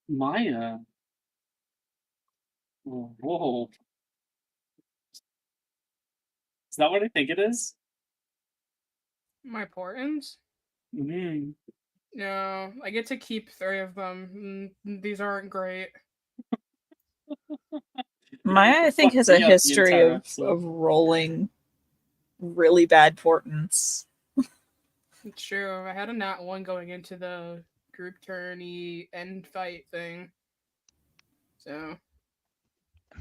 Maya. Whoa. Is that what I think it is? My portents? Mm. No, I get to keep 3 of them. These aren't great. Maya, I think, Fucked has a me up the history entire of episode. rolling really bad portents. It's true. I had a nat 1 going into the group tourney end fight thing. So,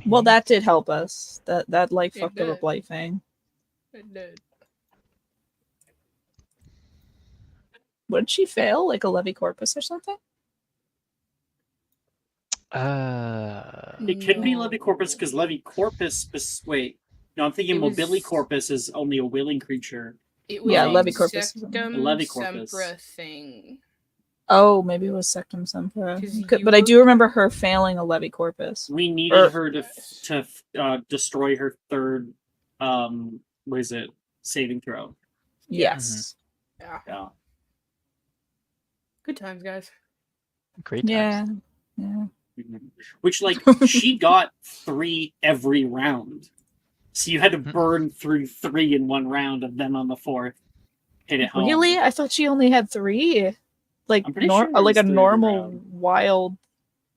Well, that did help us. That like it fucked up a did. blight thing. It did. What did she fail? Like a levy corpus or something? It couldn't be Levy Corpus No. because Levy Corpus. Wait, no, I'm thinking It Mobili was Corpus is only a willing creature. it was Yeah, a levy corpus. A Sectum Levy Corpus. Sempra thing. Oh, maybe it was Sectum Sempra. Because you But I were do remember her failing a levy corpus. We needed Or her yes. to destroy her third. What is it? Saving throw. yes. Yeah. Yeah. Good times, guys. Great times. Yeah. Yeah. Which, like, she got 3 every round. So you had to burn through 3 in one round, and then on the 4th, hit it home. Really? I thought she only had 3. Like I'm pretty sure it like was a 3 every normal round. wild.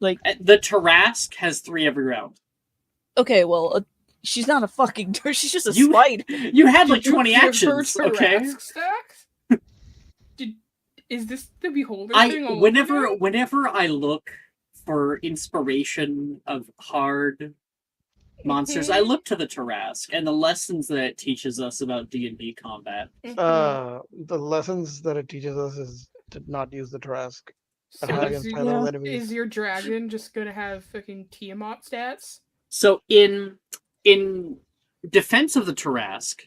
Like The Tarask has 3 every round. okay, well, she's not a fucking. She's just a You- spider. You had like Did you 20 give her actions, okay? Tarask stacks? Is this the Beholder thing all over Whenever I look for inspiration of hard monsters, I look to the Tarask and the lessons that it teaches us about D&D combat. now? The lessons that it teaches us is to not use the Trask So against is, high-level Yeah. enemies. is your dragon just gonna have fucking Tiamat stats? So in defense of the Tarask,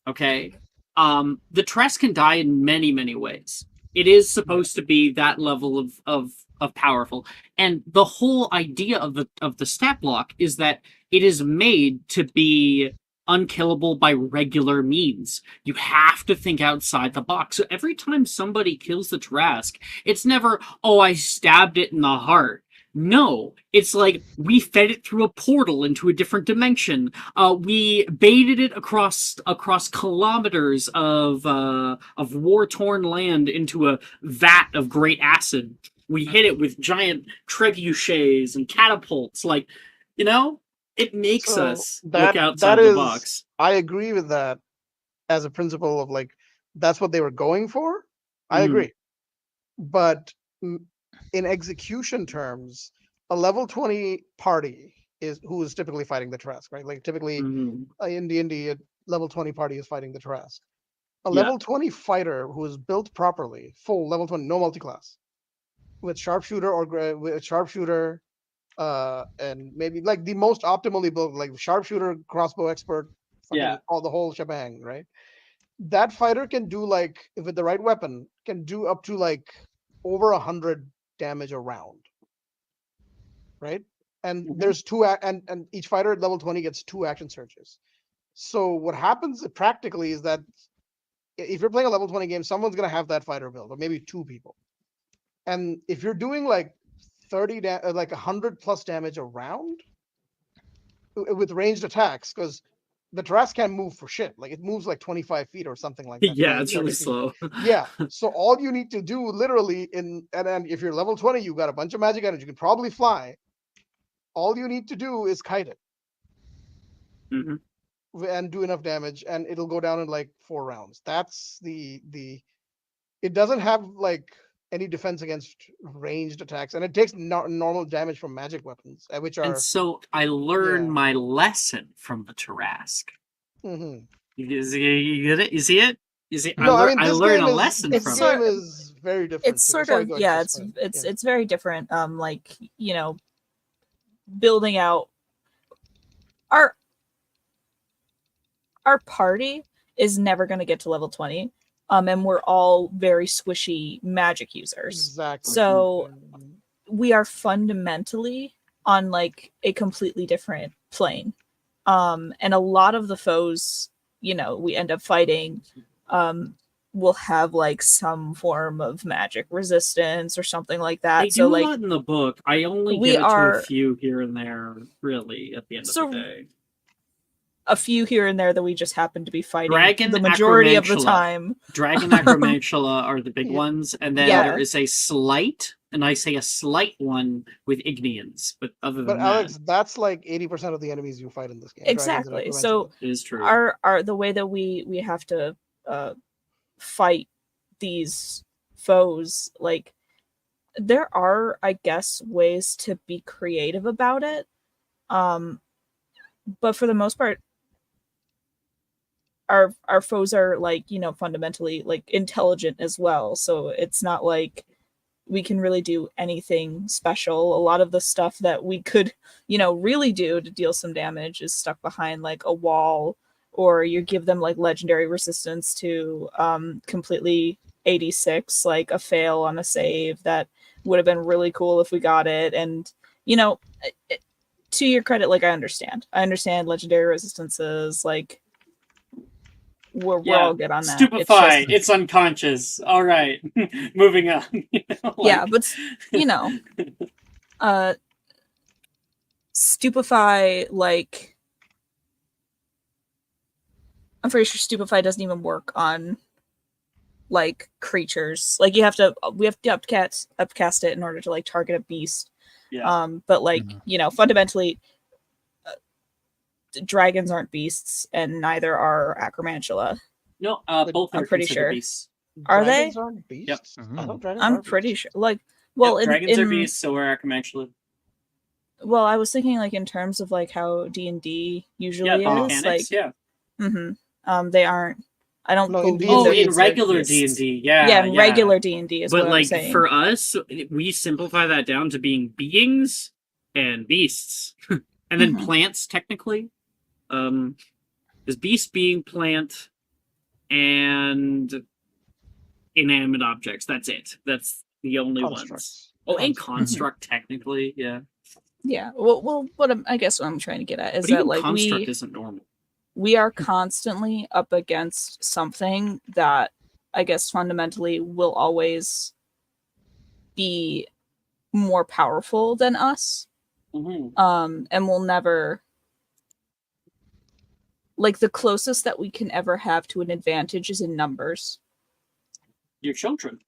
okay, the Tarask can die in many, many ways. It is supposed to be that level of powerful, and the whole idea of the stat block is that it is made to be unkillable by regular means. You have to think outside the box. So every time somebody kills the Tarask, it's never, oh, I stabbed it in the heart. No, it's like we fed it through a portal into a different dimension. We baited it across kilometers of war-torn land into a vat of great acid. We hit it with giant trebuchets and catapults. Like, it makes So us look outside that the is- box. I agree with that as a principle of like that's what they were going for. I Mhm. agree, but in execution terms, a level 20 party is who is typically fighting the Trask, right? Like typically Mhm. in D&D, a level 20 party is fighting the Trask. A Yeah. level 20 fighter who is built properly, full level 20, no multi-class, with sharpshooter with sharpshooter, and maybe like the most optimally built, like sharpshooter, crossbow expert, fucking Yeah. all the whole shebang, right? That fighter can do like, if with the right weapon, can do up to like over 100 damage a round, right? And Mhm. there's and each fighter at level 20 gets 2 action surges. So what happens practically is that if you're playing a level 20 game, someone's gonna have that fighter build, or maybe 2 people. And if you're doing like 100 plus damage a round with ranged attacks, because the Tarask can't move for shit. Like it moves like 25 feet or something like that. Yeah, 20, it's really 30 feet. slow. Yeah. So all you need to do literally and then if you're level 20, you got a bunch of magic items, you can probably fly. All you need to do is kite it. Mhm. And do enough damage, and it'll go down in like 4 rounds. That's the it doesn't have like any defense against ranged attacks, and it takes normal damage from magic weapons, which And are so I learned Yeah. my lesson from the Tarask. mhm. You get it? You see it? You see? No, I mean I this learned game a is lesson this from game it. is very different. It's too. sort Sorry, of go ahead, yeah. Chris, go ahead. It's very different. Like building out our party is never going to get to level 20. And we're all very squishy magic users. Exactly. So we are fundamentally on like a completely different plane. And a lot of the foes, we end up fighting, will have like some form of magic resistance or something like that. They So do a like lot in the book. I only we get it to are- a few here and there, really, at the end So- of the day. a few here and there that we just happen to be fighting Dragon the majority of the Acromantula. time. Dragon Acromantula are the big Yeah. ones, and then Yeah. there is a slight, and I say a slight one with Ignians, but other But than Alex, that's like 80% of the enemies you fight in this game. Dragons and Exactly. So Acromantula. that, it is true. our the way that we have to fight these foes, like there are, I guess, ways to be creative about it. But for the most part, our foes are like, fundamentally like intelligent as well. So it's not like we can really do anything special. A lot of the stuff that we could, really do to deal some damage is stuck behind like a wall, or you give them like legendary resistance to completely 86, like a fail on a save that would have been really cool if we got it. And to your credit, like I understand legendary resistances, like we're all good on that. Stupefy. It's It's unconscious. All right. Moving on. yeah, but stupefy, like I'm pretty sure stupefy doesn't even work on like creatures. Like we have to upcast it in order to like target a beast. Yeah. But like fundamentally, dragons aren't beasts, and neither are Acromantula. No, both I'm are pretty considered sure. beasts. Are Dragons they? aren't beasts? Yep. I thought dragons I'm are pretty beasts. sure. Like, well, Yep, dragons are in beasts, so are Acromantula. well, I was thinking like in terms of like how D&D usually Yeah, the is, mechanics, like, yeah. They aren't. I don't No, in believe Oh, they're in considered regular beasts. D&D, yeah. Yeah, in regular D&D is but what I'm like saying. for us, we simplify that down to being beings and beasts, and then Mhm. plants technically. Is beast being plant and inanimate objects. That's it. That's the only ones. Constructs. Oh, and Constructs. construct technically, yeah. Yeah. Well, I guess what I'm trying to get at is But that even like construct isn't normal. we are constantly up against something that I guess fundamentally will always be more powerful than us. Mm-hmm. And we'll never, like, the closest that we can ever have to an advantage is in numbers. Your children.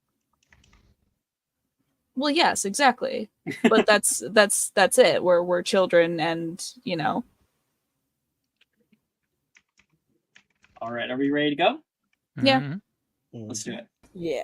Well, yes, exactly. But that's it. We're children, and All right, are we ready to go? Yeah. Mhm. Let's do it. Yeah.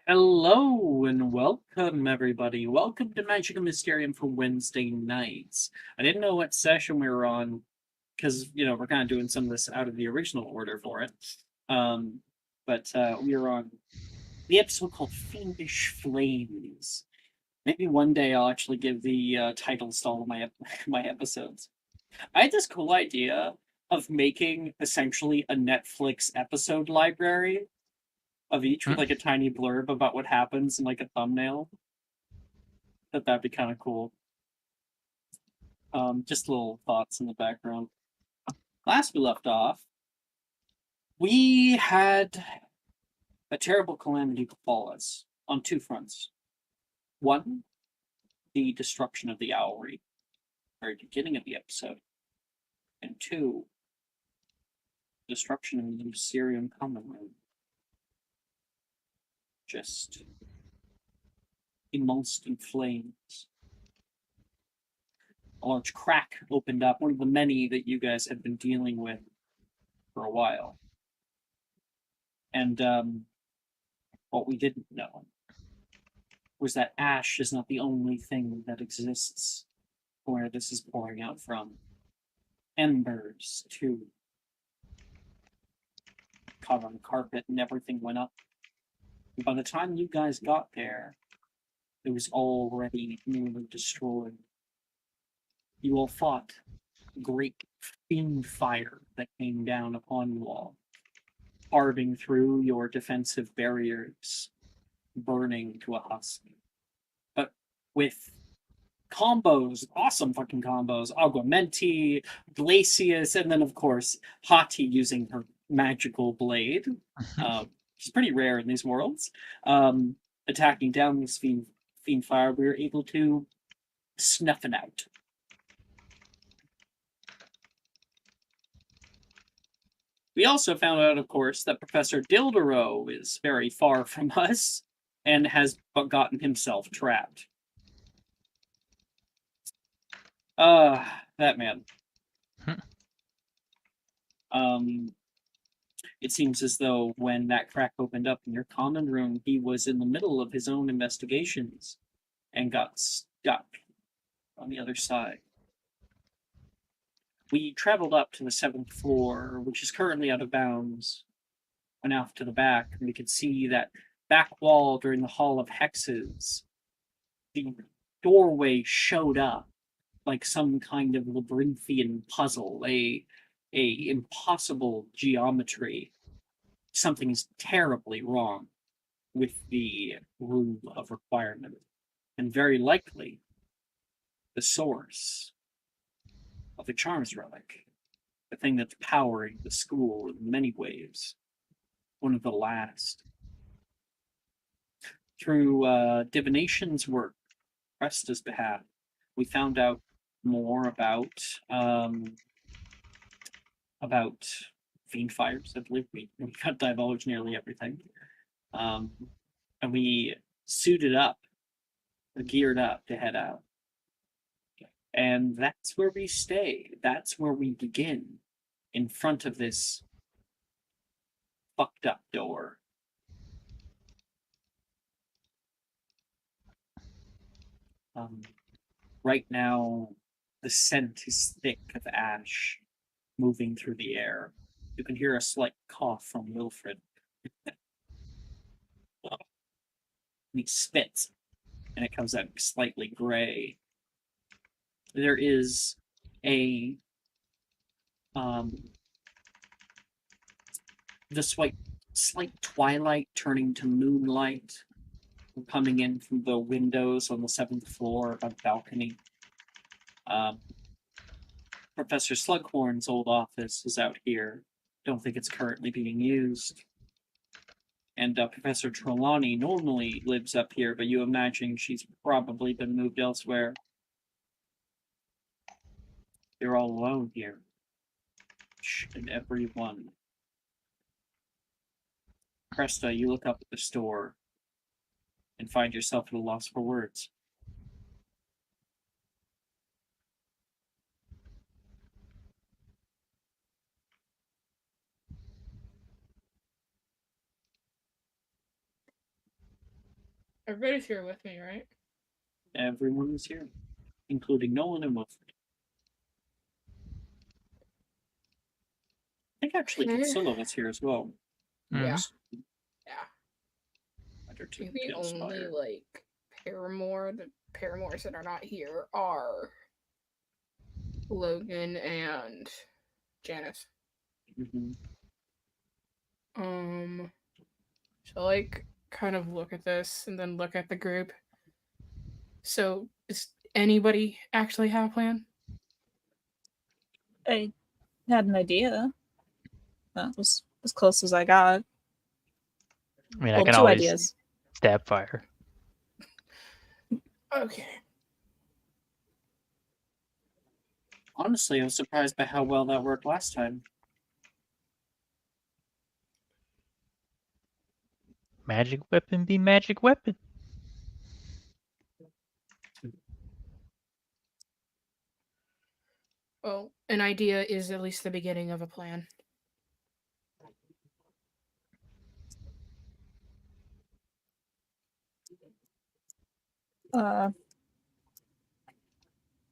Hello and welcome, everybody. Welcome to Magic and Mysterium for Wednesday nights. I didn't know what session we were on because, we're kind of doing some of this out of the original order for it. But we are on the episode called Fiendish Flames. Maybe one day I'll actually give the titles to all of my episodes. I had this cool idea of making essentially a Netflix episode library of each with like a tiny blurb about what happens and like a thumbnail. That'd be kind of cool. Just little thoughts in the background. Last we left off, we had a terrible calamity befall us on two fronts. One, the destruction of the owlry, very beginning of the episode. And two, destruction of the Mysterium common room. Just emulsed in flames. A large crack opened up, one of the many that you guys have been dealing with for a while. And what we didn't know was that ash is not the only thing that exists where this is pouring out from. Embers, too. Caught on the carpet and everything went up. And by the time you guys got there, it was already nearly destroyed. You all fought great fiend fire that came down upon you all, carving through your defensive barriers, burning to a husk. But with combos, awesome fucking combos, Aguamenti, Glacius, and then of course Hati using her magical blade, which is pretty rare in these worlds, attacking down this fiend fire, we were able to snuff it out. We also found out, of course, that Professor Dildero is very far from us and has gotten himself trapped. That man. It seems as though when that crack opened up in your common room, he was in the middle of his own investigations and got stuck on the other side. We traveled up to the 7th floor, which is currently out of bounds, went off to the back, and we could see that back wall during the Hall of Hexes. The doorway showed up like some kind of labyrinthian puzzle, a impossible geometry. Something is terribly wrong with the rule of requirement, and very likely the source of the Charms Relic, the thing that's powering the school in many ways, one of the last. Through divination's work, Presta's behalf, we found out more about fiend fires. I believe we got divulged nearly everything, and we suited up, geared up to head out. And that's where we stay. That's where we begin, in front of this fucked up door. Right now, the scent is thick of ash moving through the air. You can hear a slight cough from Wilfred. He spits, and it comes out slightly gray. There is a the slight twilight turning to moonlight coming in from the windows on the 7th floor of the balcony. Professor Slughorn's old office is out here. Don't think it's currently being used. And Professor Trelawney normally lives up here, but you imagine she's probably been moved elsewhere. You're all alone here. And everyone. Cresta, you look up at the store and find yourself at a loss for words. Everybody's here with me, right? Everyone is here, including Nolan and Wilfred. I think actually Okay. Consilla was here as well. Yeah. Yeah. I think the only the paramours that are not here are Logan and Janice. Mm-hmm. So kind of look at this and then look at the group. So does anybody actually have a plan? I had an idea. That was as close as I got. I mean, I Well, can two always ideas. stab fire. Okay. Honestly, I was surprised by how well that worked last time. Magic weapon be magic weapon. Well, an idea is at least the beginning of a plan.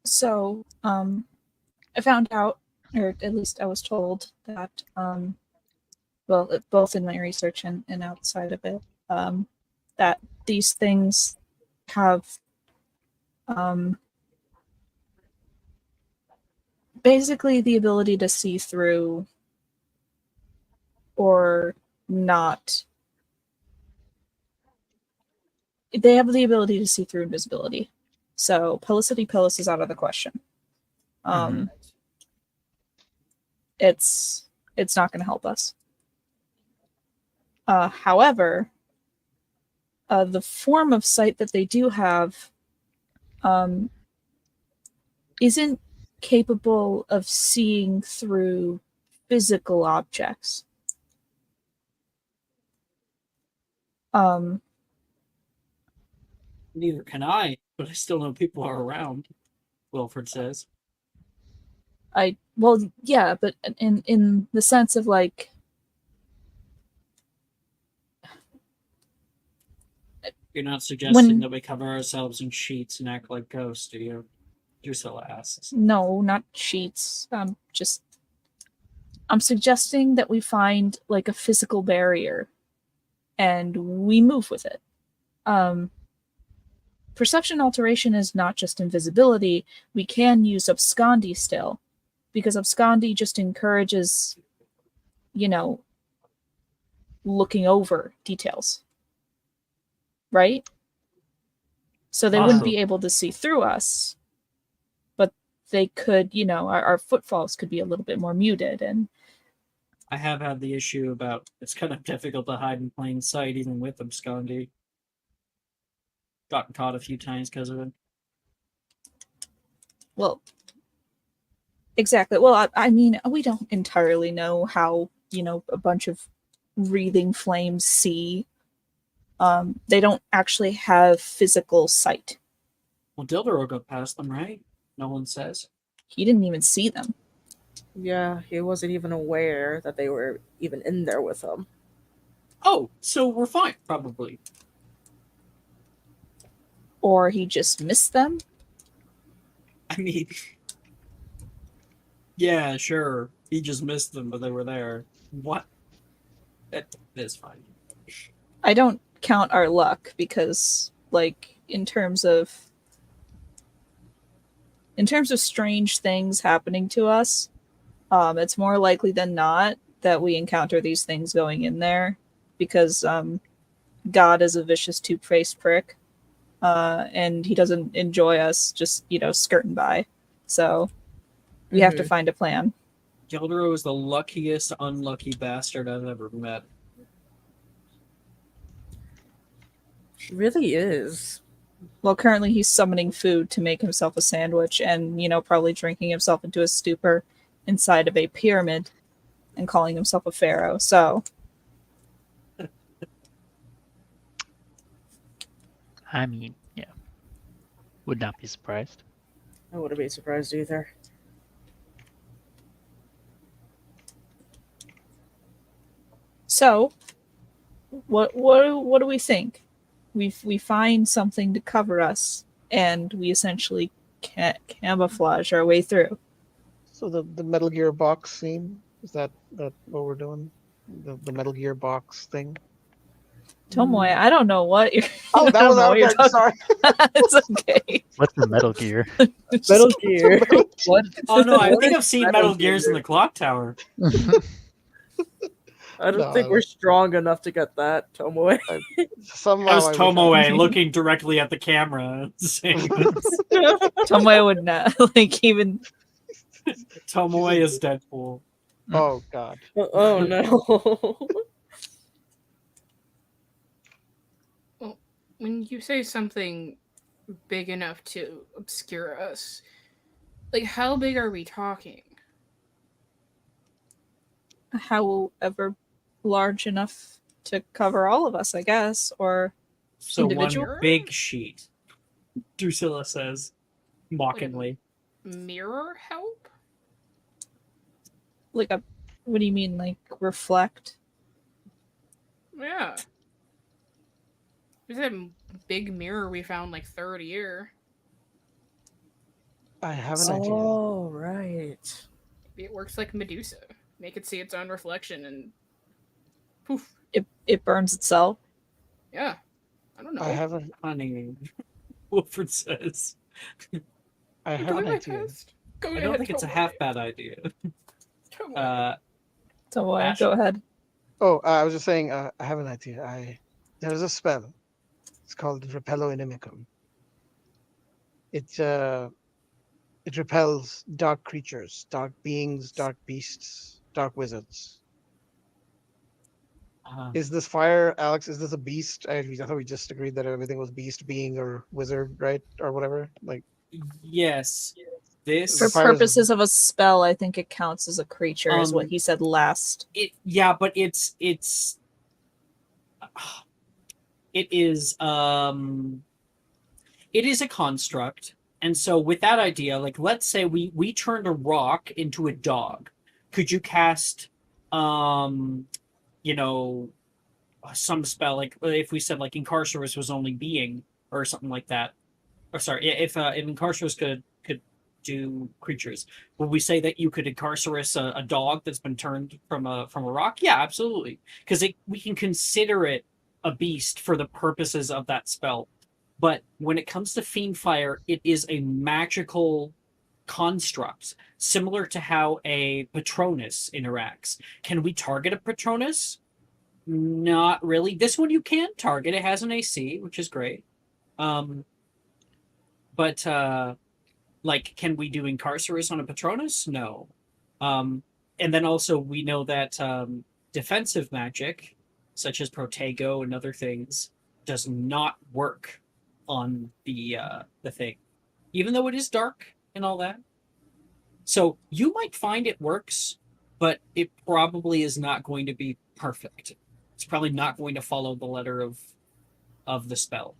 So, I found out, or at least I was told that, well, both in my research and outside of it, that these things have basically the ability to see through or not. They have the ability to see through invisibility. So Pelicity Pillis is out of the question. It's not going to help us. However, the form of sight that they do have isn't capable of seeing through physical objects. Neither can I, but I still know people are around. Wilfred says. Well, yeah, but in the sense of like, You're not suggesting that we cover ourselves in sheets and act like ghosts, do you? Drusilla asks. No, not sheets. I'm suggesting that we find like a physical barrier and we move with it. Perception alteration is not just invisibility. We can use abscondi still, because abscondi just encourages, looking over details. Right? So they wouldn't be able to see through us, but they could, our footfalls could be a little bit more muted. And I have had the issue about it's kind of difficult to hide in plain sight, even with abscondi. Gotten caught a few times because of it. Well, exactly. Well, I mean, we don't entirely know how, a bunch of breathing flames see. They don't actually have physical sight. Well, Dildero got past them, right? Nolan says. He didn't even see them. Yeah, he wasn't even aware that they were even in there with him. Oh, so we're fine, probably. Or he just missed them? I mean, yeah, sure. He just missed them, but they were there. What? That is fine. I don't count our luck because, like, in terms of strange things happening to us, it's more likely than not that we encounter these things going in there, because God is a vicious two-faced prick, and he doesn't enjoy us just, skirting by. So we have to find a plan. Dildero is the luckiest unlucky bastard I've ever met. He really is. Well, currently he's summoning food to make himself a sandwich and, probably drinking himself into a stupor inside of a pyramid and calling himself a pharaoh. So I mean, yeah. Would not be surprised. I wouldn't be surprised either. So what do we think? We find something to cover us, and we essentially camouflage our way through. So the Metal Gear box scene, is that what we're doing? The Metal Gear box thing? Tomoe, I don't know what you're. Oh, that was you're okay. Sorry. It's okay. What's the Metal Gear? Metal Gear. What? Oh no, I think I've seen Metal Metal Gears in Gear. the Clock Tower. I don't No, think I we're was- strong enough to get that, Tomoe. Somehow How's I wish I Tomoe could- looking directly at the camera saying this? Tomoe would not like even. Tomoe is Deadpool. Oh God. Oh no. When you say something big enough to obscure us, like how big are we talking? However large enough to cover all of us, I guess, or So Individual? one big sheet. Drusilla says mockingly. Mirror help? like a. What do you mean, like reflect? Yeah. Is it big mirror we found like third year. I have an idea. Oh, right. Maybe it works like Medusa. Make it see its own reflection and poof. It burns itself. Yeah. I don't know. I have an Honey, Wilfred says. I Go have an ahead, idea. Pest. Go I ahead, don't think it's a go half away. bad idea. Go away. So what? Bash. Go ahead. Oh, I was just saying. I have an idea. There's a spell. It's called Repello Inimicum. It repels dark creatures, dark beings, dark beasts, dark wizards. Is this fire, Alex? Is this a beast? I thought we just agreed that everything was beast, being, or wizard, right, or whatever. Like Yes. This For fire is- purposes of a spell, I think it counts as a creature, is what Um, he said last. it yeah, but it's it is it is a construct. And so with that idea, like let's say we turned a rock into a dog. Could you cast you know, some spell, like if we said like Incarcerus was only being or something like that? Or sorry, if Incarcerus could do creatures, would we say that you could Incarcerus a dog that's been turned from a rock? Yeah, absolutely, because we can consider it a beast for the purposes of that spell. But when it comes to Fiendfire, it is a magical construct, similar to how a Patronus interacts. Can we target a Patronus? Not really. This one you can target. It has an AC, which is great. But like, can we do Incarcerus on a Patronus? No. And then also we know that defensive magic, such as Protego and other things, does not work on the thing, even though it is dark and all that. So you might find it works, but it probably is not going to be perfect. It's probably not going to follow the letter of the spell.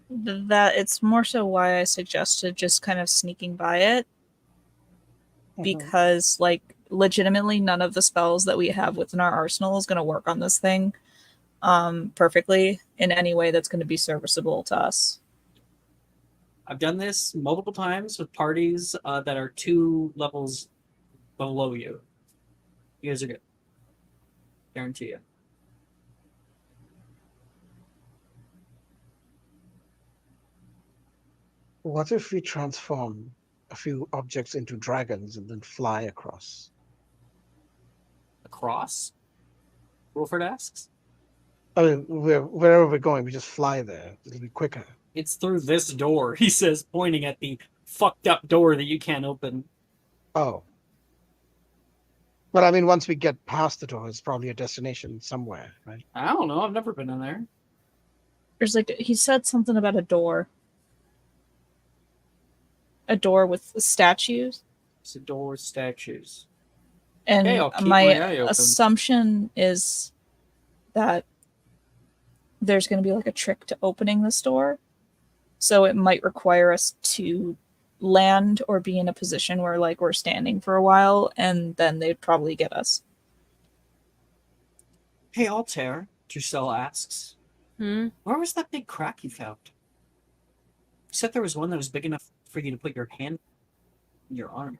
That it's more so why I suggested just kind of sneaking by it, because like legitimately none of the spells that we have within our arsenal is going to work on this thing perfectly in any way that's going to be serviceable to us. I've done this multiple times with parties that are 2 levels below you. You guys are good. Guarantee you. What if we transform a few objects into dragons and then fly across? Across? Wilfred asks. I mean, wherever we're going, we just fly there. It'll be quicker. It's through this door, he says, pointing at the fucked up door that you can't open. Oh. But I mean, once we get past the door, it's probably a destination somewhere, right? I don't know. I've never been in there. There's like he said something about a door with statues, It's a door with statues. and Okay, I'll keep my my eye open. assumption is that there's going to be like a trick to opening this door, so it might require us to land or be in a position where like we're standing for a while, and then they'd probably get us. Hey, Altair, Drusilla asks, where was that big crack you found? You said there was one that was big enough for you to put your hand in your arm.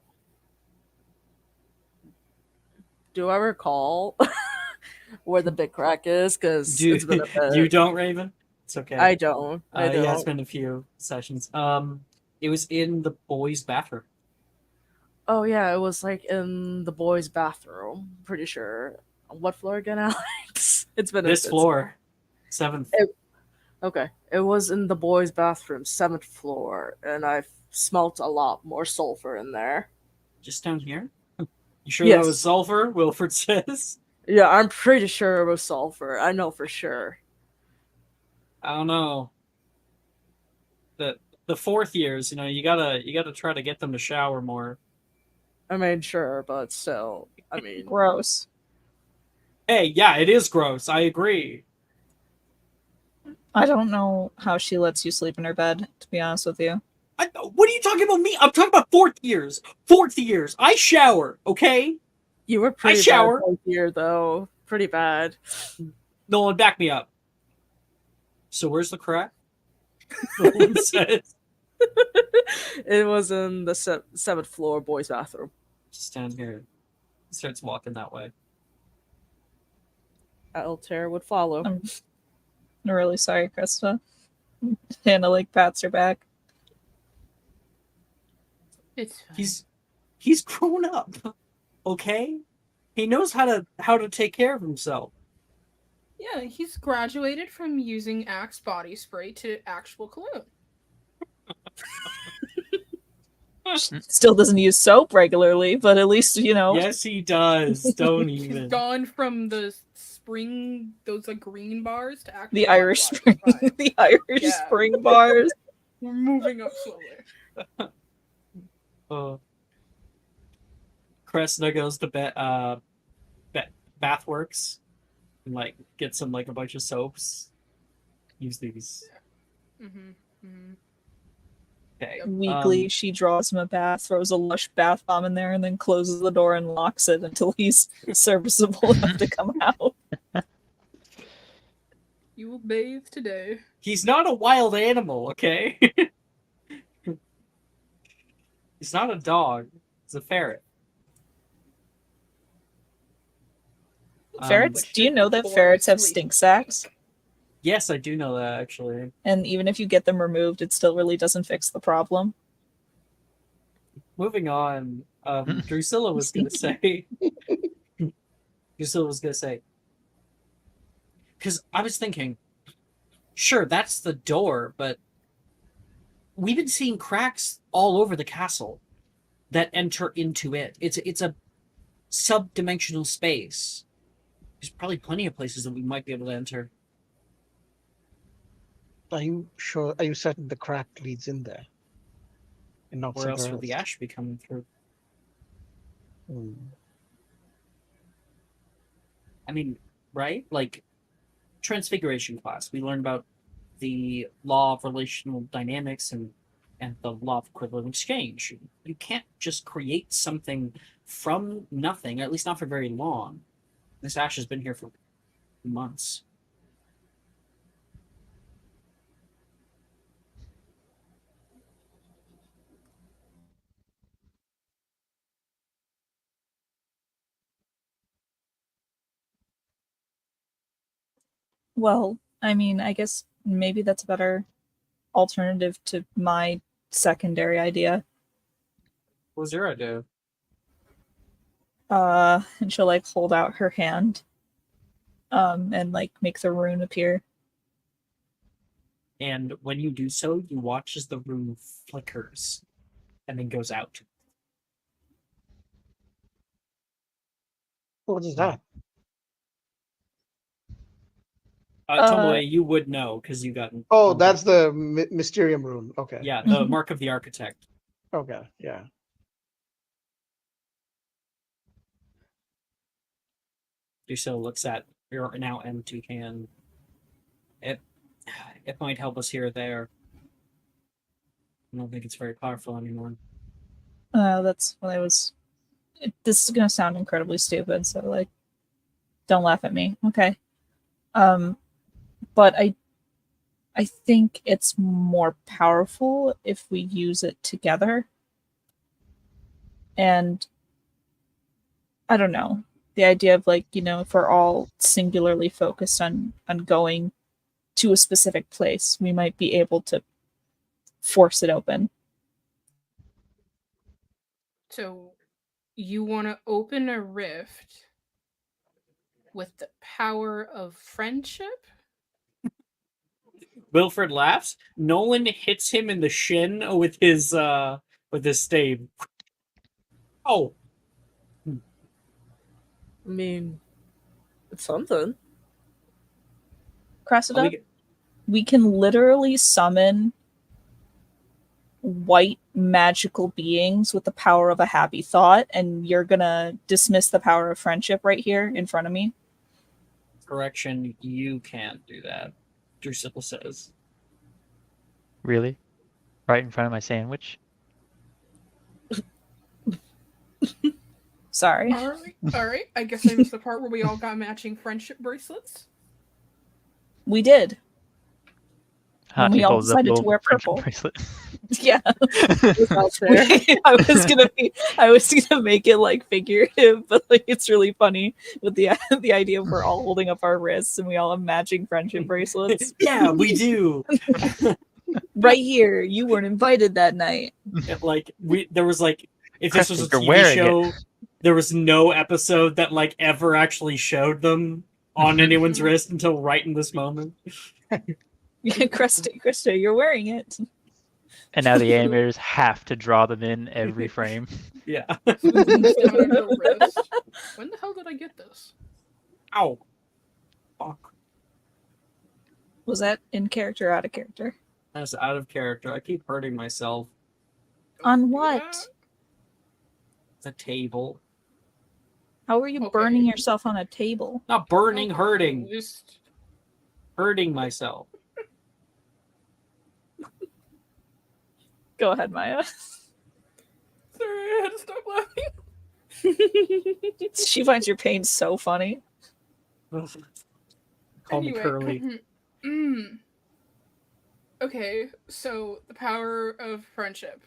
Do I recall where the big crack is? Because it's been a bit. You don't, Raven? It's okay. I don't. I don't. Yeah, it's been a few sessions. It was in the boys' bathroom. Oh yeah, it was like in the boys' bathroom. Pretty sure. What floor again, Alex? It's been This floor, 7th. Okay, it was in the boys' bathroom, 7th floor, and I smelt a lot more sulfur in there. Just down here? You sure Yes. that was sulfur? Wilfred says. Yeah, I'm pretty sure it was sulfur. I know for sure. I don't know. The 4th years, you gotta try to get them to shower more. I mean, sure, but still, I mean, Gross. Hey, yeah, it is gross. I agree. I don't know how she lets you sleep in her bed, to be honest with you. What are you talking about me? I'm talking about 4th years. 4th years. I shower, okay? you were pretty shower. bad both year though. pretty bad. Nolan, back me up. So where's the crack? Nolan says. It was in the 7th floor boys' bathroom. Just down here. He starts walking that way. Altair would follow. I'm really sorry, Krista. Hannah like pats her back. It's fine. He's grown up. Okay? He knows how to take care of himself. Yeah, he's graduated from using Axe body spray to actual cologne. Still doesn't use soap regularly, but at least, you know. Yes, he does. Don't He's even. gone from the spring, those like green bars to actual The Irish body spring, spray. the Irish Yeah. spring bars. We're moving up slowly. Cressida goes to Bathworks and like gets some like a bunch of soaps. Use these. Mm-hmm. Mm-hmm. Okay. Weekly, she draws him a bath, throws a lush bath bomb in there, and then closes the door and locks it until he's serviceable enough to come out. You will bathe today. He's not a wild animal, okay? He's not a dog. He's a ferret. Ferrets, Which do you know that boys ferrets have sleep. stink sacs? Yes, I do know that actually. And even if you get them removed, it still really doesn't fix the problem. Moving on, Drusilla was gonna say. Drusilla was gonna say. Because I was thinking, sure, that's the door, but we've been seeing cracks all over the castle that enter into it. It's a sub-dimensional space. There's probably plenty of places that we might be able to enter. Are you sure? Are you certain the crack leads in there? And not Where else somewhere would the ash be coming through? Hmm. I mean, right? Like, Transfiguration class, we learned about the law of relational dynamics and the law of equivalent exchange. You can't just create something from nothing, at least not for very long. This ash has been here for months. Well, I mean, I guess maybe that's a better alternative to my secondary idea. What was your idea? And she'll like hold out her hand, and like make the rune appear. And when you do so, you watch as the rune flickers and then goes out. What is that? Tomoe, you would know because you got. Oh, that's the Mysterium rune. Okay. Yeah, the mark of the architect. Okay. Yeah. Duso looks at your now empty hand. It might help us here or there. I don't think it's very powerful anymore. That's what I was. This is gonna sound incredibly stupid, so like, don't laugh at me, okay? But I think it's more powerful if we use it together. And I don't know, the idea of like, you know, if we're all singularly focused on going to a specific place, we might be able to force it open. So, you want to open a rift with the power of friendship? Wilfred laughs. Nolan hits him in the shin with his stave. Oh, I mean, it's something. Cressida, we can literally summon white magical beings with the power of a happy thought, and you're gonna dismiss the power of friendship right here in front of me? correction, you can't do that. Drusilla says. Really? Right in front of my sandwich? Sorry. All right. I guess I missed the part where we all got matching friendship bracelets. We did. When we Hachi all holds up a decided to little wear friendship purple. bracelet. Yeah. It's out there. I was gonna make it like figurative, but like it's really funny with the idea of we're all holding up our wrists and we all have matching friendship bracelets. Yeah, we do. Right here, you weren't invited that night. There was like, if this was a Preston, you're TV wearing show, there was no episode that like ever actually showed them on anyone's wrist until right in this moment. Yeah, Krista, you're wearing it. And now the animators have to draw them in every frame. Yeah. Down on her wrist. When the hell did I get this? Ow. Fuck. Was that in character or out of character? That's out of character. I keep hurting myself. On what? The table. How are you Okay. burning yourself on a table? Not burning, hurting. Just Hurting myself. Go ahead, Maya. sorry, I had to stop laughing. She finds your pain so funny. Call me Curly. Okay, so the power of friendship.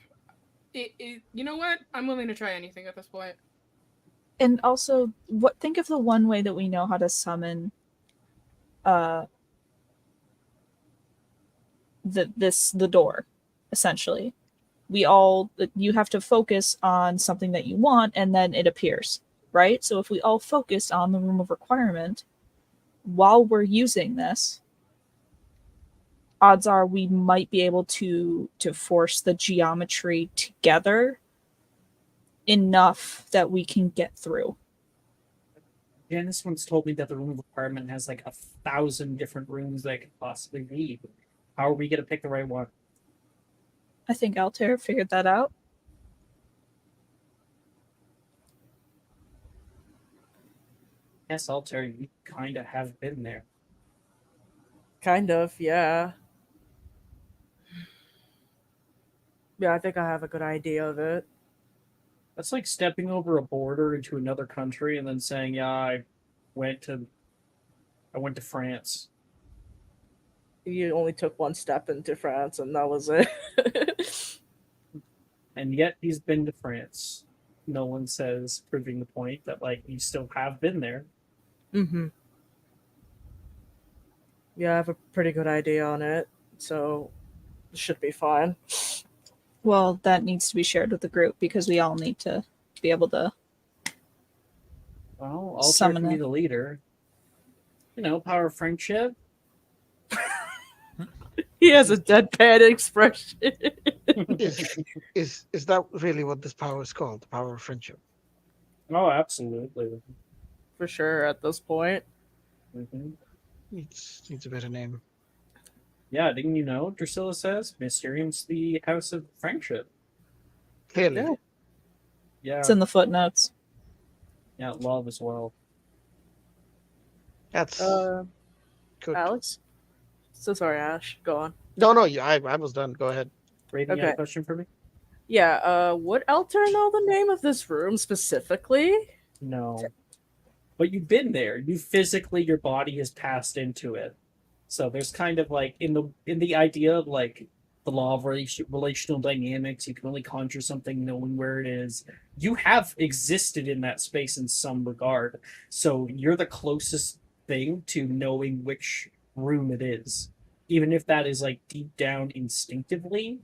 You know what? I'm willing to try anything at this point. And also, think of the one way that we know how to summon the door, essentially. You have to focus on something that you want and then it appears, right? So if we all focus on the room of requirement while we're using this, odds are we might be able to force the geometry together enough that we can get through. Janice once told me that the room of requirement has like 1,000 different rooms that it could possibly need. How are we gonna pick the right one? I think Altair figured that out. Yes, Altair, you kind of have been there. Kind of, yeah. Yeah, I think I have a good idea of it. That's like stepping over a border into another country and then saying, "Yeah, I went to France." You only took one step into France, and that was it. And yet he's been to France. No one says, proving the point that like you still have been there. Mm-hmm. Yeah, I have a pretty good idea on it, so it should be fine. Well, that needs to be shared with the group because we all need to be able to. Well, Altair Summon can be it. the leader. You know, power of friendship. He has a deadpan expression. Is that really what this power is called? The power of friendship. Oh, absolutely. For sure, at this point. Mm-hmm. Needs a better name. Yeah, didn't you know? Drusilla says Mysterium's the house of friendship. Clearly. Yeah. Yeah, It's in the footnotes. yeah, love as well. That's good. Alex? So sorry, Ash. Go on. No, I was done. Go ahead. Raven, you had a Okay. question for me? Yeah, would Elter know the name of this room specifically? No. But you've been there. You physically, your body has passed into it. So there's kind of like in the idea of like the law of relational dynamics, you can only conjure something knowing where it is. You have existed in that space in some regard. So you're the closest thing to knowing which room it is. Even if that is like deep down instinctively,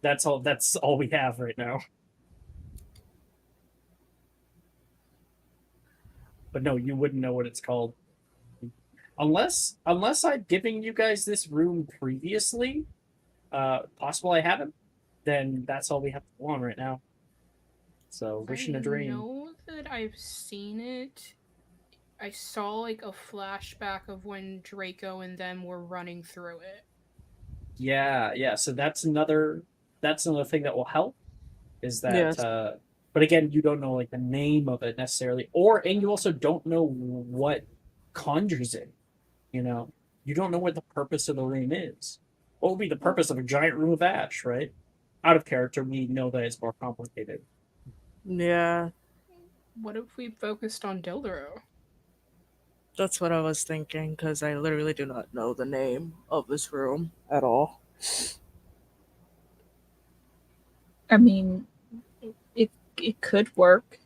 that's all we have right now. But no, you wouldn't know what it's called. Unless I'd given you guys this room previously, possible I haven't, then that's all we have to go on right now. So, wishing a I dream. know that I've seen it. I saw like a flashback of when Draco and them were running through it. Yeah. So that's another thing that will help. Is that Yes. but again, you don't know like the name of it necessarily, and you also don't know what conjures it. You know, you don't know what the purpose of the room is. What would be the purpose of a giant room of ash, right? Out of character, we know that it's more complicated. Yeah. What if we focused on Dildero? That's what I was thinking, because I literally do not know the name of this room at all. I mean, it could work.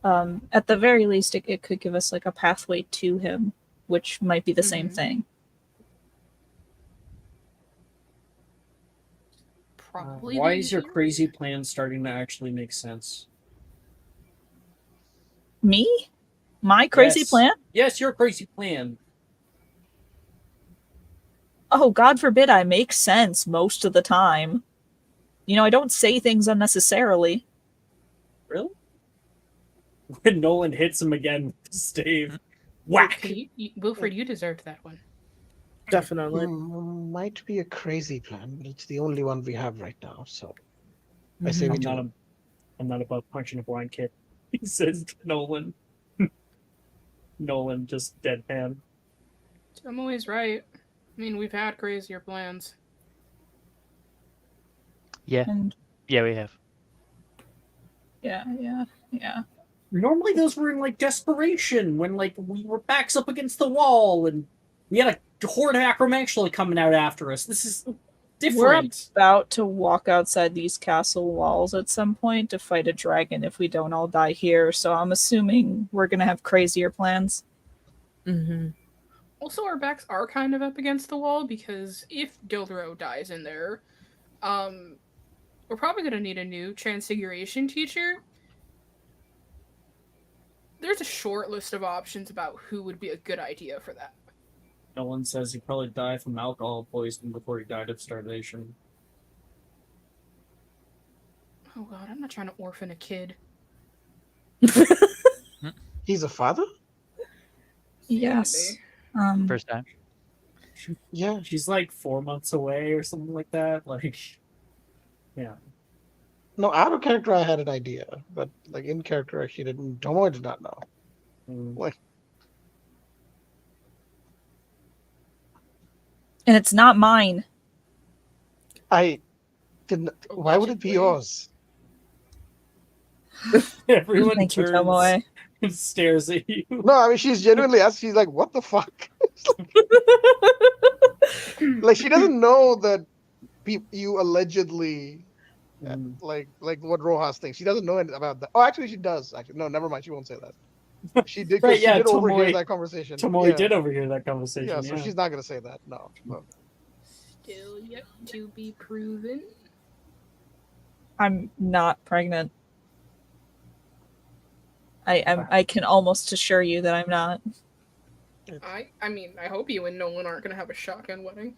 At the very least, it could give us like a pathway to him, which might be the same Mhm. thing. Probably. Why the is your easier. crazy plan starting to actually make sense? Me? My crazy Yes. plan? Yes, your crazy plan. Oh, God forbid I make sense most of the time. You know, I don't say things unnecessarily. Really? When Nolan hits him again with the stave. Whack! Wilfred, you deserved that one. Definitely. Might be a crazy plan, but it's the only one we have right now. So I say we I'm do. not, I'm not above punching a blind kid. He says to Nolan. Nolan just deadpan. I'm always right. I mean, we've had crazier plans. Yeah. And Yeah, we have. yeah. Normally those were in like desperation when like we were backs up against the wall and we had a horde of acromantula coming out after us. This is different. We're about to walk outside these castle walls at some point to fight a dragon if we don't all die here, so I'm assuming we're gonna have crazier plans. Mm-hmm. Also, our backs are kind of up against the wall because if Dildero dies in there, we're probably gonna need a new transfiguration teacher. There's a short list of options about who would be a good idea for that. Nolan says he probably died from alcohol poisoning before he died of starvation. Oh god, I'm not trying to orphan a kid. He's a father? Yes. First time. Yeah. She's like 4 months away or something like that. Like, yeah. No, out of character I had an idea, but like in character I didn't. Tomoe did not know. Mm. Like And it's not mine. I didn't. Why would it be Allegedly. yours? Everyone Thank you, turns Tomoe. and stares at you. No, I mean she's genuinely asked. She's like, "What the fuck?" Like she doesn't know that you allegedly Mm. like what Rojas thinks. She doesn't know anything about that. Oh, actually, she does. Actually, no, never mind. She won't say that. She did. 'Cause Right, she yeah, did overhear Tomoe- that conversation. Tomoe Yeah. did overhear that conversation. Yeah, so she's not gonna say that. No. Still yet to be proven. I'm not pregnant. I can almost assure you that I'm not. I mean, I hope you and Nolan aren't gonna have a shotgun wedding.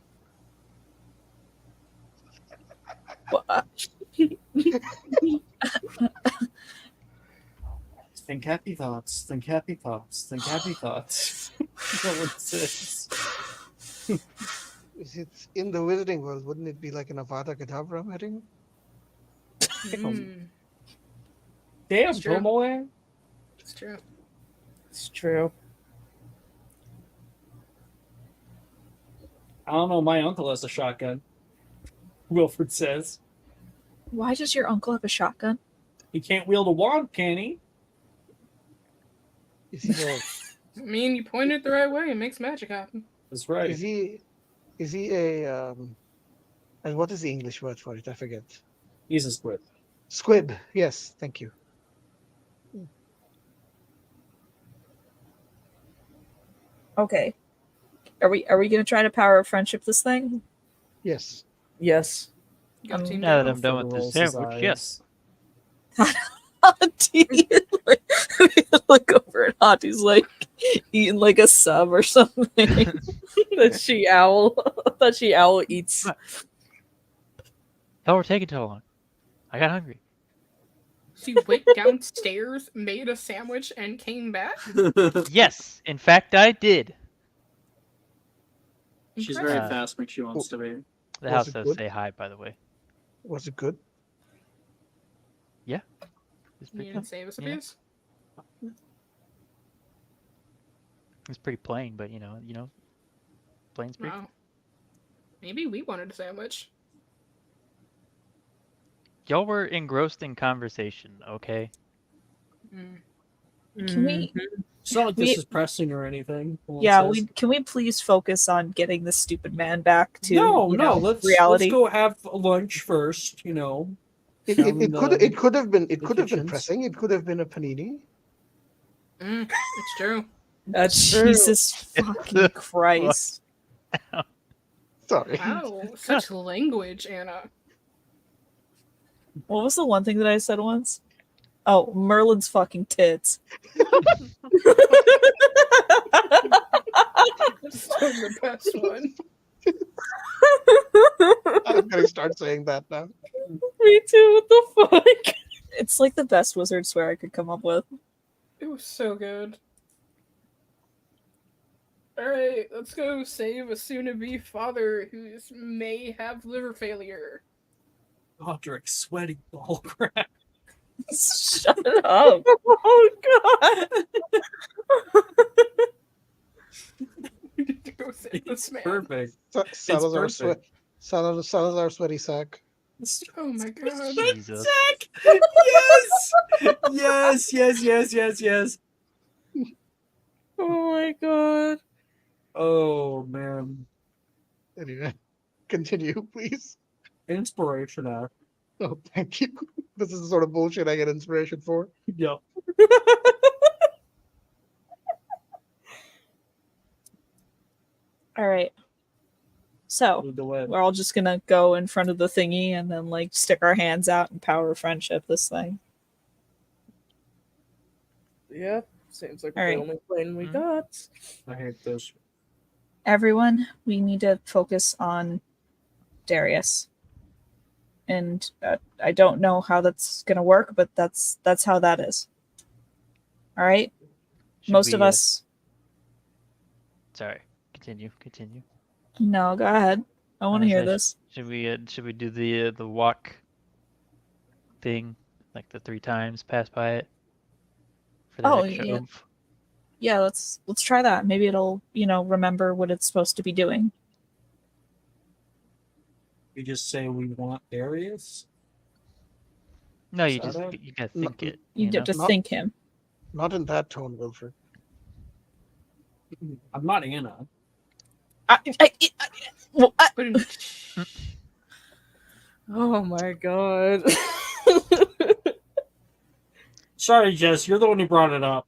Think happy thoughts. Think happy thoughts. Think happy thoughts. Nolan says. If it's in the wizarding world, wouldn't it be like an Avada Kedavra wedding? Mm, Damn, It's true. Tomoe. it's true. It's true. I don't know. My uncle has a shotgun. Wilfred says Why does your uncle have a shotgun? he can't wield a wand, can he? Is he a, I mean, you point it the right way, it makes magic happen. That's right. is he a and what is the English word for it? I forget. He's a squid. Squid. Yes, thank you. Okay. Are we gonna try to power of friendship this thing? Yes. Yes. You got Team Now that Dildero? I'm done with the Rolls his sandwich, eyes. yes. Hati look over at Hati's like eating like a sub or something. That she owl. That she owl eats. Hell, we're taking too long. I got hungry. She went downstairs, made a sandwich, and came back. Yes, in fact, I did. She's Impressive. very fast when she wants to be. The Was house it does good? say hi, by the way. Was it good? It's You pretty didn't good. save us a Yeah. piece? It's pretty plain, but plain's pretty. Wow. Maybe we wanted a sandwich. Y'all were engrossed in conversation, okay? Mm. Can we? It's not like this We- is pressing or anything. Yeah, can we please focus on getting this stupid man back to Let's reality? go have lunch first. You know, It It could have been kitchens. pressing. It could have been a panini. It's true. That's true. Jesus fucking Christ! Sorry. Wow, such language, Anna. What was the one thing that I said once? Oh, Merlin's fucking tits. That's still the best one. I'm gonna start saying that now. Me too. What the fuck? It's like the best wizard swear I could come up with. It was so good. Alright, let's go save a soon-to-be father who may have liver failure. Godric, sweaty ball crap. Shut up. Oh god. Go save this man. Perfect. Salazar perfect. Salazar sweaty sack. Oh my god. Jesus. Yes! Yes! Oh my god. Oh man. Anyway, continue, please. Inspiration act. Oh, thank you. This is the sort of bullshit I get inspiration for. Yep. All right. So Lead the way. we're all just gonna go in front of the thingy and then like stick our hands out and power of friendship this thing. Yeah, seems like All the right. only plane we got. I hate this. Everyone, we need to focus on Darius. And I don't know how that's gonna work, but that's how that is. All right. Should Most we, of us. Sorry. Continue. No, go ahead. I want to hear this. Should we do the walk thing, like the 3 times pass by it for the Oh, extra yeah. oomph? Yeah, let's try that. Maybe it'll remember what it's supposed to be doing. You just say we want Darius? No, you Shut just up. you gotta No, think it. You You get know? to Not- think him. Not in that tone, Wilfred. I'm not Anna. But Oh my god. Sorry, Jess, you're the one who brought it up.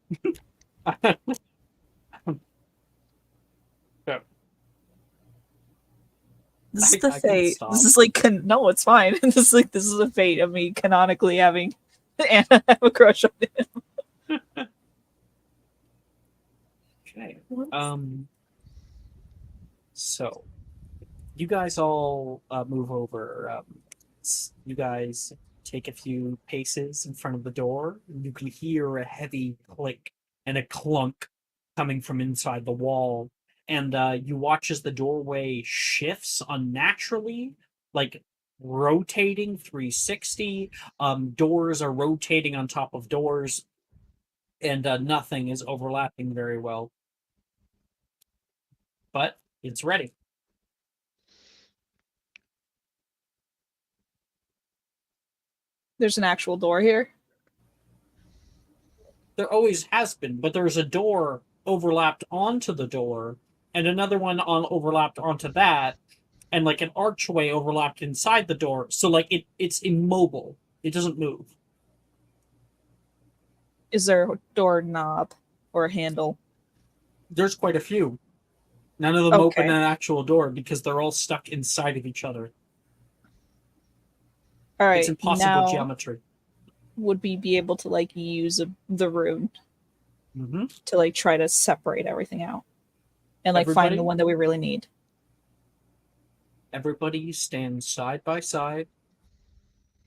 This is I the can fate. stop. This is like no, it's fine. This is the fate of me canonically having Anna have a crush on him. Okay. So, you guys all move over. You guys take a few paces in front of the door. And you can hear a heavy click and a clunk coming from inside the wall. And you watch as the doorway shifts unnaturally, like rotating 360. Doors are rotating on top of doors, and nothing is overlapping very well. But it's ready. There's an actual door here. There always has been, but there's a door overlapped onto the door, and another one overlapped onto that, and like an archway overlapped inside the door. So like it's immobile. It doesn't move. Is there a door knob or a handle? There's quite a few. None of them open Okay. an actual door because they're all stuck inside of each other. All right. It's impossible now, geometry. would we be able to like use the rune Mm-hmm. to like try to separate everything out and like Everybody? find the one that we really need? Everybody stands side by side,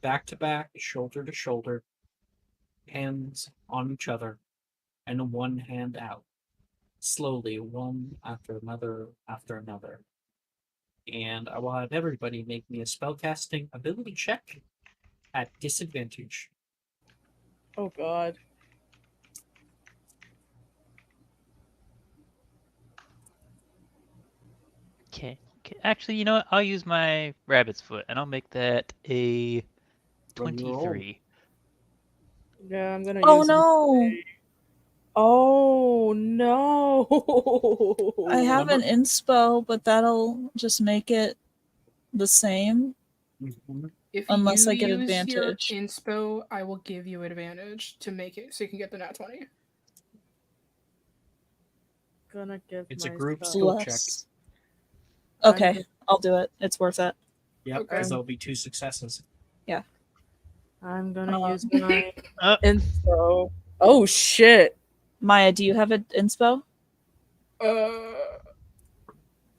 back to back, shoulder to shoulder, hands on each other, and one hand out. Slowly, one after another after another. And I will have everybody make me a spellcasting ability check at disadvantage. Oh god. Okay. Actually, you know what? I'll use my rabbit's foot, and I'll make that a When you roll. 23. Yeah, I'm gonna Oh use no! Oh no! I have an Remember? inspo, but that'll just make it the same Mhm. If unless you I get use advantage. your inspo, I will give you advantage to make it so you can get the nat 20. Gonna give It's a myself. group skill check. Plus. I'm Okay, go- I'll do it. It's worth it. Yep, Okay. because there'll be 2 successes. I'm gonna Um, use my Uh, inspo. Oh shit! Maya, do you have an inspo? Uh,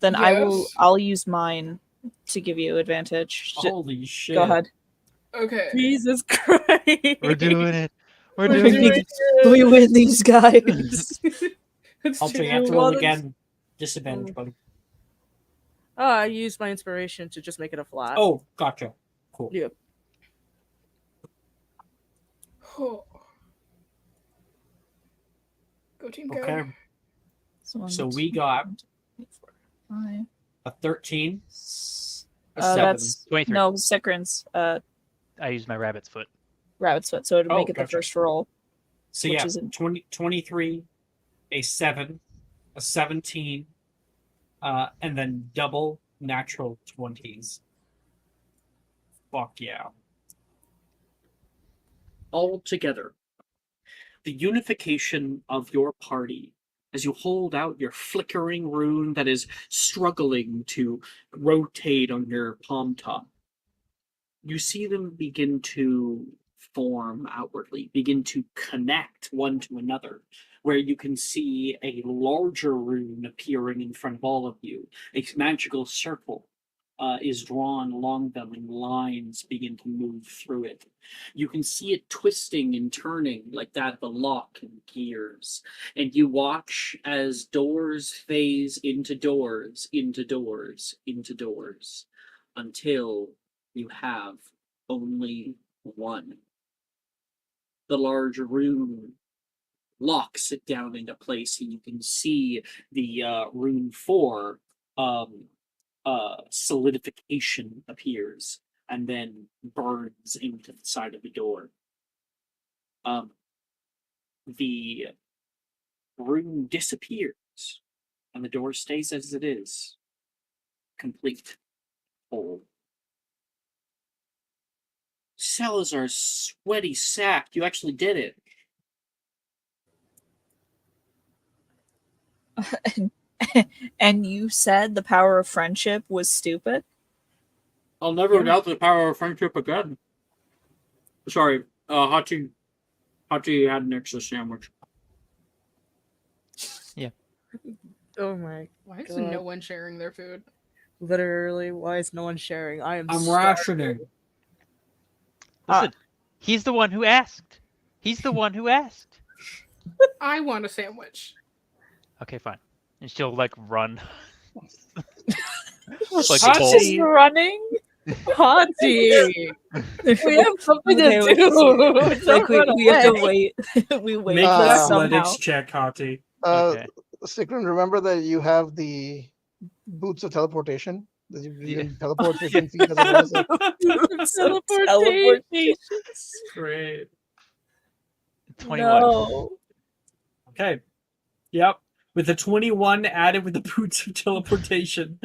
Then yes. I'll use mine to give you advantage. Holy shit. Go ahead. Okay. Jesus Christ! we're doing it. We're We're doing doing it. We win these guys. It's Also, too you have to bad. roll Well, again. Disadvantage, buddy. Oh, I used my inspiration to just make it a flat. Oh, gotcha. Cool. Yep. Oh. Go team, go. Okay. So So we got 5. a 13, a 7. That's 23. no Sikrins. I used my rabbit's foot. Rabbit's foot, so it'd Oh, make it the gotcha. first roll. So which yeah, is in- 23, a 7, a 17, and then double natural 20s. Fuck yeah. All together, the unification of your party as you hold out your flickering rune that is struggling to rotate on your palm top. You see them begin to form outwardly, begin to connect one to another, where you can see a larger rune appearing in front of all of you. A magical circle is drawn along them, and lines begin to move through it. You can see it twisting and turning like that, the lock and gears. And you watch as doors phase into doors, into doors, into doors, until you have only one. The large rune locks it down into place, and you can see the rune 4 solidification appears and then burns into the side of the door. The rune disappears, and the door stays as it is, complete, whole. Salazar's sweaty sack, you actually did it. And you said the power of friendship was stupid? I'll never Yeah. doubt the power of friendship again. Sorry, Hachi had an extra sandwich. Oh my! Why is God. no one sharing their food? Literally, why is no one sharing? I am. I'm starving. rationing. Listen, he's the one who asked. He's the one who asked. I want a sandwich. Okay, fine. And she'll like run. She's Like just bolt. running. Hottie! We have something Okay, to wait. do. Like Don't run we have to away. wait. We wait Make for an Uh, somehow. athletics check, Hati. Okay. Sikrin, remember that you have the boots of teleportation? That you Yeah. can teleport 15 feet as a bonus. So Teleportation. Great. 21. No. Okay. Yep. With the 21 added with the boots of teleportation,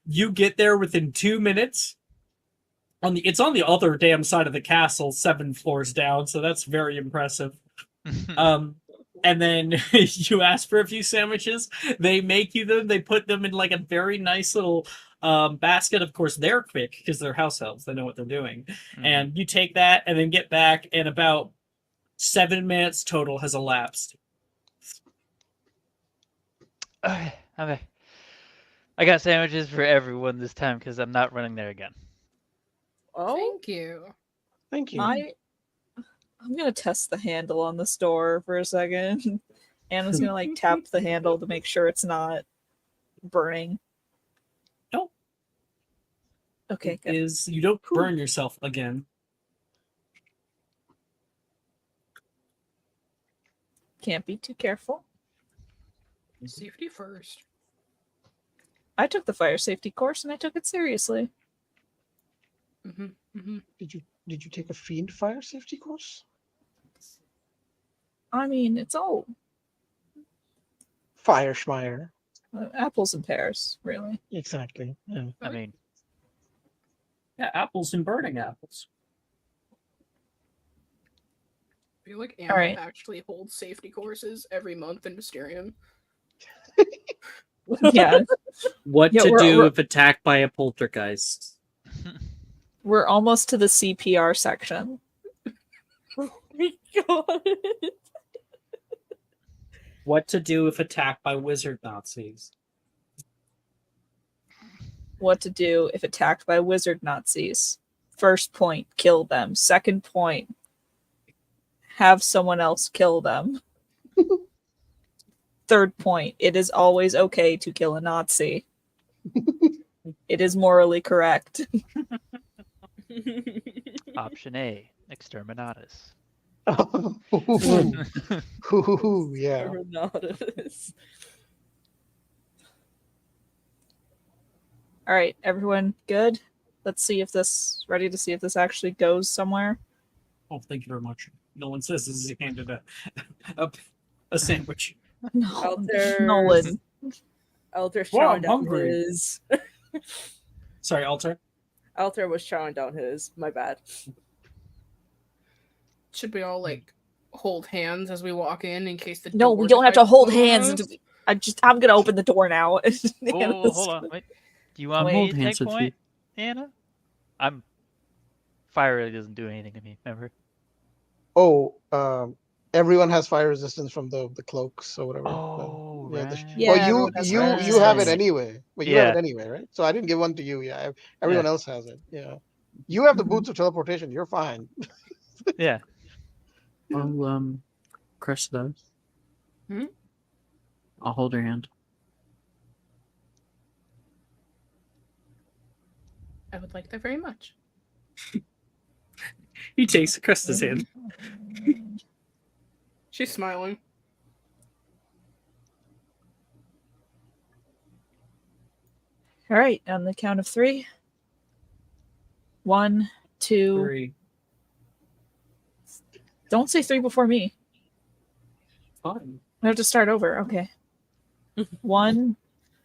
you get there within 2 minutes. It's on the other damn side of the castle, 7 floors down, so that's very impressive. And then you ask for a few sandwiches. They make you them. They put them in like a very nice little basket. Of course, they're quick because they're house elves. They know what they're doing. And you take that and then get back, and about 7 minutes total has elapsed. Okay. I got sandwiches for everyone this time because I'm not running there again. Oh, Thank you. Thank you. I'm gonna test the handle on this door for a second. Anna's gonna like tap the handle to make sure it's not burning. Nope. Okay, good. Is you don't burn yourself again. Can't be too careful. Safety first. I took the fire safety course and I took it seriously. Mm-hmm. Mm-hmm. Did you take a fiend fire safety course? I mean, it's all Fire Schmeier. apples and pears, really. Exactly. Yeah. I mean, Yeah, apples and burning apples. I feel like Anna Alright. actually holds safety courses every month in Mysterium. Yeah, What Yeah, to we're- do we're- if attacked by a poltergeist? we're almost to the CPR section. Oh my god. What to do if attacked by wizard Nazis? What to do if attacked by wizard Nazis. First point, kill them. Second point, have someone else kill them. Third point, it is always okay to kill a Nazi. It is morally correct. option A, exterminatus. Yeah. All right, everyone good? Let's see if this actually goes somewhere. Oh, thank you very much. No one says this is handed a sandwich. No, Alter- Nolan. Alter Wow, chowing I'm down hungry. his. Sorry, Alter. Alter was chowing down his. My bad. Should we all like hold hands as we walk in case the No, door we don't have to decides hold close on hands. us? I'm gonna open the door now. Oh, hold on. Wait. Do you want Wait. me Hold to hands take with point, Anna? Fire really doesn't do anything to me, remember? Oh, everyone has fire resistance from the cloaks or whatever. Oh, yeah, right. Yeah, well, everyone has you fire you have it resistance. anyway. But you have Yeah. it anyway, right? So I didn't give one to you. Yeah, everyone else has it. Yeah, you have the boots of teleportation. You're fine. Yeah. I'll crush those. Hmm? I'll hold your hand. I would like that very much. He takes Krista's hand. She's smiling. All right, on the count of 3. 1, 2. 3. Don't say 3 before me. Fine. I have to start over. Okay. 1,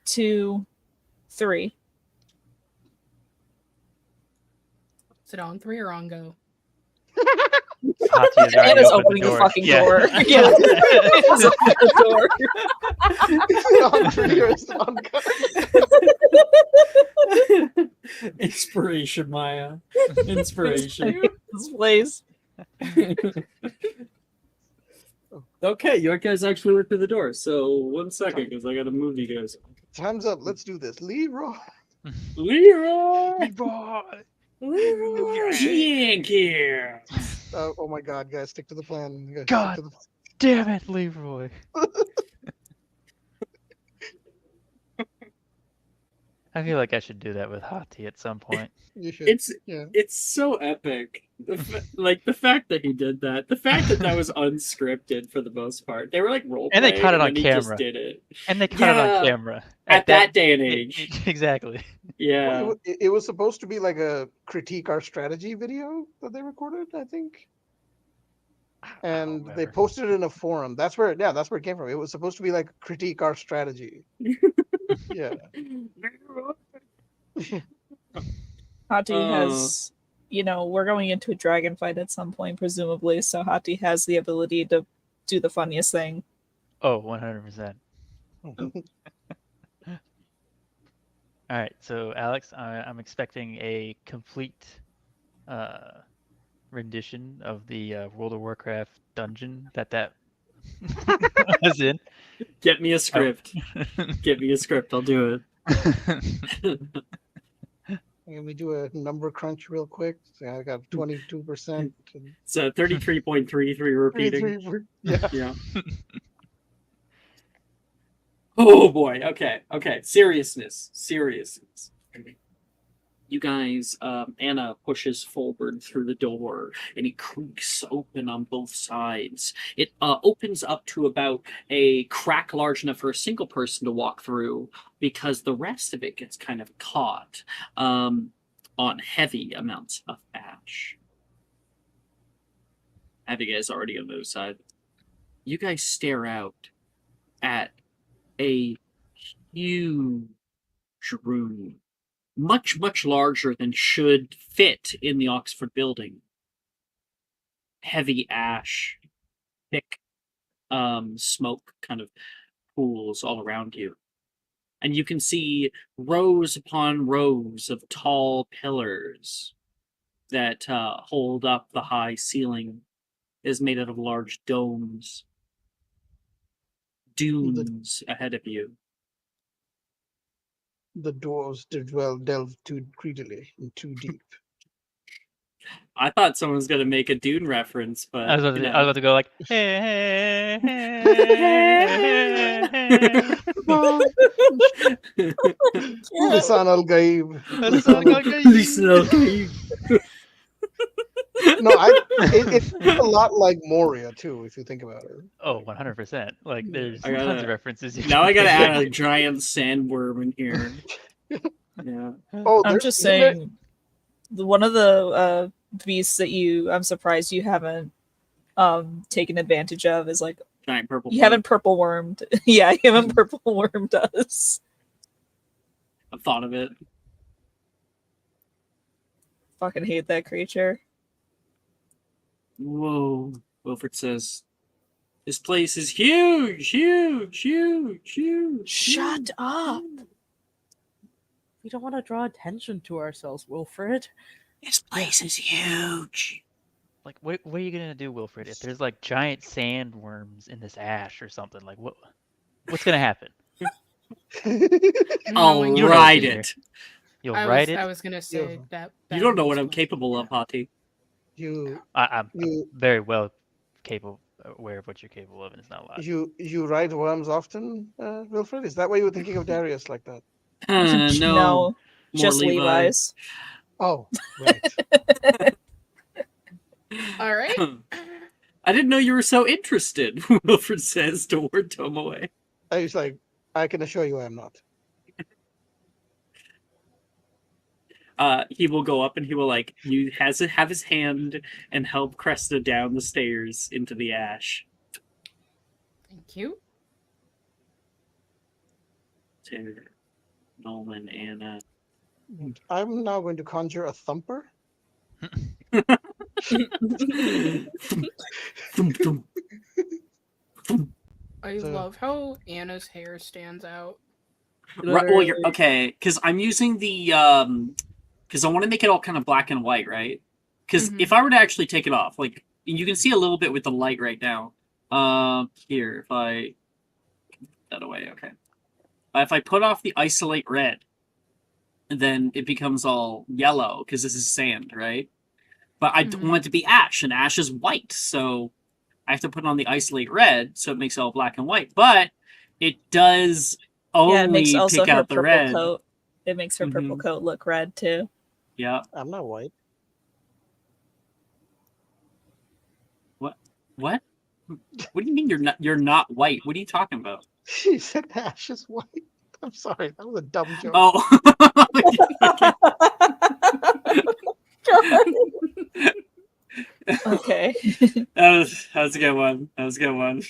2, 3. Is it on 3 or on go? Hati has already Anna's opened opening the fucking door. Yeah. Anna's opening the door. On three or is it on go? Inspiration, Maya. Inspiration. This place. Okay, you guys actually went through the door. So 1 second, because I gotta move you guys. Time's up. Let's do this. Leroy. Leroy! Leroy! Leroy! Oh my God, guys, stick to the plan. Guys, stick God. to the- Damn it, Leroy. I feel like I should do that with Hati at some point. You should. It's Yeah. it's so epic. Like the fact that he did that, the fact that that was unscripted for the most part. They were like role And they cut it on then he just camera. did it And they cut it Yeah. on camera. at that day and age. Exactly. Yeah. Well, it was supposed to be like a critique our strategy video that they recorded, I think. And they whatever. posted it in a forum. That's where it came from. It was supposed to be like critique our strategy. Yeah. Hati Uh. has, we're going into a dragon fight at some point, presumably. So Hati has the ability to do the funniest thing. Oh, 100%. All right, so Alex, I'm expecting a complete rendition of the World of Warcraft dungeon that was in. Get me a script. Get me a script. I'll do it. Can we do a number crunch real quick? So I got 22%. So 33.33 repeating. 33, yeah. Yeah. Oh boy. Okay. Seriousness. You guys, Anna pushes forward through the door and it creaks open on both sides. It opens up to about a crack large enough for a single person to walk through because the rest of it gets kind of caught on heavy amounts of ash. Have you guys already on the other side? you guys stare out at a huge room, much larger than should fit in the Oxford building. Heavy ash, thick smoke kind of pools all around you. And you can see rows upon rows of tall pillars that hold up the high ceiling. It is made out of large domes. Dunes ahead of you. The dwarves did well delve too greedily and too deep. I thought someone was going to make a Dune reference, but I was you about to go like, hey, hey, hey, Lisan al Gaib. Lisan al-Gaib. Listen, okay. No, it's a lot like Moria too, if you think about it. Oh, 100%. Like, there's I gotta- tons of references. Now I gotta add make. a giant sandworm in here. Yeah. Oh, I'm there's- just isn't there- saying, one of the beasts that I'm surprised you haven't taken advantage of is like Giant purple. you bug. haven't purple wormed. Yeah, you haven't purple wormed us. I've thought of it. Fucking hate that creature. Whoa. Wilfred says, this place is huge. Shut up! We don't want to draw attention to ourselves, Wilfred. This place is huge. Like, what are you gonna do, Wilfred? If there's like giant sandworms in this ash or something, like what's gonna happen? I'll Knowing- You don't know ride what's in it. You'll I write was, it. I was gonna say Yeah. that. You don't know what makes I'm much capable sense. of, Hati. You I'm you very well aware of what you're capable of, and it's not a lot. you ride worms often, Wilfred? Is that why you were thinking of Darius like that? No. No, More just Levi. Levi's. Oh, right. All right. I didn't know you were so interested, Wilfred says toward Tomoe. I was like, I can assure you I am not. He will go up and he will like have his hand and help Cresta down the stairs into the ash. Thank you. To Nolan and And I'm now going to conjure a thumper. Thump, thump. I So- love how Anna's hair stands out. Right, well, you're okay because I'm using the because I want to make it all kind of black and white, right? Because Mhm. if I were to actually take it off, like you can see a little bit with the light right now. Here, if I put that away, okay. If I put off the isolate red, then it becomes all yellow because this is sand, right? But I Mhm. want it to be ash, and ash is white, so I have to put on the isolate red, so it makes it all black and white. But it does only Yeah, it makes also pick her out the purple red. coat. It makes her purple Mhm. coat look red too. Yeah. I'm not white. What? What do you mean you're not white? What are you talking about? She said Ash is white. I'm sorry, that was a dumb joke. Oh. Okay. that was a good one. That was a good one.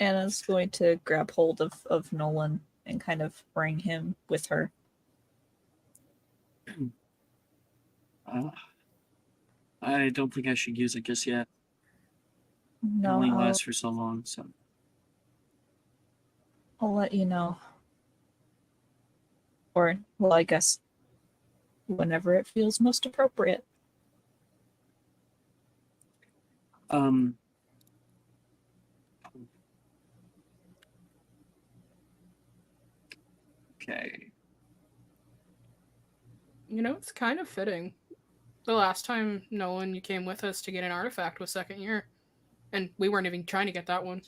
Anna's going to grab hold of Nolan and kind of bring him with her. I don't think I should use it just yet. It No, only I'll, lasts for so long, so. I'll let you know. Or, well, I guess whenever it feels most appropriate. Okay. You know, it's kind of fitting. The last time, Nolan, you came with us to get an artifact was second year. And we weren't even trying to get that one.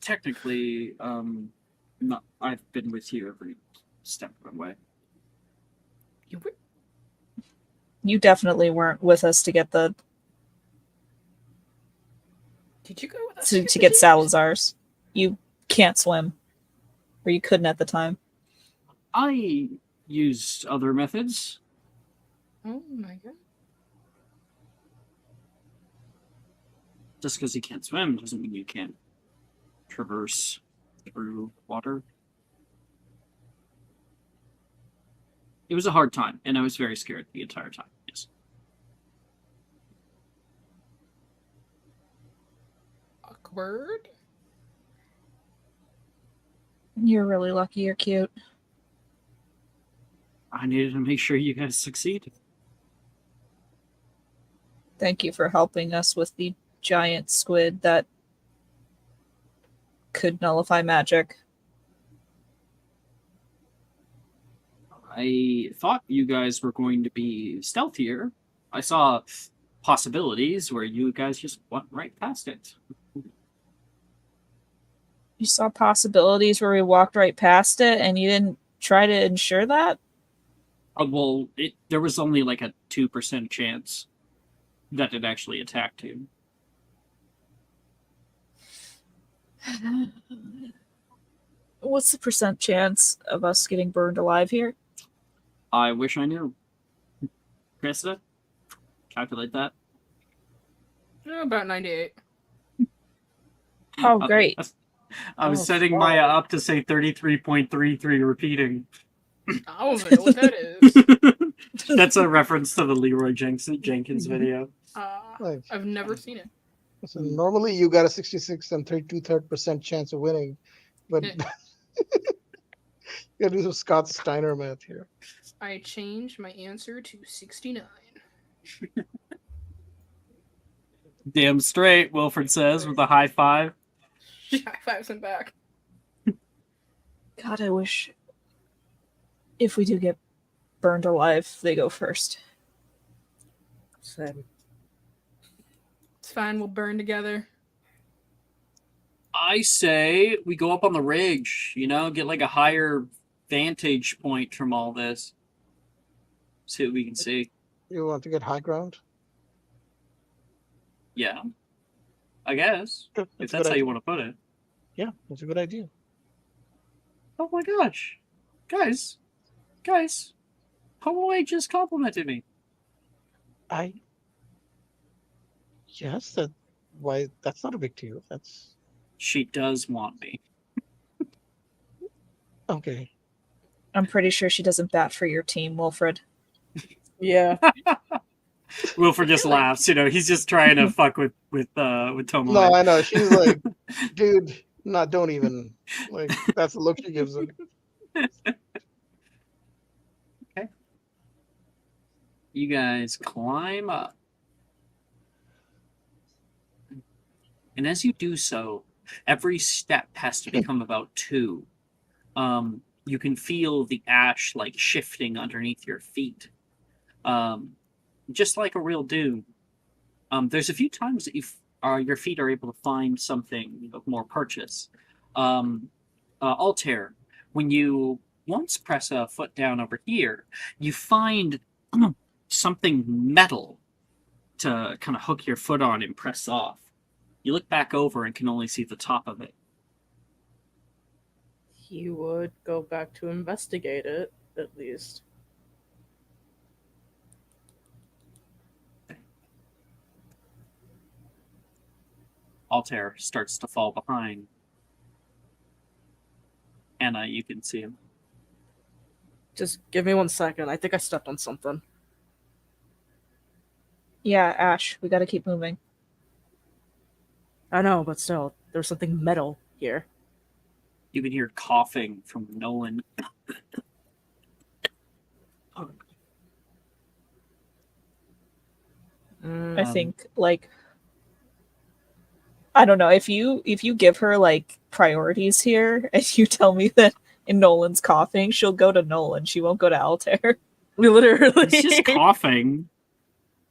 Technically, not, I've been with you every step of the way. You were... You definitely weren't with us to get the Did you go with us? to get Salazar's. You can't swim. Or you couldn't at the time. I used other methods. Oh my god. Just because you can't swim doesn't mean you can't traverse through water. It was a hard time, and I was very scared the entire time. Yes. Awkward. You're really lucky you're cute. I needed to make sure you guys succeed. Thank you for helping us with the giant squid that could nullify magic. I thought you guys were going to be stealthier. I saw possibilities where you guys just went right past it. You saw possibilities where we walked right past it and you didn't try to ensure that? Well, there was only like a 2% chance that it actually attacked you. What's the percent chance of us getting burned alive here? I wish I knew. Krista, calculate that. About 98. Oh, great. I was Oh, setting wow. Maya up to say 33.33 repeating. I don't know what that is. That's a reference to the Leroy Jenkins video. Like, I've never seen it. so normally you got a 66 and 32% chance of winning, but Yeah. you gotta do some Scott Steiner math here. I changed my answer to 69. Damn straight, Wilfred says with a high five. High fives and back. God, I wish if we do get burned alive, they go first. Same. It's fine, we'll burn together. I say we go up on the ridge, get like a higher vantage point from all this. See what we can see. You want to get high ground? Yeah. I guess. Good. If a that's good how you idea. want to put it. Yeah, that's a good idea. Oh my gosh. Guys. Homeboy just complimented me. Yes, that's not a big deal. That's She does want me. okay. I'm pretty sure she doesn't bat for your team, Wilfred. Yeah. Wilfred just laughs, he's just trying to fuck with Tomoe. No, I know. She's like, dude, don't even. Like, that's the look she gives him. Okay. You guys climb up. And as you do so, every step has to become about 2. You can feel the ash like shifting underneath your feet. Just like a real dune. There's a few times that your feet are able to find something of more purchase. Altair, when you once press a foot down over here, you find something metal to kind of hook your foot on and press off. You look back over and can only see the top of it. He would go back to investigate it, at least. Altair starts to fall behind. Anna, you can see him. Just give me 1 second. I think I stepped on something. Yeah, Ash, we gotta keep moving. I know, but still, there's something metal here. You can hear coughing from Nolan. I think, I don't know, if you give her priorities here and you tell me that in Nolan's coughing, she'll go to Nolan. She won't go to Altair. We literally. It's just coughing.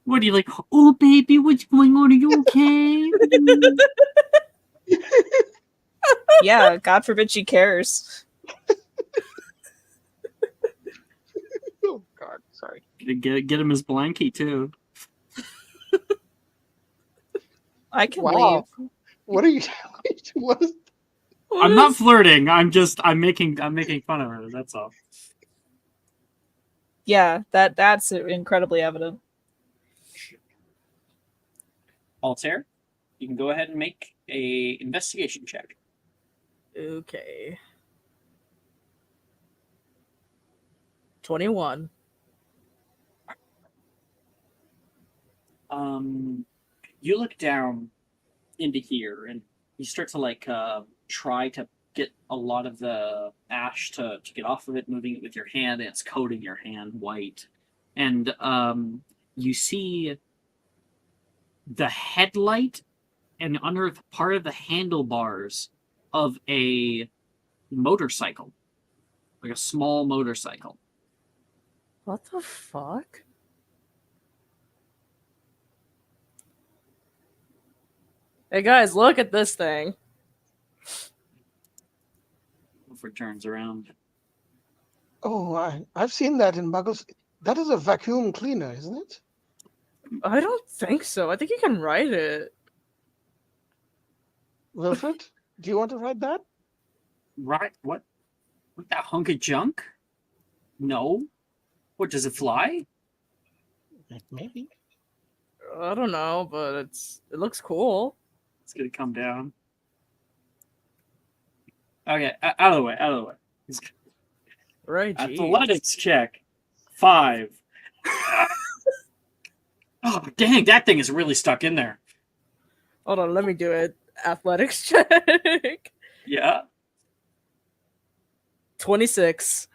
What are you like? Oh, baby, what's going on? Are you okay? Yeah, God forbid she cares. Oh God, sorry. Get him his blankie too. I can Wow. leave. What are you? What is? I'm not flirting. I'm making fun of her. That's all. Yeah, that's incredibly evident. Altair, you can go ahead and make a investigation check. Okay. 21. You look down into here and you start to try to get a lot of the ash to get off of it, moving it with your hand, and it's coating your hand white. And you see the headlight and unearth part of the handlebars of a motorcycle, like a small motorcycle. What the fuck? Hey guys, look at this thing. Before it turns around. Oh, I've seen that in Muggles. That is a vacuum cleaner, isn't it? I don't think so. I think you can ride it. Wilfred, do you want to ride that? Right? What? What that hunk of junk? No. What, does it fly? Maybe. I don't know, but it looks cool. It's gonna come down. Okay, out of the way, out of the way. Right, geez. Athletics check. 5. Oh, dang, that thing is really stuck in there. Hold on, let me do it. Athletics check. Yeah. 26.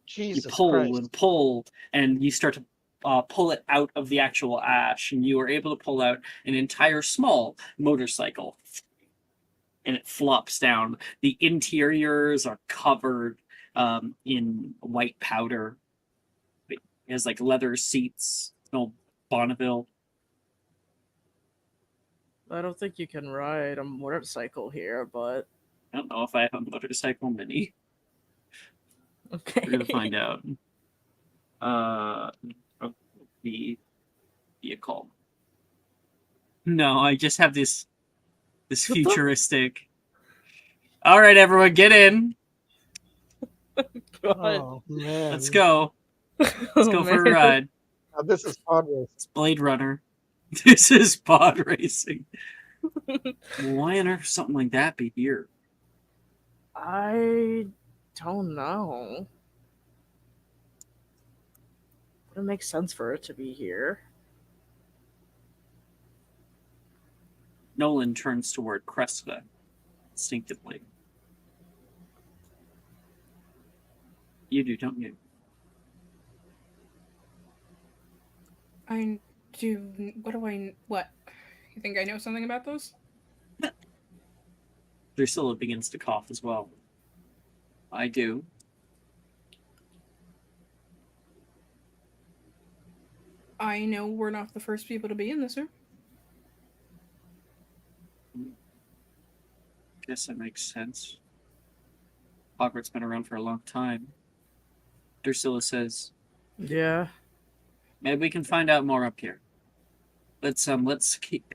Jesus You pull Christ. and pull, and you start to pull it out of the actual ash, and you are able to pull out an entire small motorcycle. And it flops down. The interiors are covered in white powder. It has like leather seats, an old Bonneville. I don't think you can ride a motorcycle here, but I don't know if I have a motorcycle mini. okay. We're gonna find out. The vehicle. No, I just have this futuristic. All right, everyone, get in. God. Oh man. Let's go. Let's go for a ride. Now, this is pod race. It's Blade Runner. This is pod racing. Why on earth something like that be here? I don't know. It makes sense for it to be here. Nolan turns toward Cresta instinctively. You do, don't you? I do. What? You think I know something about those? Drusilla begins to cough as well. I do. I know we're not the first people to be in this room. Guess that makes sense. Hogwarts been around for a long time. Drusilla says, Yeah. maybe we can find out more up here. Let's keep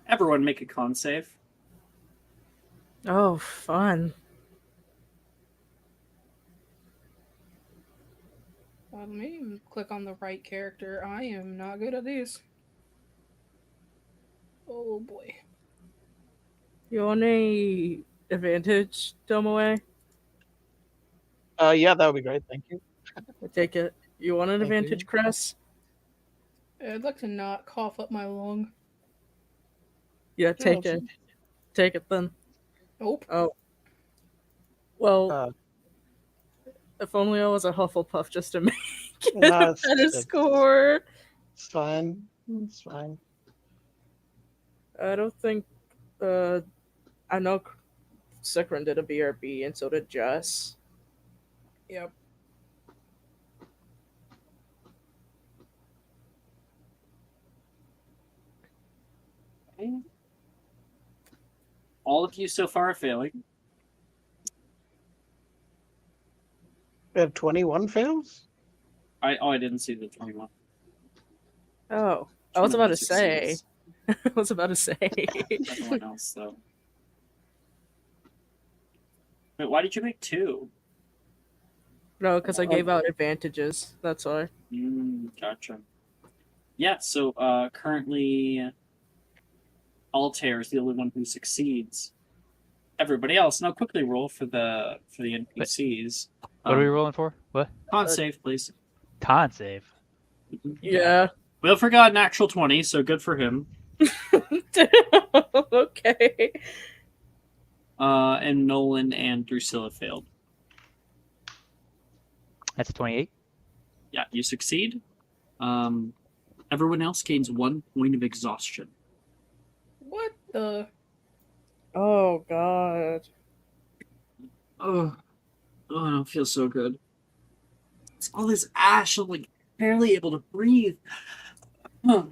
everyone make a con save. Oh, fun. Let me click on the right character. I am not good at these. Oh boy. You want a advantage, Tomoe? Yeah, that would be great. Thank you. I take it. You want an Thank advantage, you. Cress? I'd like to not cough up my lung. Yeah, take Yeah, it. Take it then. Nope. Oh. Well, Uh, if only I was a Hufflepuff just to make it No, a it's- better it's- score. It's fine. It's fine. I don't think. I know Sekran did a BRB, and so did Jess. Yep. All of you so far are failing. We have 21 fails? I didn't see the 21. Oh, I was about to 21 say. succeeds. I was about to say. Everyone else, though. Wait, why did you make 2? No, because I gave out advantages. That's why. Gotcha. Yeah, so currently Altair is the only one who succeeds. Everybody else, now quickly roll for the NPCs. What are we rolling for? What? Con save, please. Con save. Yeah. Wilford got an actual 20, so good for him. Okay. And Nolan and Drusilla failed. That's a 28. Yeah, you succeed. Everyone else gains 1 point of exhaustion. What the? Oh god. Oh, I don't feel so good. It's all this ash. I'm like barely able to breathe. Huh.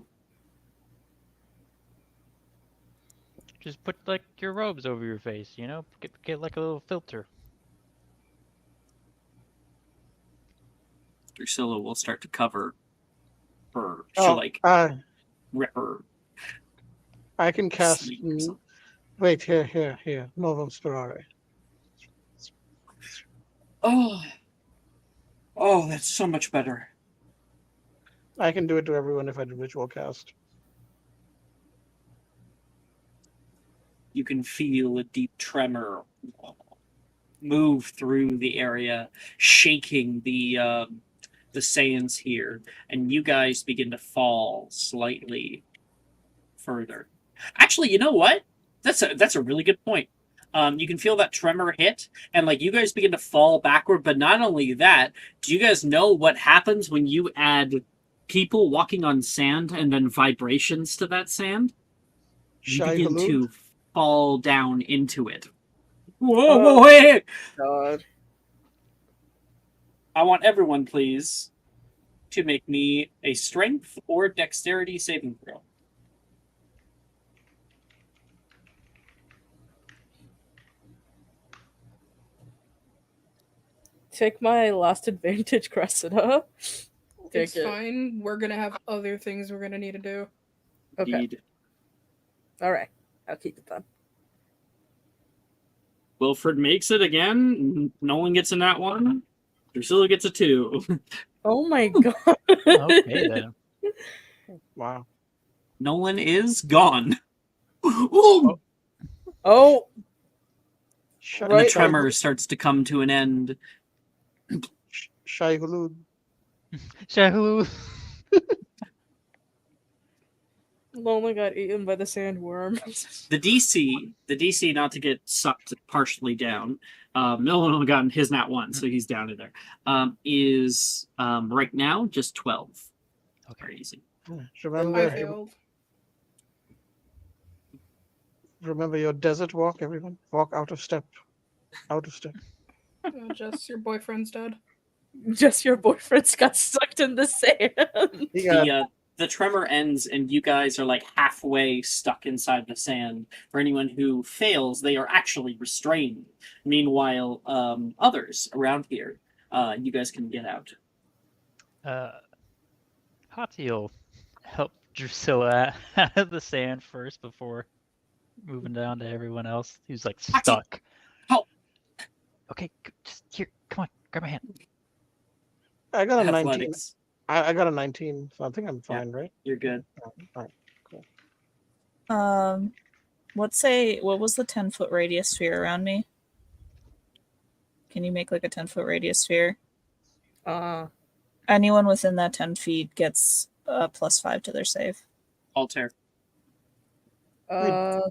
Just put like your robes over your face, you know? Get like a little filter. Drusilla will start to cover her. Oh, She'll like rip her. I can cast. sleeve or something. Wait, here. Novum Spirare. Oh, that's so much better. I can do it to everyone if I do ritual cast. You can feel a deep tremor move through the area, shaking the sands here, and you guys begin to fall slightly further. Actually, you know what? That's a really good point. You can feel that tremor hit, and like you guys begin to fall backward. But not only that, do you guys know what happens when you add people walking on sand and then vibrations to that sand? You Shai begin Halud? to fall down into it. Whoa, wait! God. I want everyone, please, to make me a strength or dexterity saving throw. Take my last advantage, Cressida. It's Take it. fine. We're gonna have other things we're gonna need to do. Okay. Indeed. Alright. I'll keep it then. Wilfred makes it again. Nolan gets in that one. Drusilla gets a 2. Oh my god. Okay then. Wow. Nolan is gone. Ooh! Oh, Shai And the Right. tremor starts to come to an end. Shai Hulud. Shahoo. Lola got eaten by the sandworm. The DC, not to get sucked partially down. Nolan only got his nat 1, so he's down in there. Is right now just 12. Okay. Easy. I Remember, failed. remember your desert walk, everyone. Walk out of step. Out of step. Just your boyfriend's dead. Just your boyfriend's got sucked in the sand. He got The tremor ends, and you guys are like halfway stuck inside the sand. For anyone who fails, they are actually restrained. Meanwhile, others around here, you guys can get out. Hati'll help Drusilla out of the sand first before moving down to everyone else who's like Hati, stuck. help. Okay, just here. Come on, grab my hand. I got a 19. Athletics. I got a 19, so I think I'm fine, right? You're good. All right, cool. What was the 10-foot radius sphere around me? Can you make like a 10-foot radius sphere? Anyone within that 10 feet gets +5 to their save. Altair. I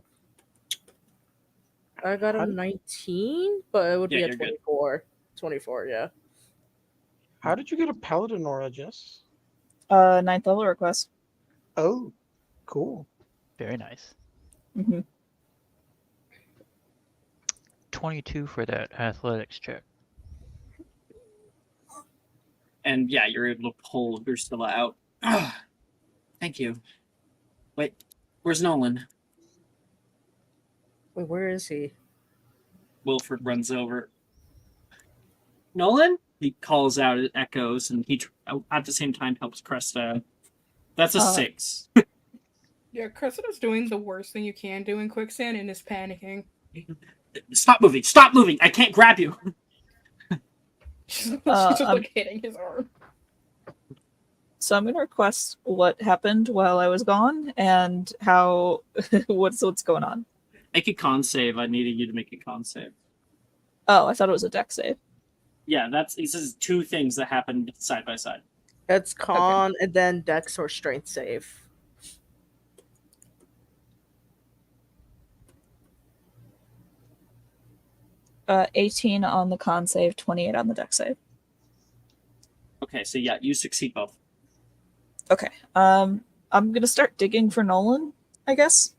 got How a did- 19, but it would Yeah, be a you're good. 24. 24, yeah. How did you get a paladin aura, Jess? 9th level request. Oh, cool. Very nice. Mm-hmm. 22 for that athletics check. And yeah, you're able to pull Drusilla out. Thank you. Wait, where's Nolan? Wait, where is he? Wilfred runs over. Nolan? He calls out, it echoes, and he at the same time helps Cresta. That's a 6. Yeah, Cressida's doing the worst thing you can do in quicksand and is panicking. Stop moving! Stop moving! I can't grab you! She's just like hitting his arm. So I'm gonna request what happened while I was gone and how what's going on. Make a con save. I needed you to make a con save. Oh, I thought it was a deck save. Yeah, this is two things that happened side by side. It's con and then dex or strength save. 18 on the con save, 28 on the deck save. Okay, so yeah, you succeed both. Okay. I'm gonna start digging for Nolan, I guess.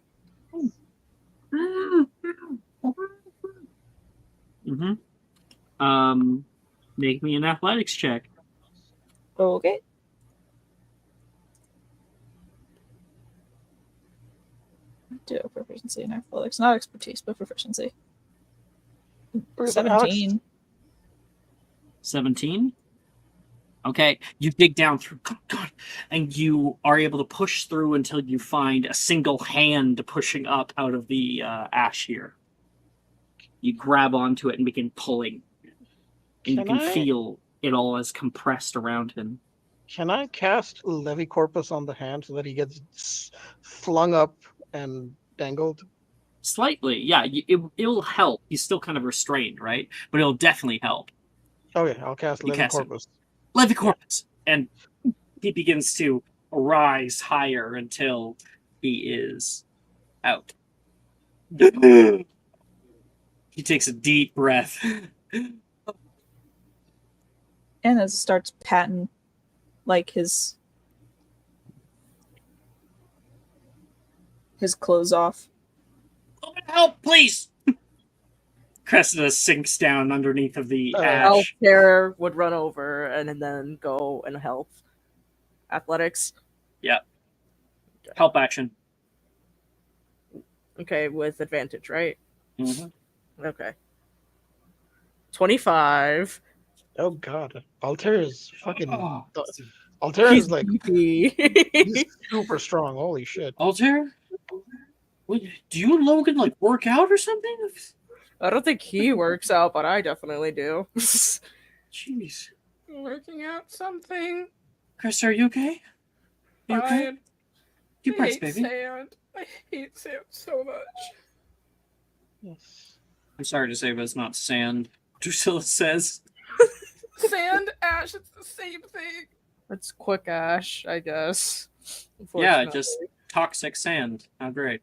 Mm-hmm. Make me an athletics check. Okay. Do proficiency in athletics, not expertise, but proficiency. Alex, 17. 17. Okay, you dig down through, God, and you are able to push through until you find a single hand pushing up out of the ash here. You grab onto it and begin pulling, and you can feel it all as compressed around him. Can I cast Levi Corpus on the hand so that he gets flung up and dangled? Slightly, yeah. It'll help. He's still kind of restrained, right? But it'll definitely help. Okay, I'll cast You Levi cast it. Corpus. Levi Corpus, and he begins to rise higher until he is out. He takes a deep breath. And it starts patting like his clothes off. Help, please! Cressida sinks down underneath of the ash. Healthcare would run over and then go and help. Athletics. Yeah. Help action. Okay, with advantage, right? Mm-hmm. Okay. 25. Oh god, Altair is fucking. Oh. Altair is like beefy. he's super strong. Holy shit! Altair, what, do you and Logan like work out or something? I don't think he works out, but I definitely do. Jeez, Working out something. Chris, are you okay? You okay? Fine. Deep I breaths, hate baby. sand. I hate sand so much. Yes. I'm sorry to say, but it's not sand. Drusilla says. Sand, ash, it's the same thing. It's quick ash, I guess. Yeah, just toxic sand. How great.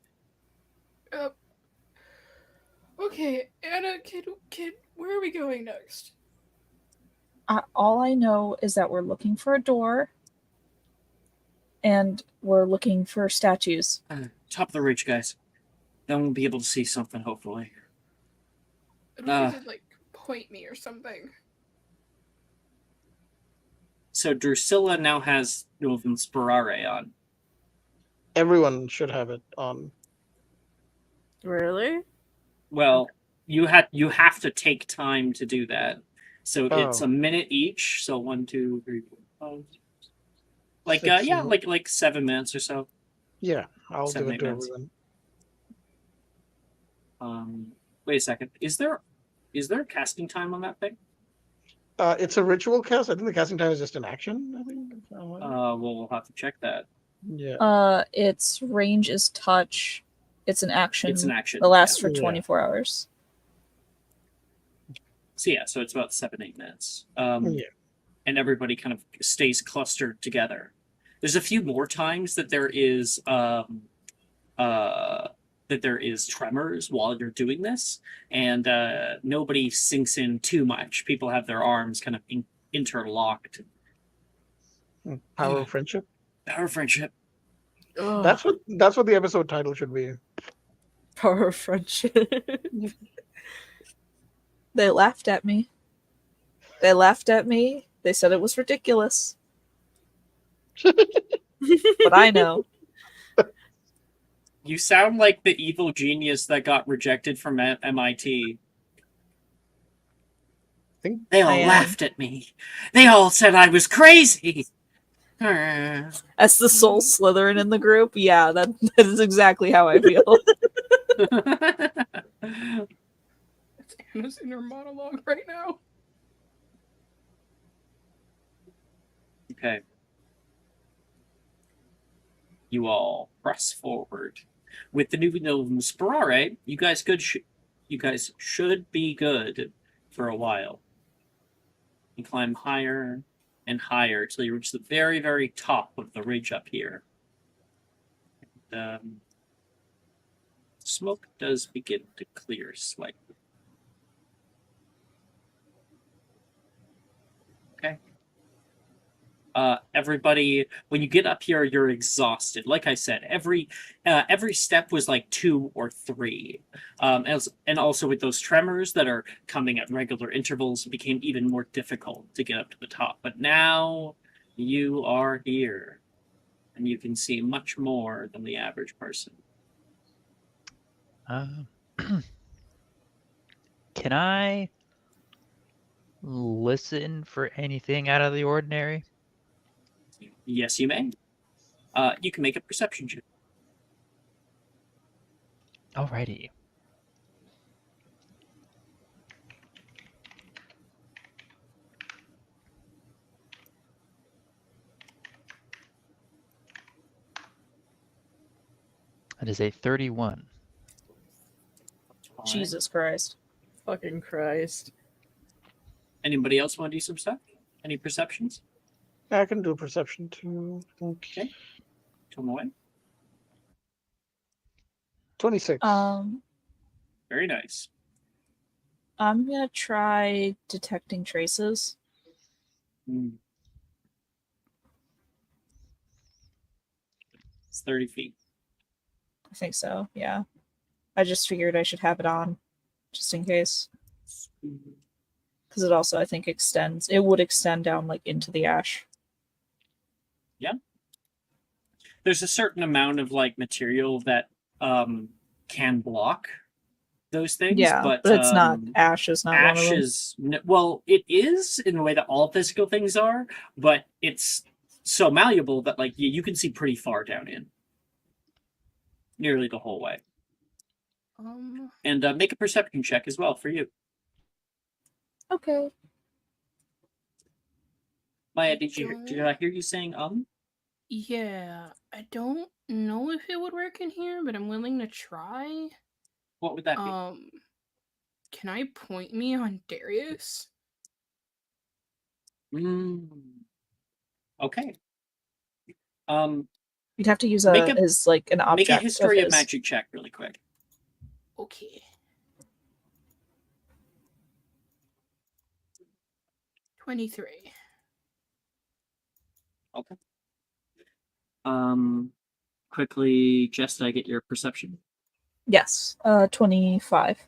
Okay, Anna, kid, where are we going next? All I know is that we're looking for a door, and we're looking for statues. Top of the ridge, guys. Then we'll be able to see something, hopefully. I don't think like point me or something. So Drusilla now has Novum Sperare on. Everyone should have it on. Really? Well, you have to take time to do that. So it's a minute each. So 1, 2, 3, 4, 5. Like 6, yeah, like 7 minutes or so. Yeah, I'll 7, give it 8 to minutes. everyone. Wait a second. Is there a casting time on that thing? It's a ritual cast. I think the casting time is just an action. I think. Well, we'll have to check that. Yeah. Its range is touch. It's an action. It's an action. It lasts yeah. for 24 hours. So yeah, so it's about 7, 8 minutes. Yeah. And everybody kind of stays clustered together. There's a few more times that there is tremors while you're doing this, and nobody sinks in too much. People have their arms kind of interlocked. Power of friendship. Power of friendship. Ugh. That's what the episode title should be. Power of friendship. They laughed at me. They said it was ridiculous. But I know. You sound like the evil genius that got rejected from MIT. They all laughed at me. They all said I was crazy. As the soul Slytherin in the group, yeah, that is exactly how I feel. It's Anna's inner monologue right now. Okay. you all press forward. With the Novum Sperare, you guys should be good for a while. You climb higher and higher till you reach the very, very top of the ridge up here. Smoke does begin to clear slightly. Okay. Everybody, when you get up here, you're exhausted. Like I said, every step was like 2 or 3, and also with those tremors that are coming at regular intervals, it became even more difficult to get up to the top. But now you are here, and you can see much more than the average person. Can I listen for anything out of the ordinary? Yes, you may. You can make a perception check. Alrighty. That is a 31. Jesus Christ. Fucking Christ. Anybody else want to do some stuff? Any perceptions? I can do perception too. Okay. Come away. 26. Very nice. I'm gonna try detecting traces. It's 30 feet. I think so, yeah. I just figured I should have it on, just in case. Because it also, I think, extends. It would extend down, like, into the ash. Yeah. There's a certain amount of, like, material that can block those things. Yeah, but it's not. Ash is not one of ash them. is... Well, it is in the way that all physical things are, but it's so malleable that, like, you can see pretty far down in. Nearly the whole way. And make a perception check as well for you. Okay. Maya, did I hear you saying Yeah, I don't know if it would work in here, but I'm willing to try. What would that be? Can I point me on Darius? Okay. You'd have to use as like an object. Make a history of magic check really quick. Okay. 23. Okay. Quickly, Jess, did I get your perception? Yes. 25.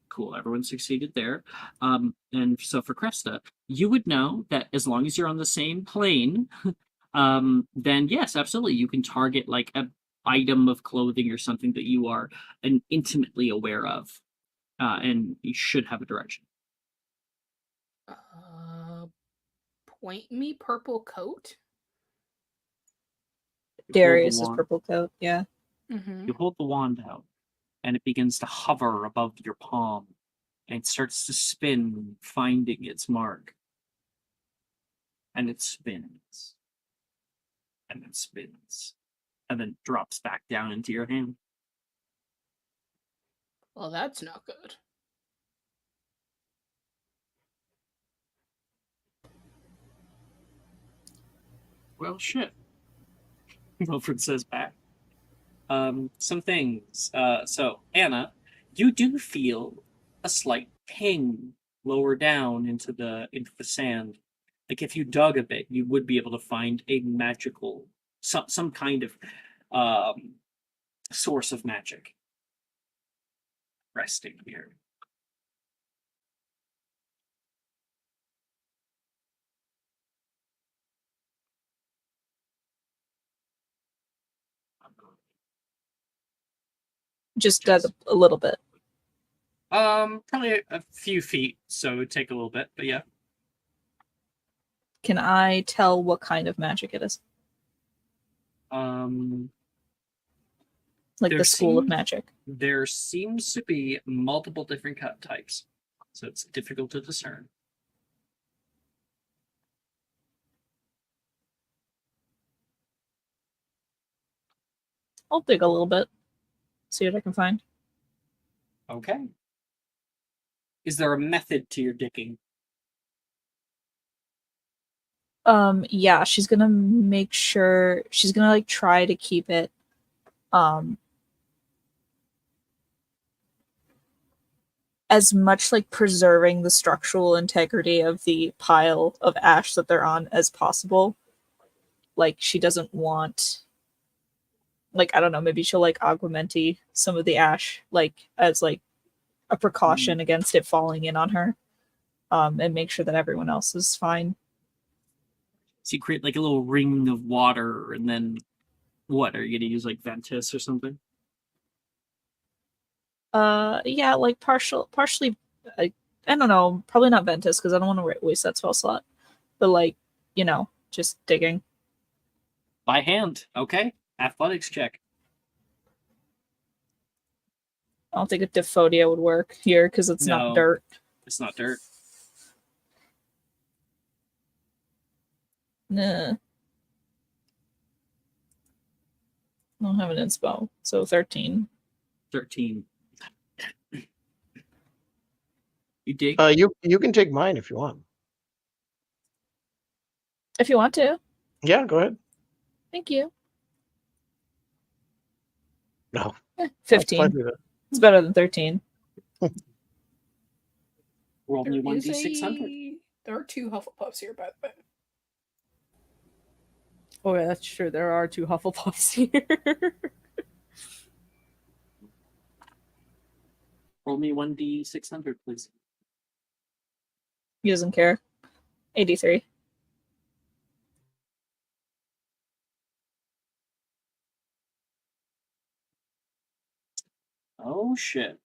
Cool. Everyone succeeded there. And so for Cresta, you would know that as long as you're on the same plane, then yes, absolutely, you can target like an item of clothing or something that you are intimately aware of, and you should have a direction. Point me purple coat. Darius's purple coat, yeah. Mm-hmm. You hold the wand out, and it begins to hover above your palm, and it starts to spin, finding its mark. And it spins. And it spins. And then drops back down into your hand. Well, that's not good. Well, shit. Wilfred says back. Some things. So, Anna, you do feel a slight ping lower down into the sand. Like if you dug a bit, you would be able to find a magical, some kind of source of magic resting here. Just dug a little bit. Probably a few feet, so it would take a little bit, but yeah. Can I tell what kind of magic it is? Like the school of magic. There seems to be multiple different cut types, so it's difficult to discern. I'll dig a little bit, see what I can find. Okay. Is there a method to your digging? Yeah, she's gonna make sure she's gonna like try to keep it as much like preserving the structural integrity of the pile of ash that they're on as possible. Like she doesn't want, like, I don't know, maybe she'll like augmenti some of the ash like as like a precaution against it falling in on her, and make sure that everyone else is fine. So you create like a little ring of water, and then what? Are you gonna use like Ventus or something? Yeah, like partially. I don't know, probably not Ventus because I don't want to waste that spell slot. But like, just digging. By hand. Okay. Athletics check. I don't think a Defodia would work here because it's No. not dirt. It's not dirt. Nah. I don't have an inspo, so 13. 13. You dig? You can take mine if you want. If you want to. Yeah, go ahead. Thank you. No. 15. It's better than 13. Roll me There is 1d600. There are 2 Hufflepuffs here, by the way. Oh yeah, that's true. There are 2 Hufflepuffs here. Roll me 1d600, please. He doesn't care. 83. Oh shit.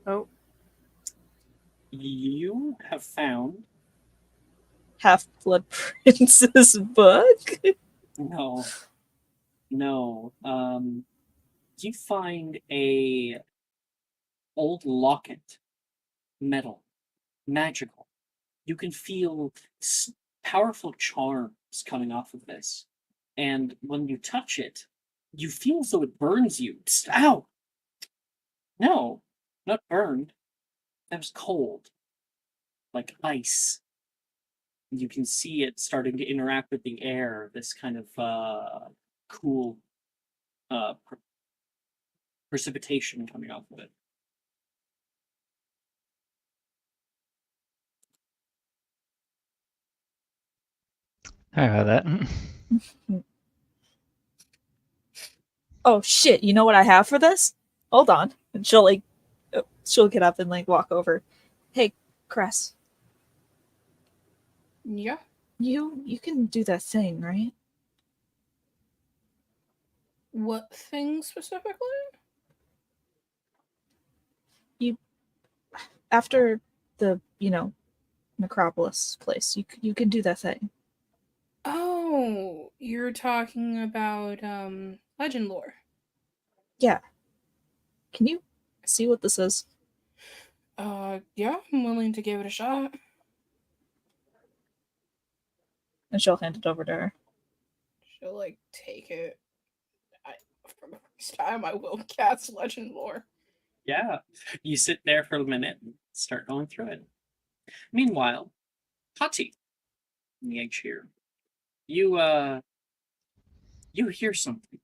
Oh. You have found Half-Blood Prince's book? no. You find a old locket, metal, magical. You can feel powerful charms coming off of this, and when you touch it, you feel as though it burns you. Ow! No, not burned. That was cold, like ice. You can see it starting to interact with the air. This kind of cool precipitation coming off of it. Sorry about that. Oh shit, you know what I have for this? Hold on. And she'll get up and like walk over. Hey, Cress, Yeah. you can do that thing, right? What thing specifically? After the, necropolis place, you can do that thing. Oh, you're talking about legend lore. Yeah. Can you see what this is? Yeah, I'm willing to give it a shot. And she'll hand it over to her. She'll like take it. From the first time, I will cast legend lore. Yeah, you sit there for a minute and start going through it. Meanwhile, Hati, in the edge here, you hear something.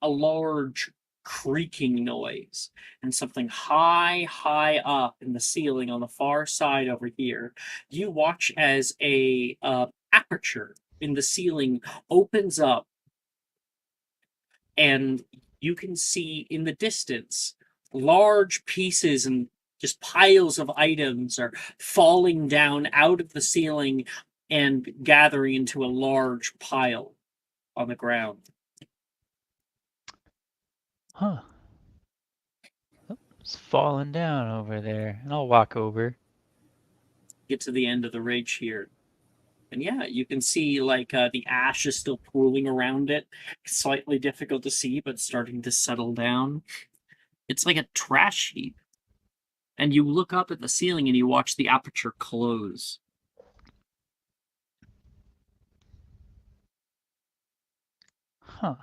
A large creaking noise, and something high up in the ceiling on the far side over here. You watch as a aperture in the ceiling opens up, and you can see in the distance large pieces and just piles of items are falling down out of the ceiling and gathering into a large pile on the ground. Huh. Oh, it's falling down over there. And I'll walk over. Get to the end of the ridge here. And yeah, you can see like the ash is still pooling around it. It's slightly difficult to see, but starting to settle down. It's like a trash heap. And you look up at the ceiling and you watch the aperture close. Huh.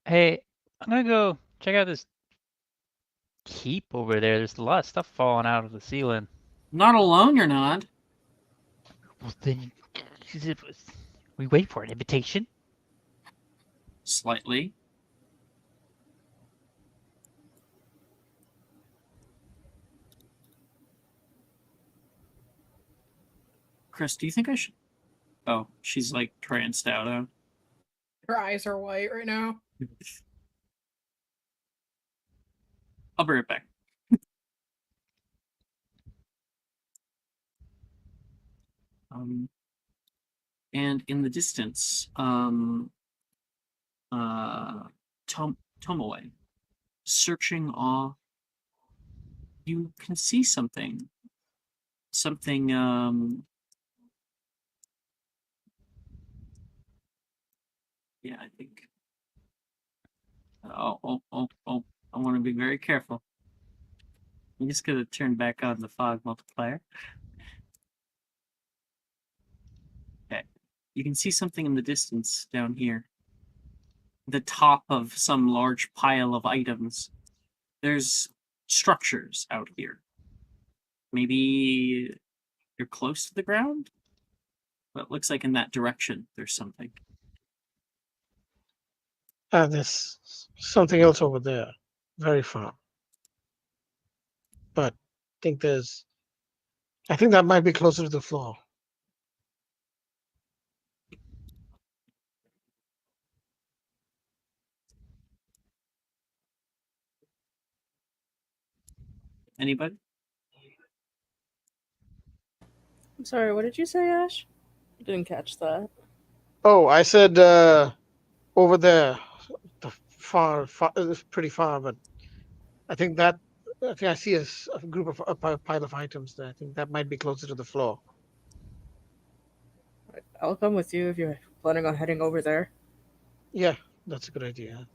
Hey, I'm gonna go check out this keep over there. There's a lot of stuff falling out of the ceiling. Not alone, you're not. Well, then we wait for an invitation. Slightly. Chris, do you think I should? Oh, she's like tranced out. Huh? Her eyes are white right now. I'll be right back. And in the distance, Tomoe, searching awe, you can see something. Something, yeah, I think. Oh, I want to be very careful. I'm just going to turn back on the fog multiplier. Okay. You can see something in the distance down here. The top of some large pile of items. There's structures out here. Maybe you're close to the ground? But it looks like in that direction there's something. There's something else over there, very far. But I think that might be closer to the floor. Anybody? I'm sorry, what did you say, Ash? I didn't catch that. Oh, I said over there, far, it's pretty far, but I think I see a group of a pile of items there. I think that might be closer to the floor. I'll come with you if you're planning on heading over there. Yeah, that's a good idea.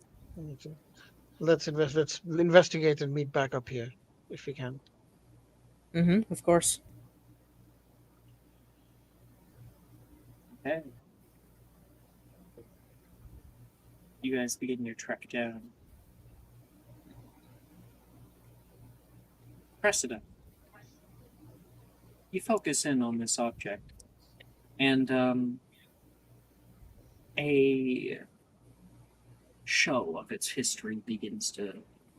Let's investigate and meet back up here if we can. Mm-hmm, of course. Okay. You guys begin your trek down. Precedent. You focus in on this object, and a show of its history begins to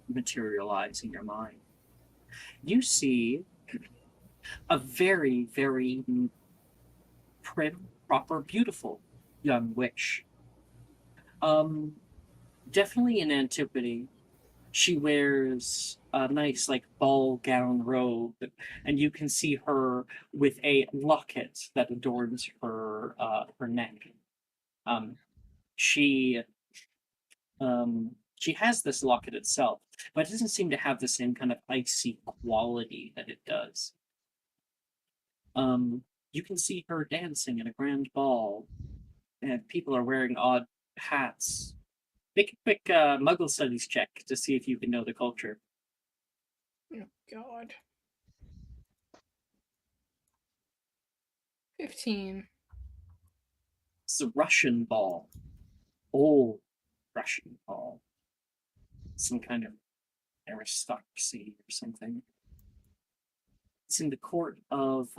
materialize in your mind. You see a very, very prim, proper, beautiful young witch. Definitely in antiquity. She wears a nice, like, ball gown robe, and you can see her with a locket that adorns her neck. Um, she she has this locket itself, but it doesn't seem to have the same kind of icy quality that it does. You can see her dancing in a grand ball, and people are wearing odd hats. Make a quick Muggle studies check to see if you can know the culture. Oh God. 15. It's a Russian ball, old Russian ball, some kind of aristocracy or something. It's in the court of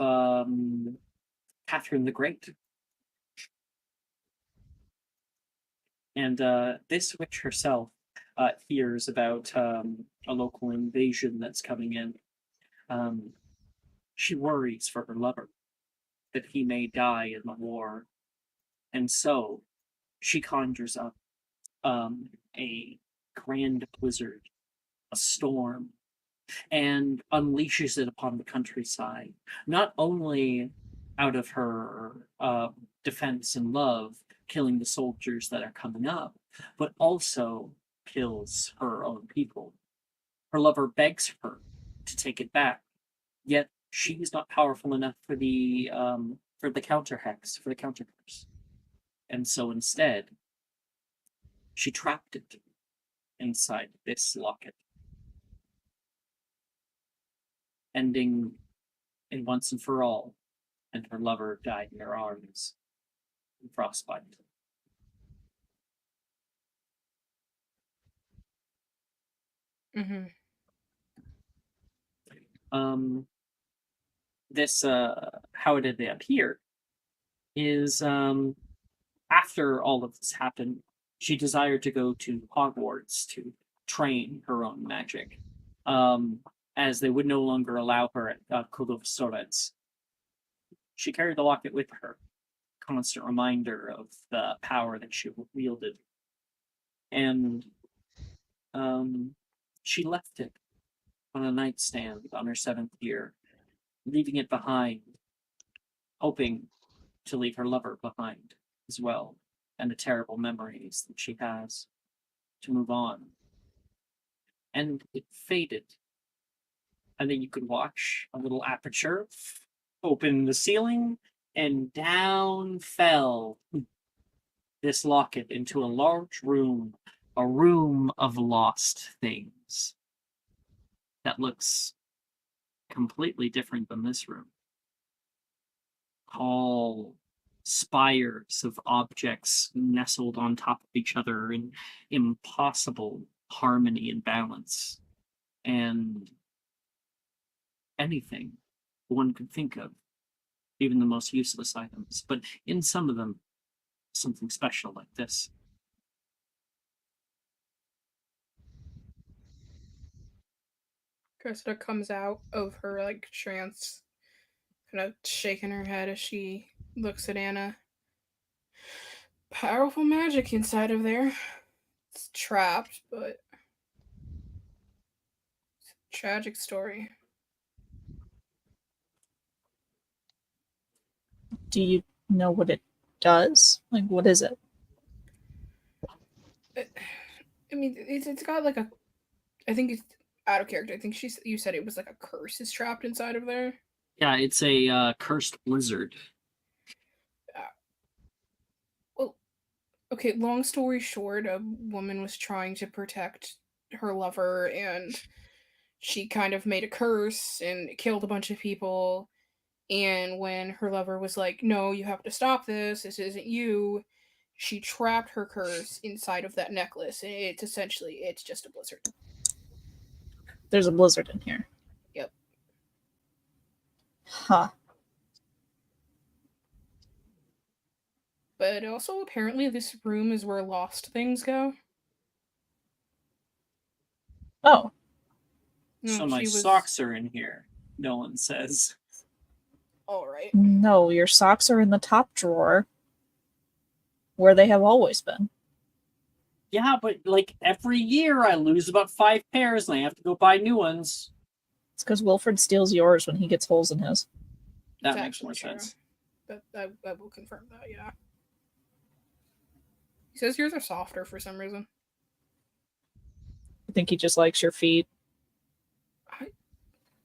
Catherine the Great. And this witch herself hears about a local invasion that's coming in. She worries for her lover, that he may die in the war. And so she conjures up a grand blizzard, a storm, and unleashes it upon the countryside, not only out of her defense and love, killing the soldiers that are coming up, but also kills her own people. Her lover begs her to take it back, yet she is not powerful enough for the counter hex, for the counter curse. And so instead, she trapped it inside this locket, ending and once and for all, and her lover died in her arms from frostbite. Mm-hmm. This how it ended up here is after all of this happened, she desired to go to Hogwarts to train her own magic, as they would no longer allow her at Kulovstovets. She carried the locket with her, constant reminder of the power that she wielded, and she left it on a nightstand on her 7th year, leaving it behind, hoping to leave her lover behind as well, and the terrible memories that she has to move on. And it faded. And then you could watch a little aperture open the ceiling, and down fell this locket into a large room, a room of lost things that looks completely different than this room. Tall spires of objects nestled on top of each other in impossible harmony and balance, and anything one could think of, even the most useless items, but in some of them, something special like this. Cressida comes out of her like trance, kind of shaking her head as she looks at Anna. Powerful magic inside of there. It's trapped, but it's a tragic story. Do you know what it does? Like, what is it? I mean, it's got like a. I think it's out of character. I think you said it was like a curse is trapped inside of there. Yeah, it's a cursed blizzard. Well, okay. Long story short, a woman was trying to protect her lover, and she kind of made a curse and killed a bunch of people. And when her lover was like, "No, you have to stop this. This isn't you," she trapped her curse inside of that necklace. And it's just a blizzard. There's a blizzard in here. Yep. Huh. But also, apparently, this room is where lost things go. Oh. So my socks are in here, no one says. All right. No, your socks are in the top drawer, where they have always been. Yeah, but like every year I lose about 5 pairs and I have to go buy new ones. It's because Wilfred steals yours when he gets holes in his. That makes more sense. But I will confirm that, yeah. He says yours are softer for some reason. I think he just likes your feet.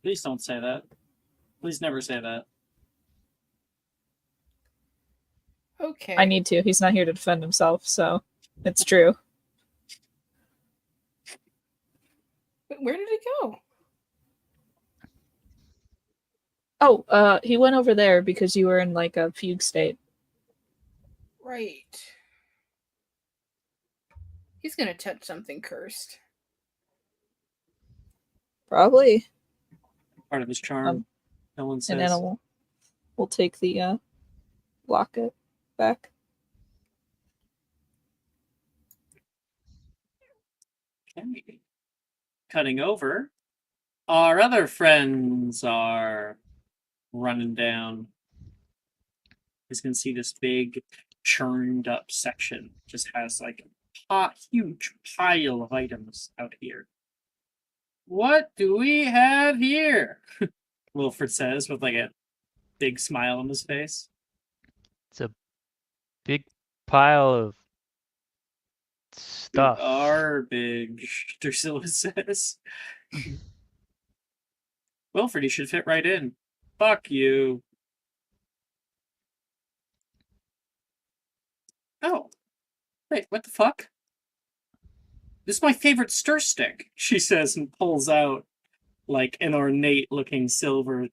Please don't say that. Please never say that. Okay. I need to. He's not here to defend himself, so it's true. But where did he go? Oh, he went over there because you were in like a fugue state. Right. He's gonna touch something cursed. Probably. Part of his charm. No one says. And Anna will take the locket back. Okay. Cutting over. Our other friends are running down. You can see this big churned up section. Just has like a huge pile of items out here. What do we have here? Wilfred says with like a big smile on his face. It's a big pile of stuff. Garbage, Drusilla says. Wilfred, you should fit right in. Fuck you. Oh. Wait, what the fuck? This is my favorite stir stick, she says and pulls out like an ornate looking silver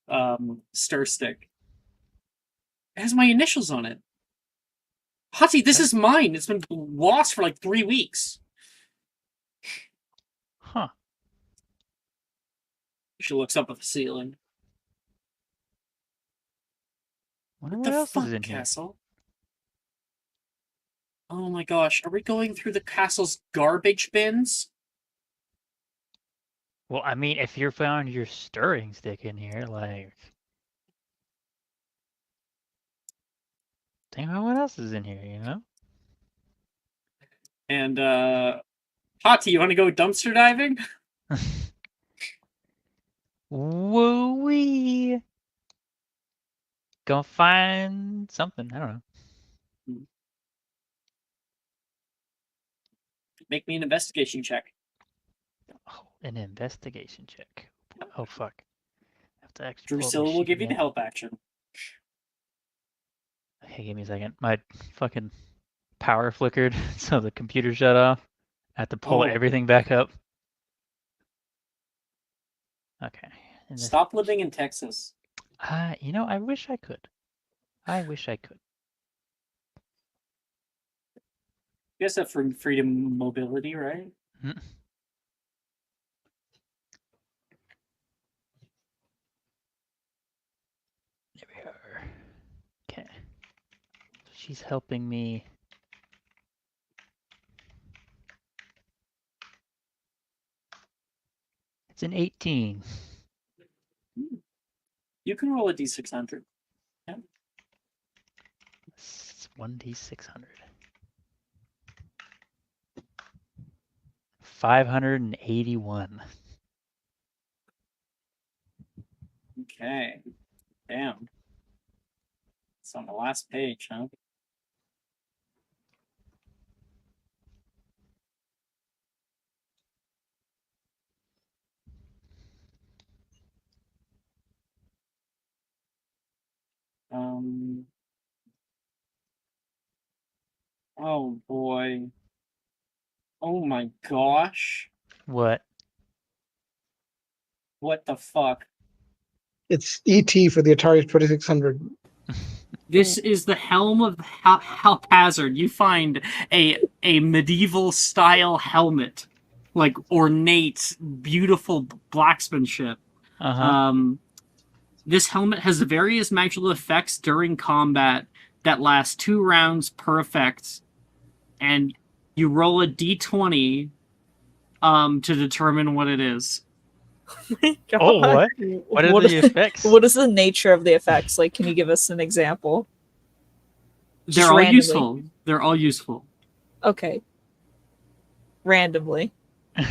stir stick. It has my initials on it. Hutty, this is mine. It's been lost for like 3 weeks. Huh. She looks up at the ceiling. Wonder What what the else fuck, is in here. castle? Oh my gosh, are we going through the castle's garbage bins? Well, I mean, if you found your stirring stick in here, like, think about what else is in here, you know? And Hati, you want to go dumpster diving? Woo-wee! Gonna find something. I don't know. Make me an investigation check. Oh, an investigation check. Oh fuck. I have to actually pull up my Drusilla will sheet give you the again. help action. Hey, give me a second. My fucking power flickered, so the computer shut off. I have to pull Oh. everything back up. Okay. Stop living in Texas. You know, I wish I could. I wish I could. You guys have freedom mobility, right? Hmm. There we are. Okay. So she's helping me. It's an 18. You can roll a d600. It's 1d600. 581. Okay. Damn. It's on the last page, huh? Oh boy. Oh my gosh. What? What the fuck? It's ET for the Atari 2600. This is the helm of Haphazard. You find a medieval style helmet, like ornate, beautiful blacksmithship. This helmet has various magical effects during combat that last 2 rounds per effect, and you roll a d20 to determine what it is. Oh, what? What are the effects? What is the nature of the effects? Like, can you give us an example? They're all useful. They're all useful. Okay. Randomly.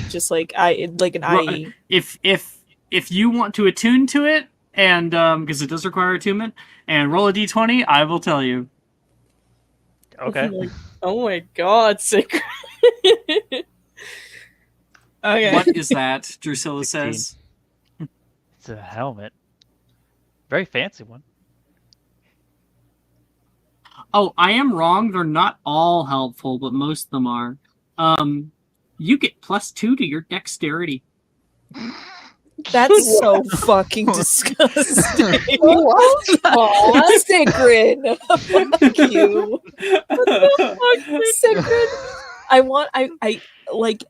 Just like an IE. If you want to attune to it, and because it does require attunement, and roll a d20, I will tell you. Okay. Oh my god, sick. Okay. What is that? Drusilla 16. says. It's a helmet. Very fancy one. Oh, I am wrong. They're not all helpful, but most of them are. You get +2 to your dexterity. That's so fucking disgusting. What? Sigrid. Fuck you. Sigrid.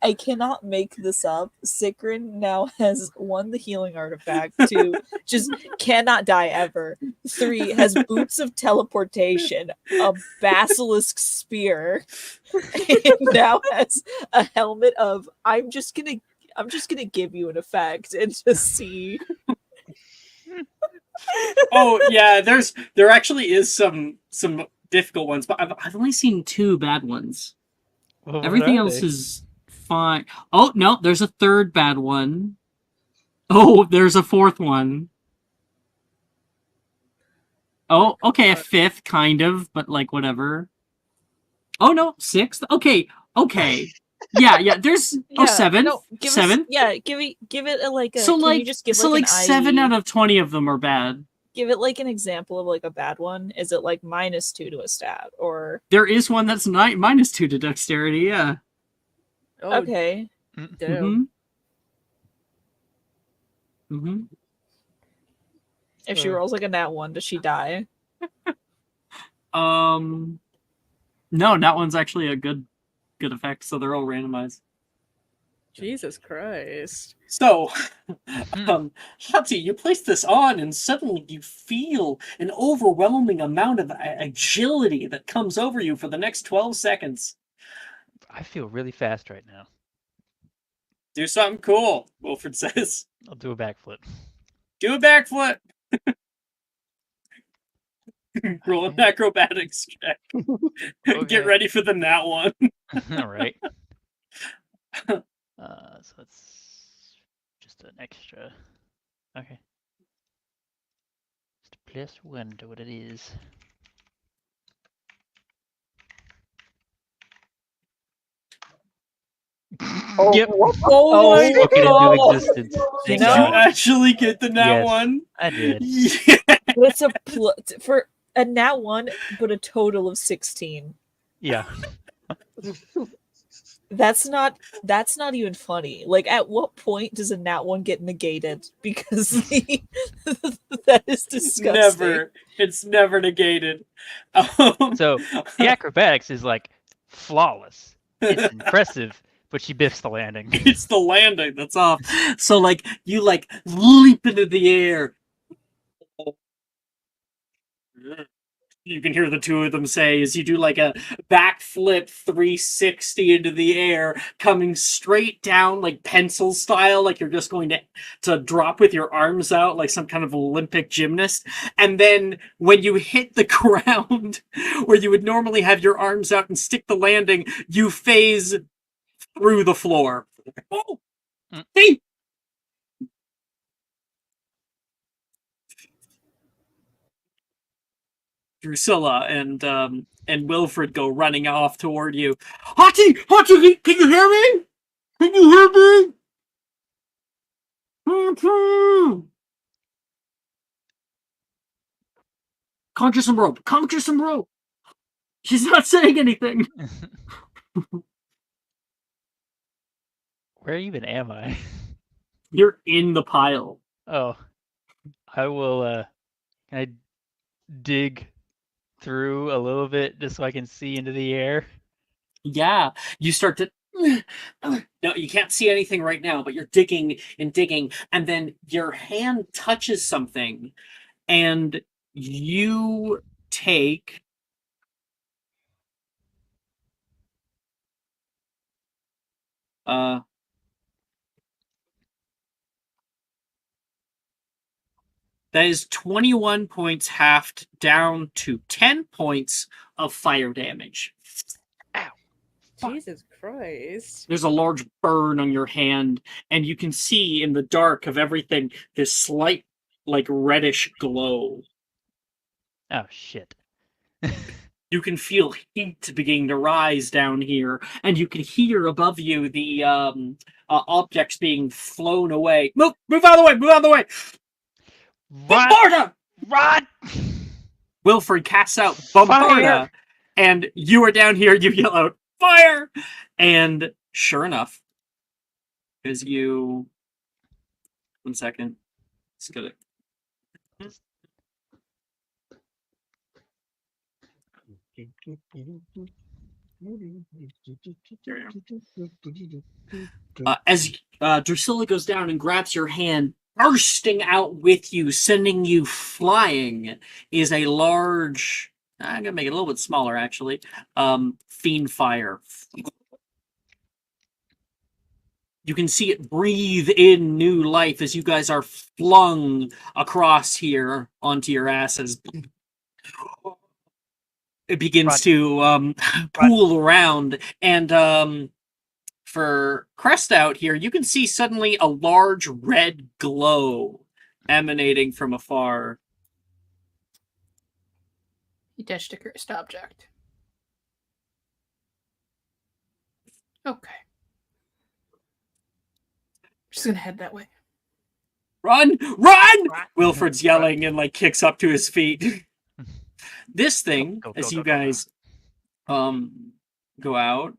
I cannot make this up. Sigrid now has 1, the healing artifact, 2, just cannot die ever. 3, has boots of teleportation, a basilisk spear, and now has a helmet of I'm just gonna give you an effect and just see. Oh yeah, there actually is some difficult ones, but I've only seen 2 bad ones. Well, Everything else is fine. Oh no, there's a 3rd bad one. Oh, there's a 4th one. Oh, okay, a 5th kind of, but like whatever. Oh no, 6th. Okay. Yeah. There's 7. No, 7. Give it a, like a. So can like you just give so like like an 7 IE? out of 20 of them are bad. Give it like an example of like a bad one. Is it like -2 to a stat or? There is one that's -2 to dexterity. Yeah. Oh, Okay. damn. Mhm. Mm-hmm. If she rolls like a nat 1, does she die? No, that one's actually a good effect, so they're all randomized. Jesus Christ. So, Hmm. Hati, you place this on, and suddenly you feel an overwhelming amount of agility that comes over you for the next 12 seconds. I feel really fast right now. Do something cool, Wilfred says. I'll do a backflip. Do a backflip. Roll an Okay. acrobatics check. Get Okay. ready for the nat one. All right. So it's just an extra. Okay. Just a +1 to what it is. Oh, Yep. what? Oh my Spoke it into god! existence. You Thank Did know- you God. actually get the nat Yes, one? I did. Yeah. It's a for a nat 1, but a total of 16. Yeah. That's not even funny. Like, at what point does a nat 1 get negated? Because that is disgusting. Never. It's never negated. So the acrobatics is like flawless. It's impressive, but she biffs the landing. It's the landing that's off. So like you like leap into the air. You can hear the two of them say as you do like a backflip 360 into the air, coming straight down like pencil style, like you're just going to drop with your arms out like some kind of Olympic gymnast. And then when you hit the ground where you would normally have your arms out and stick the landing, you phase through the floor. Oh, hey! Drusilla and Wilfred go running off toward you. Hati! Hati! Can you hear me? Can you hear me? Conjure some rope. Conjure some rope. She's not saying anything. Where even am I? You're in the pile. Oh, I will. Can I dig through a little bit just so I can see into the air? Yeah. You start to. No, you can't see anything right now, but you're digging and digging, and then your hand touches something, and you take. That is 21 points halved down to 10 points of fire damage. Jesus Christ. There's a large burn on your hand, and you can see in the dark of everything this slight, like, reddish glow. Oh shit. You can feel heat beginning to rise down here, and you can hear above you the objects being flown away. Move out of the way! Move out of the way! Run! Bombarda! Run! Wilfred casts out Bombarda, Fire! and you are down here, you yell out, fire! And sure enough, as you... 1 second. Let's get it. As Drusilla goes down and grabs your hand, bursting out with you, sending you flying, is a large... I'm going to make it a little bit smaller, actually. Fiend fire. You can see it breathe in new life as you guys are flung across here onto your asses. It begins to pool around, and for Crest out here, you can see suddenly a large red glow emanating from afar. He touched a cursed object. Okay. Just gonna head that way. Run! Run! Wilfred's yelling and like kicks up to his feet. This thing, Go, as go, you go, go. guys go out,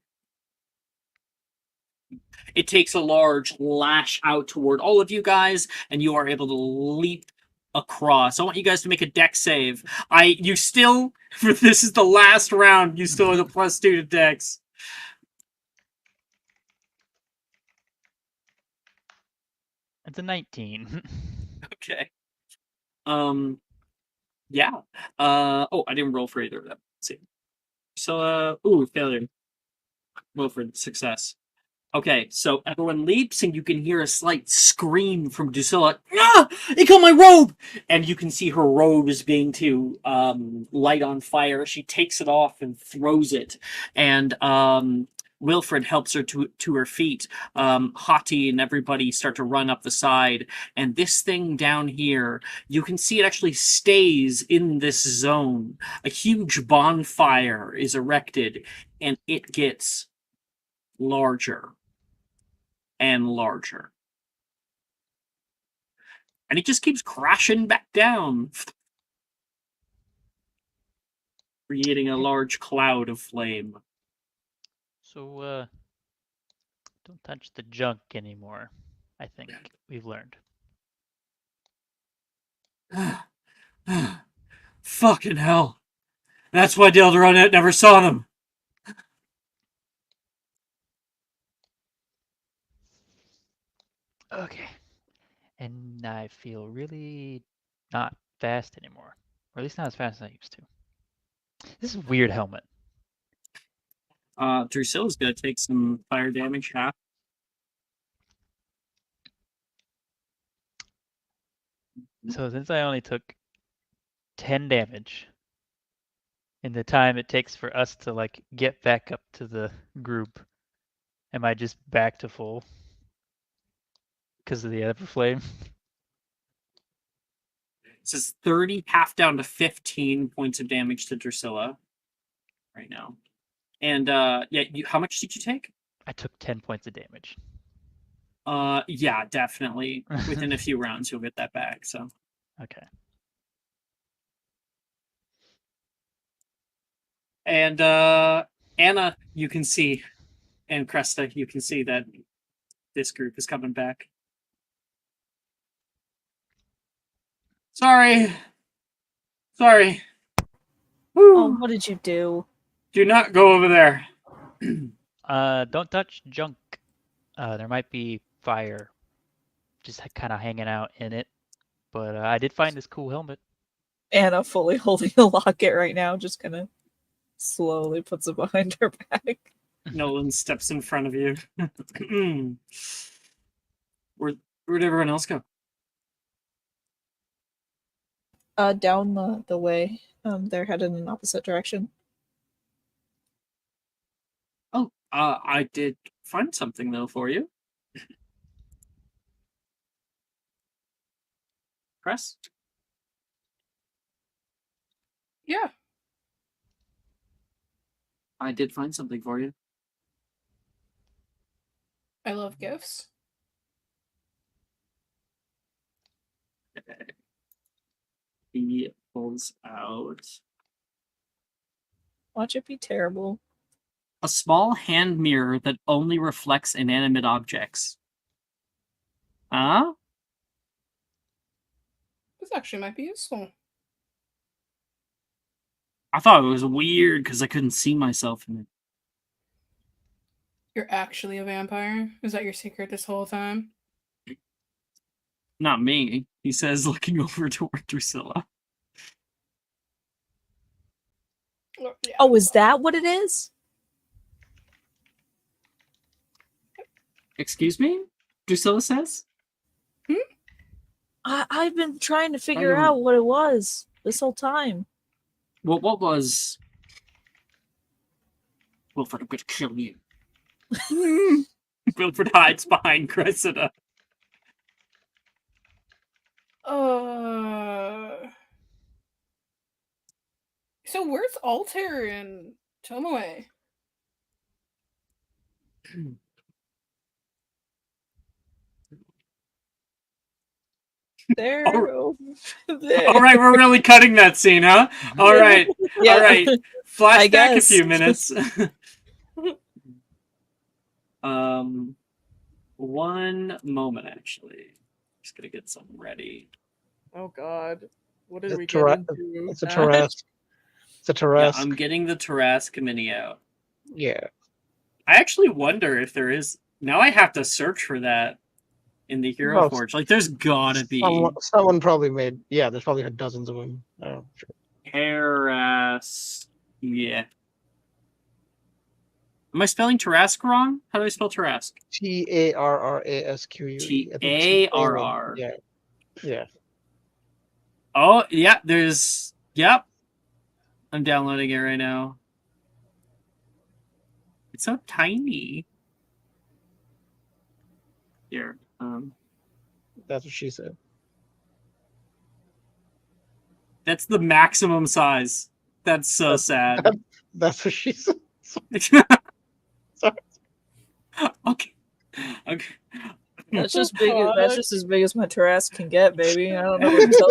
it takes a large lash out toward all of you guys, and you are able to leap across. I want you guys to make a dex save. You still, this is the last round, you still have a +2 to dex. It's a 19. Okay. Yeah. Oh, I didn't roll for either of them. Let's see. So, failure. Wilfred, success. Okay, so everyone leaps, and you can hear a slight scream from Drusilla. Ah! It got my robe! And you can see her robe is being to light on fire. She takes it off and throws it. And Wilfred helps her to her feet. Hati and everybody start to run up the side. And this thing down here, you can see it actually stays in this zone. A huge bonfire is erected, and it gets larger and larger. And it just keeps crashing back down, creating a large cloud of flame. So, don't touch the junk anymore, I think we've learned. Fucking hell. That's why Delderonet never saw them. Okay. And I feel really not fast anymore. Or at least not as fast as I used to. This is a weird helmet. Drusilla's gonna take some fire damage, half. So since I only took 10 damage in the time it takes for us to like get back up to the group, am I just back to full because of the Everflame? It says 30, half down to 15 points of damage to Drusilla right now. And yeah, how much did you take? I took 10 points of damage. Yeah, definitely. Within a few rounds, you'll get that back. So Okay. And Anna, you can see, and Cresta, you can see that this group is coming back. Sorry. Oh, what did you do? Do not go over there. Don't touch junk. There might be fire just kind of hanging out in it. But I did find this cool helmet. Anna fully holding a locket right now, just kind of slowly puts it behind her back. Nolan steps in front of you. Where'd everyone else go? Down the way. They're headed in the opposite direction. Oh, I did find something though for you. Press. Yeah. I did find something for you. I love gifts. He pulls out Watch it be terrible. a small hand mirror that only reflects inanimate objects. Huh? This actually might be useful. I thought it was weird because I couldn't see myself in it. You're actually a vampire? Is that your secret this whole time? Not me, he says, looking over toward Drusilla. Yeah. Oh, is that what it is? Excuse me? Drusilla says? I've been trying to figure don't- out what it was this whole time. Well, what was... Wilfred, I'm gonna kill you. Wilfred hides behind Cressida. So where's Altair and Tomoe? There. All- there. All right, we're really cutting that scene, huh? All right, Yeah. all right. I Flashback a guess. few minutes. one moment, actually. Just gonna get something ready. Oh God, what did It's we a get into? It's a Ash? Tarrasque. It's a Yeah, Tarrasque. I'm getting the Tarrasque mini out. Yeah. I actually wonder if there is. Now I have to search for that in the Hero No, Forge. Like, there's gotta be Someone probably made. Yeah, there's probably dozens of them. Oh, sure. Tarrasque. Yeah. Am I spelling Tarrasque wrong? How do I spell Tarrasque? Tarrasque. I think Tarr. Yeah. Yeah. Oh, yeah, there's. Yep. I'm downloading it right now. It's so tiny. Here. That's what she said. That's the maximum size. That's so sad. That's what she said. Sorry. Okay. Okay. That's just big- That's just as big as my Tarrasque can get, baby. I don't know what to tell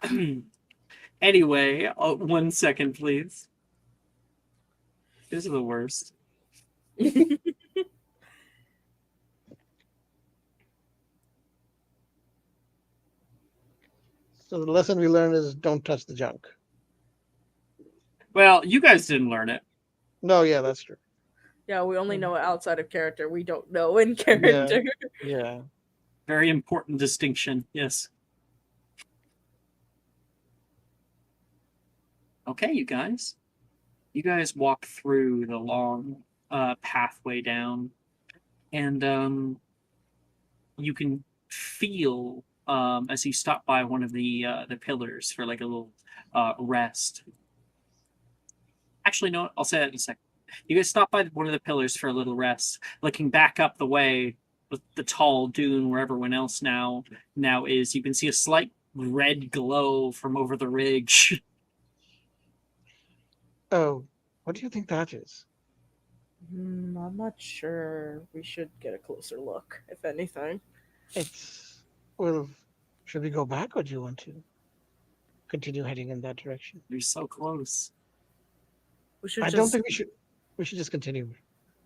you. Anyway, 1 second, please. This is the worst. So the lesson we learned is don't touch the junk. Well, you guys didn't learn it. No, yeah, that's true. Yeah, we only know it outside of character. We don't know in character. Yeah. Very important distinction. Yes. Okay, you guys. You guys walk through the long pathway down, and you can feel as you stop by one of the pillars for like a little rest. Actually, no, I'll say that in a second. You guys stop by one of the pillars for a little rest, looking back up the way with the tall dune where everyone else now is. You can see a slight red glow from over the ridge. Oh, what do you think that is? I'm not sure. We should get a closer look, if anything. Well, should we go back or do you want to continue heading in that direction? You're so close. We should. I just, don't think we should. We should just continue.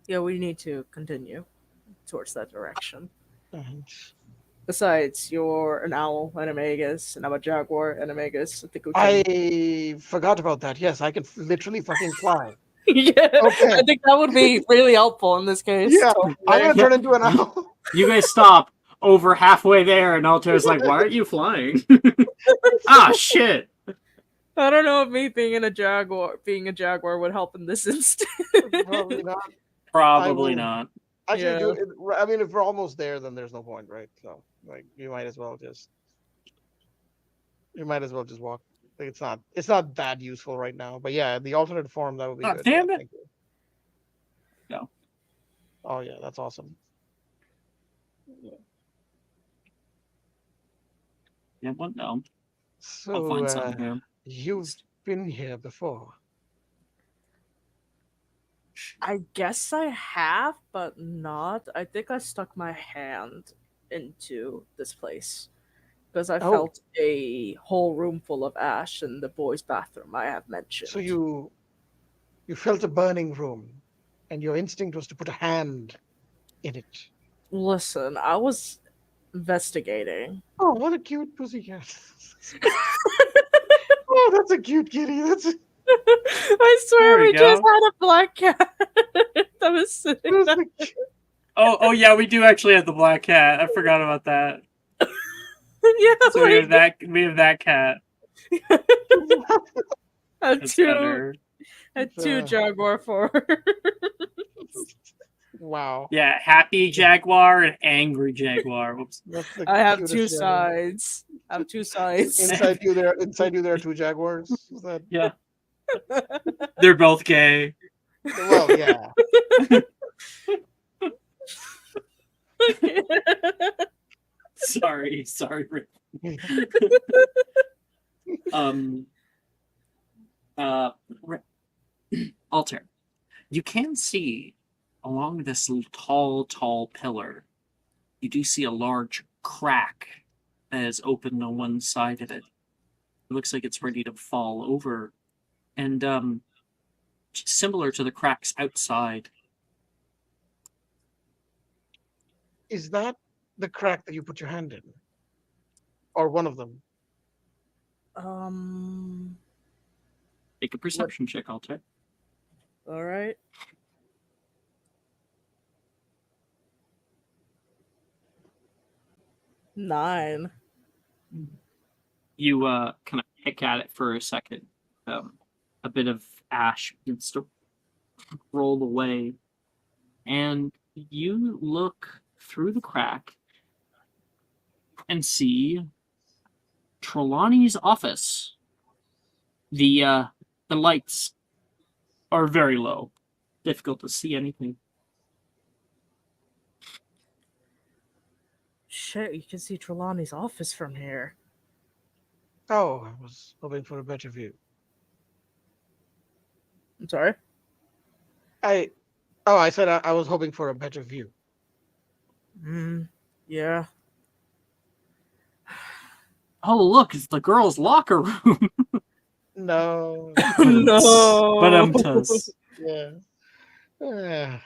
Yeah, we need to continue towards that direction. Uh-huh. Besides, you're an owl and a magus, and I'm a jaguar and a magus. I think we can... I forgot about that. Yes, I can literally fucking fly. Yeah, Okay. I think that would be really helpful in this case. Yeah, I'm gonna turn into an owl. You guys stop over halfway there, and Altair's like, "Why aren't you flying?" Ah, shit. I don't know if me being a jaguar would help in this instance. Probably not. Probably will- not. Actually, Yeah. I mean, if we're almost there, then there's no point, right? So, like, you might as well just walk. Like, it's not that useful right now. But yeah, the alternate form that would be good. Damn Yeah, it. thank you. No. Oh yeah, that's awesome. Yeah, well, no. I'll So find something here. you've been here before. I guess I have, but not. I think I stuck my hand into this place because I Oh. felt a whole room full of ash in the boys' bathroom I have mentioned. So you felt a burning room, and your instinct was to put a hand in it. Listen, I was investigating. Oh, what a cute pussycat! Oh, that's a cute kitty. That's I swear There we we just go. had a black cat that was sitting that's there. the cute- Oh yeah, we do actually have the black cat. I forgot about that. Yeah, So we have that cat. I have That's two, better. I had two jaguar for her. Wow. Yeah, happy jaguar and angry jaguar. Whoops. That's the I have cutest two jaguar. sides. I have two sides. Inside you, there are two jaguars. Is that... Yeah, they're both gay. Well, yeah. Sorry, Rick. Altair, you can see along this tall pillar, you do see a large crack that is open on one side of it. It looks like it's ready to fall over. And similar to the cracks outside. Is that the crack that you put your hand in? Or one of them? Make a perception check, Altair. All right. Nine. You kind of pick at it for a second. A bit of ash begins to roll away, and you look through the crack and see Trelawney's office. The lights are very low. Difficult to see anything. Shit, you can see Trelawney's office from here. Oh, I was hoping for a better view. I'm sorry? I said I was hoping for a better view. Yeah. Oh, look, it's the girls' locker room. No. No. Yeah.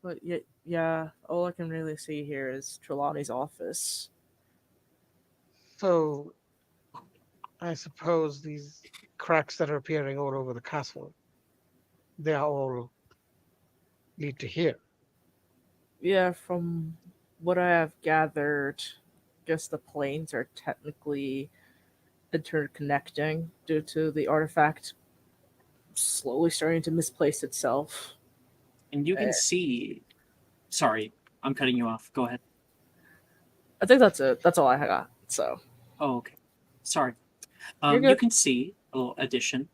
But yeah, all I can really see here is Trelawney's office. So, I suppose these cracks that are appearing all over the castle, they are all lead to here. Yeah, from what I have gathered, I guess the planes are technically interconnecting due to the artifact slowly starting to misplace itself. And you can see. Sorry, I'm cutting you off. Go ahead. I think that's it. That's all I got. So. Oh, okay. Sorry. You're good. You can see a little addition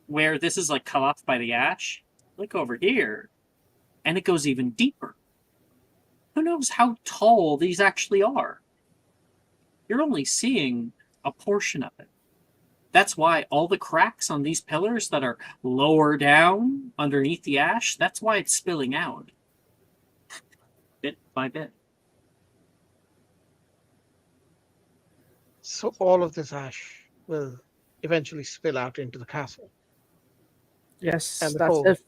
where this is like cut off by the ash. Look over here, and it goes even deeper. Who knows how tall these actually are? You're only seeing a portion of it. That's why all the cracks on these pillars that are lower down underneath the ash, that's why it's spilling out. Bit by bit. So all of this ash will eventually spill out into the castle. Yes, And the that's whole- if.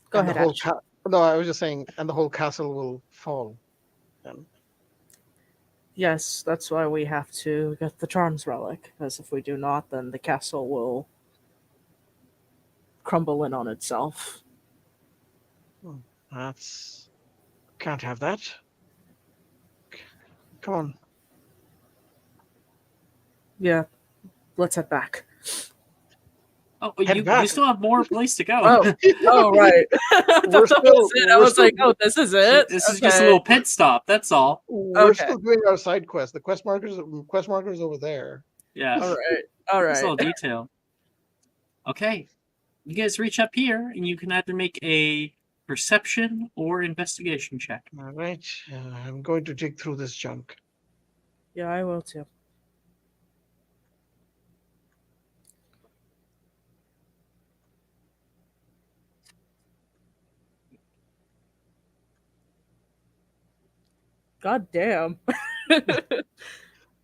Go and ahead, the whole Ash. No, I was just saying, and the whole castle will fall. Then. Yes, that's why we have to get the Charms Relic, because if we do not, then the castle will crumble in on itself. That's... Can't have that. Come on. Yeah, let's head back. Oh, Head you back. still have more place to go. Oh, right. I We're thought that was still- it. I we're was like, still- oh, this is it? This is just a little pit stop. That's all. We're Okay. still doing our side quest. The quest markers over there. Yeah. All right. All It's all right. detail. Okay. You guys reach up here, and you can either make a perception or investigation check. All right. I'm going to dig through this junk. Yeah, I will too. God damn. There's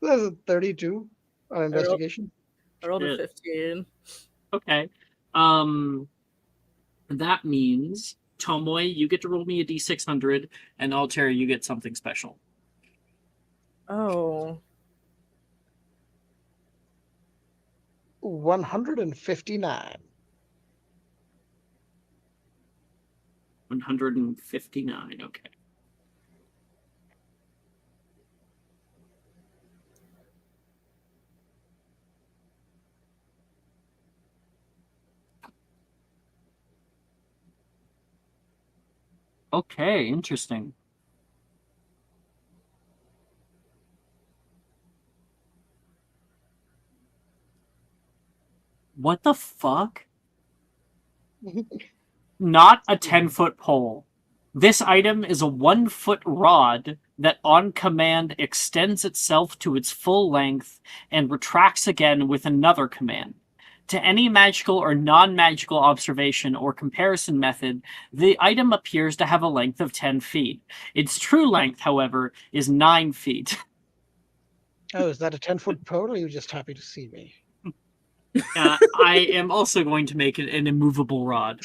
a 32 on investigation. I rolled a Shit. 15. Okay. That means Tomoe, you get to roll me a d600, and Altair, you get something special. Oh. 159. 159. Okay. Okay, interesting. What the fuck? Not a 10-foot pole. This item is a 1-foot rod that on command extends itself to its full length and retracts again with another command. To any magical or non-magical observation or comparison method, the item appears to have a length of 10 feet. Its true length, however, is 9 feet. Oh, is that a 10-foot pole, or are you just happy to see me? I am also going to make it an immovable rod.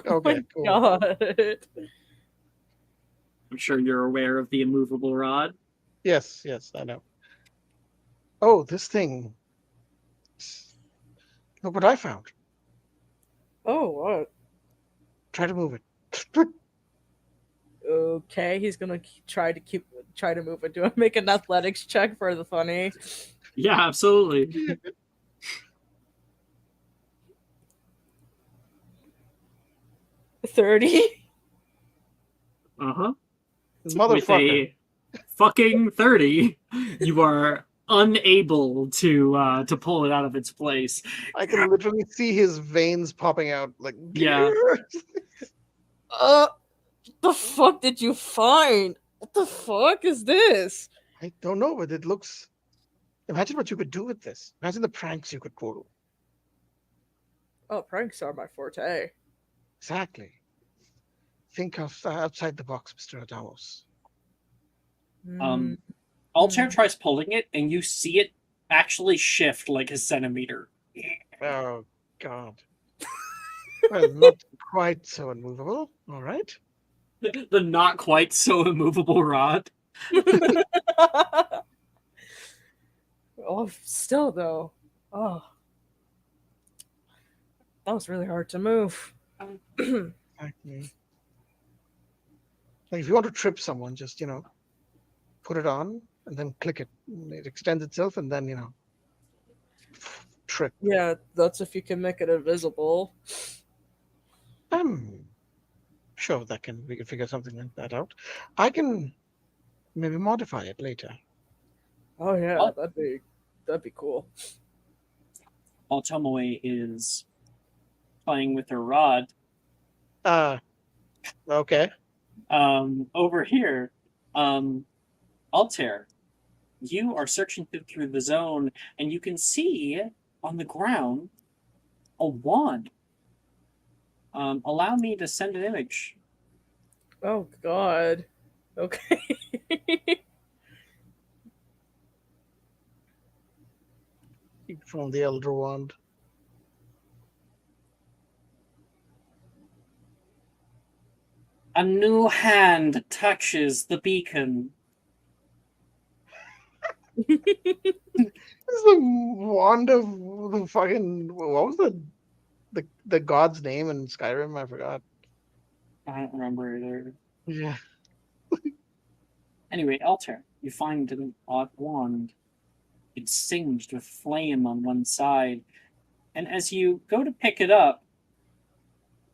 Okay, cool. God. I'm sure you're aware of the immovable rod. Yes, I know. Oh, this thing. Look what I found. Oh, what? Try to move it. Okay, he's gonna try to move it. Do I make an athletics check for the funny? Yeah, absolutely. 30. Uh-huh. With Motherfucker. a fucking 30, you are unable to pull it out of its place. I can literally see his veins popping out. Like, Yeah. The fuck did you find? What the fuck is this? I don't know, but it looks. Imagine what you could do with this. Imagine the pranks you could pull. Oh, pranks are my forte. Exactly. Think outside the box, Mr. Adamos. Altair tries pulling it, and you see it actually shift like a centimeter. Oh, God. Well, not quite so unmovable. All right. The not quite so immovable rod. Oh, still though. Oh, that was really hard to move. Exactly. Like if you want to trip someone, just put it on and then click it. It extends itself, and then trip. Yeah, that's if you can make it invisible. I'm sure we can figure something like that out. I can maybe modify it later. Oh yeah, What? that'd be cool. While Tomoe is playing with her rod, Okay. over here, Altair, you are searching through the zone, and you can see on the ground a wand. Allow me to send an image. Oh god. Okay. From the Elder Wand. A new hand touches the beacon. This is the wand of the fucking. What was the god's name in Skyrim? I forgot. I don't remember either. Yeah. Anyway, Altair, you find an odd wand. It's singed with flame on one side. And as you go to pick it up,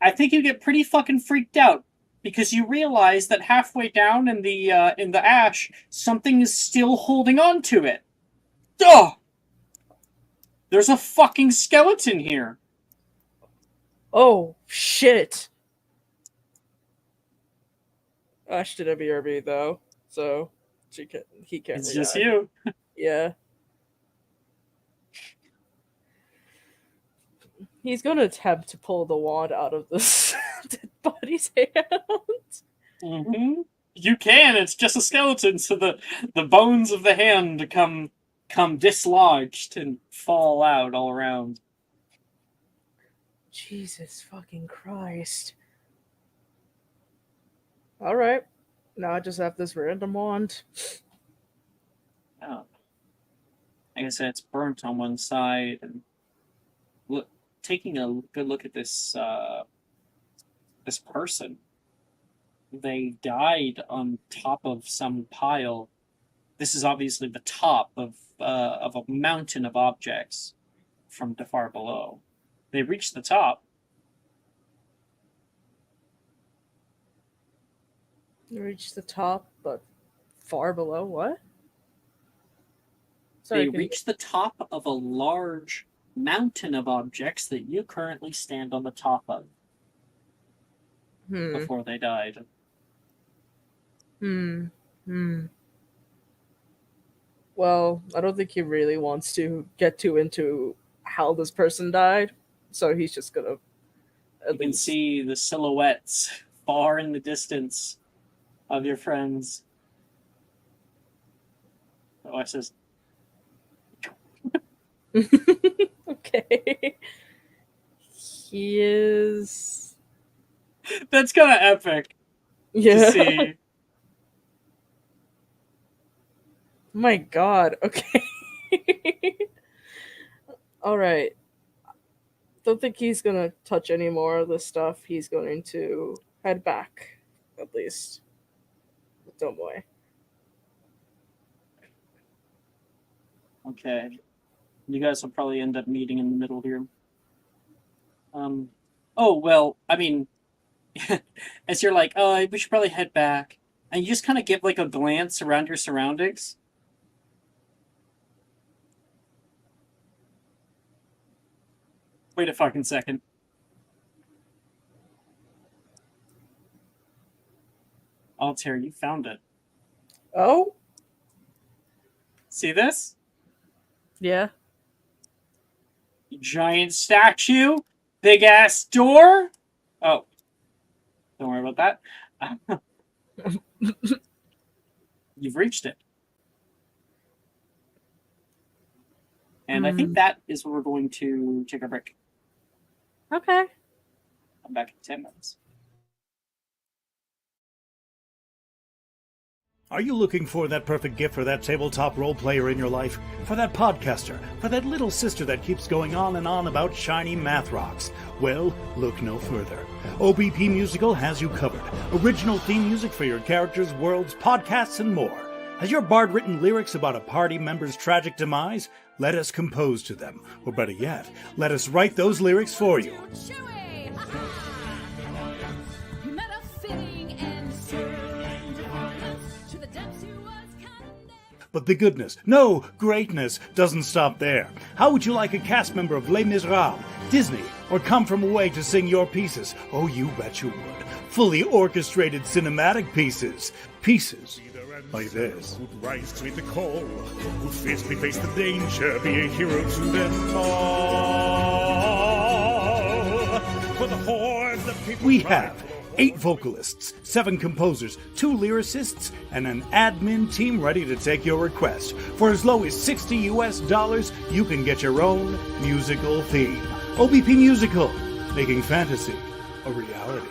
I think you get pretty fucking freaked out because you realize that halfway down in the ash, something is still holding on to it. Ugh! There's a fucking skeleton here. Oh shit. Ash did a BRB though, so he can't. It's just react. you. Yeah. He's gonna attempt to pull the wand out of this dead body's hand. Mm-hmm. You can. It's just a skeleton, so the bones of the hand come dislodged and fall out all around. Jesus fucking Christ. Alright. Now I just have this random wand. Oh. Like I said, it's burnt on one side, and taking a good look at this person. They died on top of some pile. This is obviously the top of a mountain of objects from far below. They reached the top. Reach the top, but far below what? They can you- reached the top of a large mountain of objects that you currently stand on the top of before they died. Well, I don't think he really wants to get too into how this person died, so he's just gonna You can see the silhouettes far in the distance of your friends. Oh, I says, Okay. He is. That's kind of epic to Yeah. see. My God. Okay. All right. Don't think he's gonna touch any more of this stuff. He's going to head back, at least. With Domoy. Okay. You guys will probably end up meeting in the middle here. Oh, well, I mean, as you're like, oh, we should probably head back. And you just kind of give like a glance around your surroundings. Wait a fucking second. Altair, you found it. Oh? See this? Yeah. Giant statue, big ass door. Oh, don't worry about that. You've reached it. And I think that is where we're going to take our break. Okay. I'm back in 10 minutes. Are you looking for that perfect gift for that tabletop role player in your life? For that podcaster? For that little sister that keeps going on and on about shiny math rocks? Well, look no further. OBP Musical has you covered. Original theme music for your characters, worlds, podcasts, and more. Has your bard written lyrics about a party member's tragic demise? Let us compose to them. Or better yet, let us write those lyrics for you. But the goodness, no, greatness, doesn't stop there. How would you like a cast member of Les Miserables, Disney, or Come From Away to sing your pieces? Oh, you bet you would. Fully orchestrated cinematic pieces. Pieces like this. Who'd rise to meet the call, who'd fiercely face the danger, be a hero to them all. For the hordes of people we have 8 vocalists, 7 composers, 2 lyricists, and an admin team ready to take your request. For as low as $60 US, you can get your own musical theme. OBP Musical, making fantasy a reality.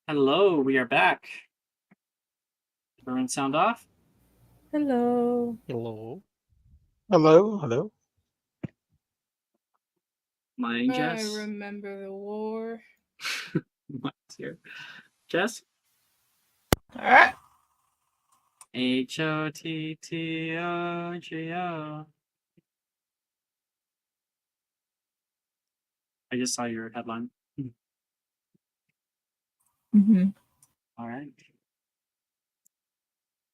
Hello, we are back. Everyone sound off? Hello. Hello. Hello. Mine, I Jess. remember the war. Mine's here. Jess? Alright. HOTTOGO. I just saw your headline. Mm-hmm. All right.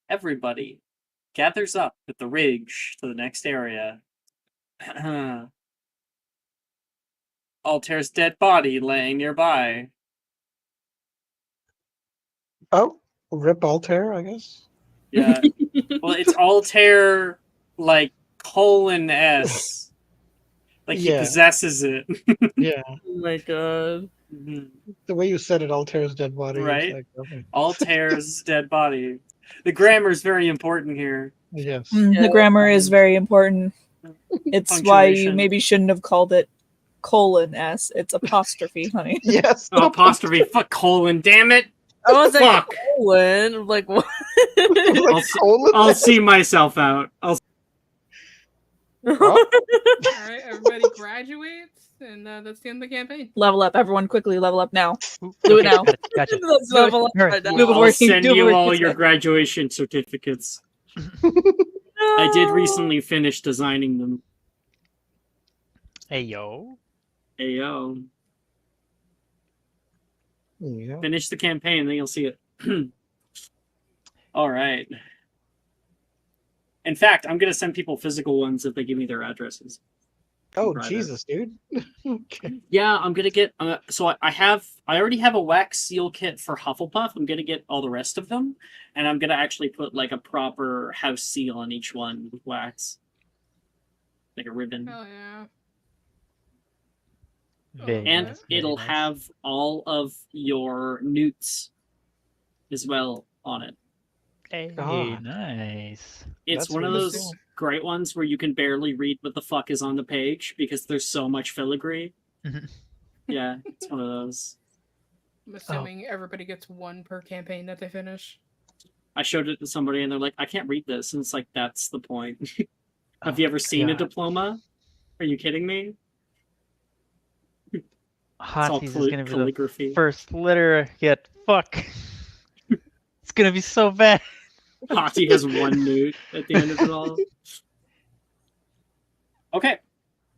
Everybody gathers up at the ridge to the next area. Altair's dead body laying nearby. Oh, rip Altair, I guess. Yeah. Well, it's Altair like :S. Like he Yeah. possesses it. Yeah. Oh my god. Mhm. The way you said it, Altair's dead body. Right? It's like, okay. Altair's dead body. The grammar is very important here. Yes. The Yeah. grammar is very important. It's why you Punctuation. maybe shouldn't have called it :S. It's apostrophe, honey. Yes. Oh, apostrophe. Fuck colon. Damn it. I was like, Fuck. Colin. Like, what? I'll, s- Colon? I'll see myself out. Oh, Alright, everybody graduates, and that's the end of the campaign. Level up, everyone! Quickly level up now. Ooh, Do it okay, now. Gotcha. Let's Do it. level up Alright. right now. Do it before I'll he- send do it you before he all gets your there. graduation certificates. I did recently finish designing them. Hey yo. Ayo. yeah. Finish the campaign, then you'll see it. All right. In fact, I'm gonna send people physical ones if they give me their addresses. Oh, Right. Jesus, dude. Okay. Yeah, I'm gonna get. So I already have a wax seal kit for Hufflepuff. I'm gonna get all the rest of them, and I'm gonna actually put like a proper house seal on each one with wax, like a ribbon, Hell yeah. Very and nice, very it'll nice. have all of your newts as well on it. Hey, God. nice. It's That's one of really those cool. great ones where you can barely read what the fuck is on the page because there's so much filigree. Mhm. Yeah, it's one of those. I'm assuming everybody gets one per campaign that they finish. I showed it to somebody and they're like, I can't read this. And it's like, that's the point. Have you ever seen a God. diploma? Are you kidding me? all Hotties is gonna be calligraphy. the first letter I get. Fuck. It's gonna be so bad. Hati has one newt at the end of it all. Okay.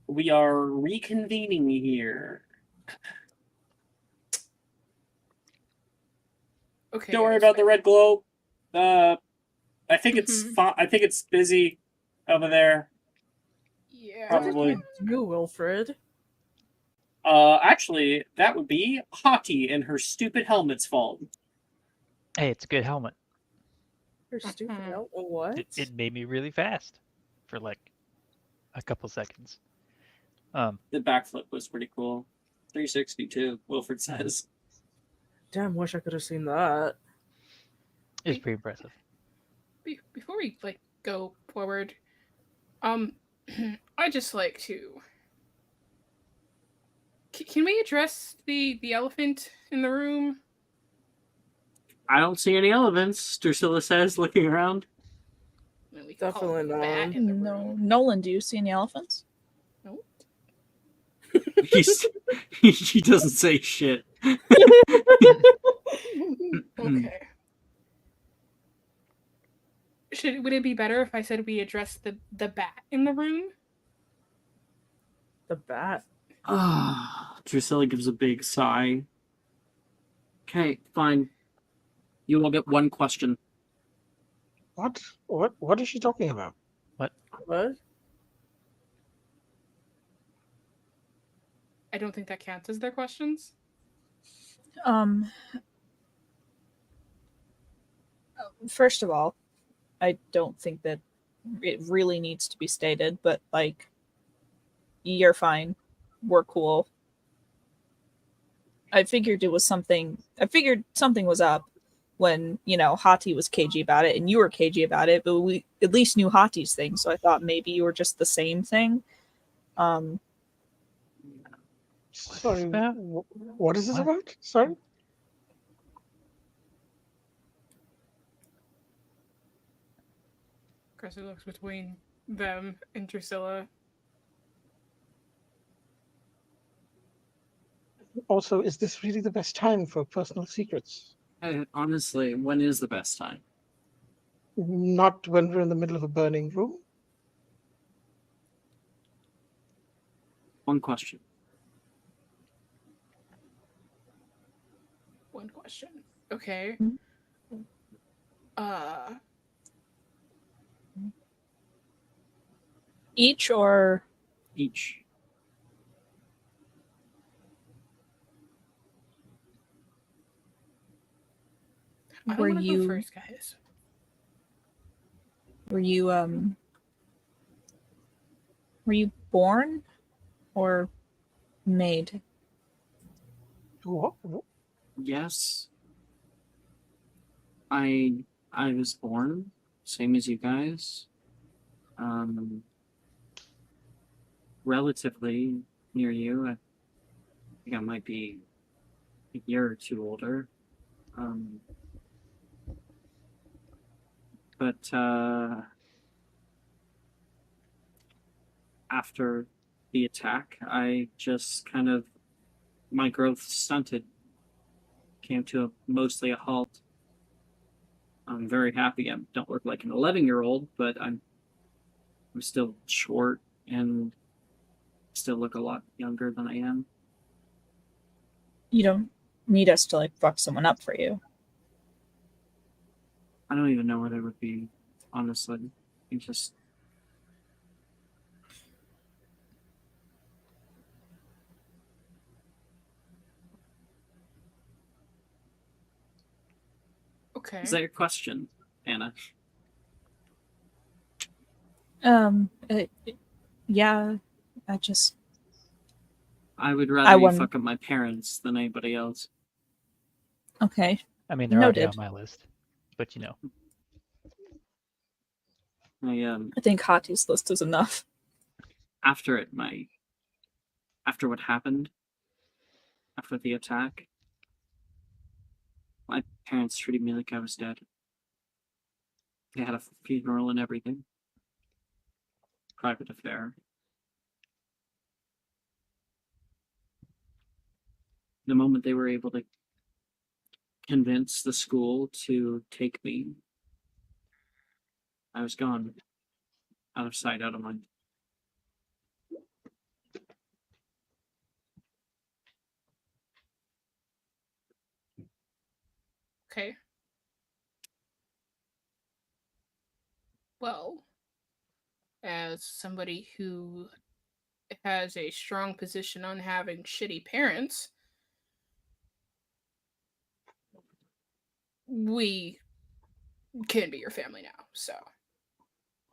We are reconvening here. Okay. Don't worry guys, about the red glow. I think it's Mhm. I think it's busy over there. Yeah. Probably. You, Wilfred. Actually, that would be Hati and her stupid helmet's fault. Hey, it's a good helmet. You're stupid. Mhm. Oh, what? It made me really fast for like a couple seconds. The backflip was pretty cool. 360 too, Wilfred says. Damn, wish I could have seen that. It was pretty impressive. Before we go forward, I just like to. Can we address the elephant in the room? I don't see any elephants, Drusilla says, looking around. I mean, we can call it Definitely the bat not. in the No, room. Nolan, do you see any elephants? Nope. He doesn't say shit. Okay. Would it be better if I said we address the bat in the room? The bat. Drusilla gives a big sigh. Okay, fine. You will get one question. What? What is she talking about? What? I don't think that counts as their questions. First of all, I don't think that it really needs to be stated, but like, you're fine. We're cool. I figured something was up when, Hati was cagey about it and you were cagey about it, but we at least knew Hati's thing, so I thought maybe you were just the same thing. Sorry, about? what is this What? about? Sorry? Cressy looks between them and Drusilla. Also, is this really the best time for personal secrets? Honestly, when is the best time? Not when we're in the middle of a burning room. One question. One question. Okay. Mhm. Each or Each. I don't were want to go you first, guys. were you born or made? What? Yes. I was born, same as you guys. Relatively near you. I think I might be a year or two older. But after the attack, I just kind of, my growth stunted, came to mostly a halt. I'm very happy. I don't look like an 11-year-old, but I'm still short and still look a lot younger than I am. You don't need us to like fuck someone up for you. I don't even know what it would be, honestly. I just Okay. Is that your question, Anna? Yeah, I just I would I rather you won- fuck up my parents than anybody else. okay. I mean, they're already Noted. on my list, but you know. I think Hati's list is enough. After what happened, after the attack, my parents treated me like I was dead. They had a funeral and everything. Private affair. The moment they were able to convince the school to take me, I was gone. Out of sight, out of mind. Okay. Well, as somebody who has a strong position on having shitty parents, we can be your family now. So,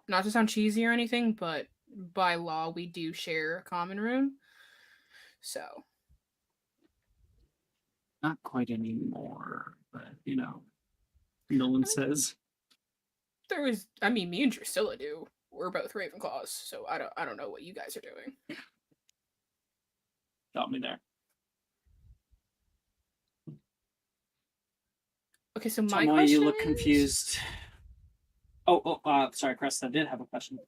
not to sound cheesy or anything, but by law, we do share a common room. So, Not quite anymore, but Nolan says. there was, I mean, me and Drusilla do. We're both Ravenclaws, so I don't know what you guys are doing. Got me there. Okay, so my Tomoe, question you look is- confused. Sorry, Cresta did have a question.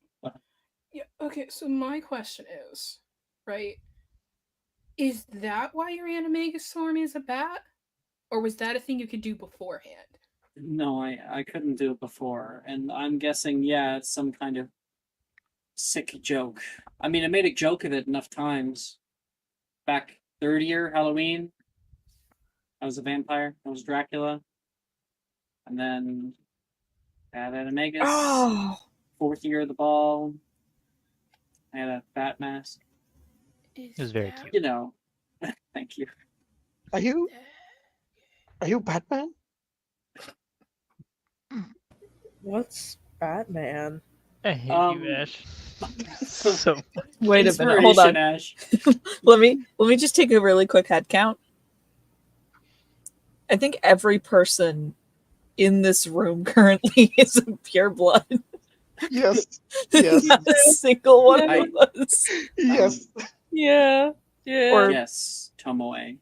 Yeah, okay, so my question is, right? Is that why your Animagus Storm is a bat? Or was that a thing you could do beforehand? No, I couldn't do it before, and I'm guessing, yeah, it's some kind of sick joke. I mean, I made a joke of it enough times. Back third year Halloween, I was a vampire. I was Dracula, and then I had Animagus. Oh, Fourth year of the ball, I had a bat mask. Is It was very that- cute. Thank you. Are you Batman? What's Batman? I hate Um, you, Ash. So wait a minute. Hold on. Ash. Let me just take a really quick head count. I think every person in this room currently is a pure blood. Yes. Yes. Not a single one I- of us. Yes. Yeah. Yeah. Or- Yes, Tomoe.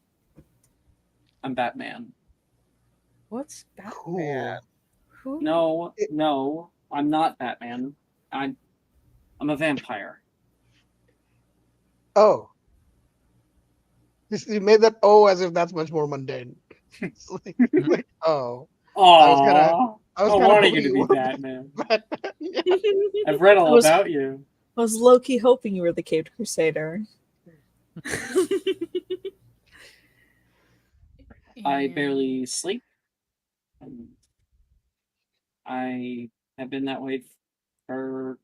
I'm Batman. What's Batman? Cool. Who? No, I'm not Batman. I'm a vampire. Oh. You made that "oh" as if that's much more mundane. It's like, oh. Aww. I was I kinda wanted hoping you to you be were Batman. Batman. Yeah. I've read I all was, about you. I was low-key hoping you were the Caped Crusader. I And- barely sleep. I have been that way for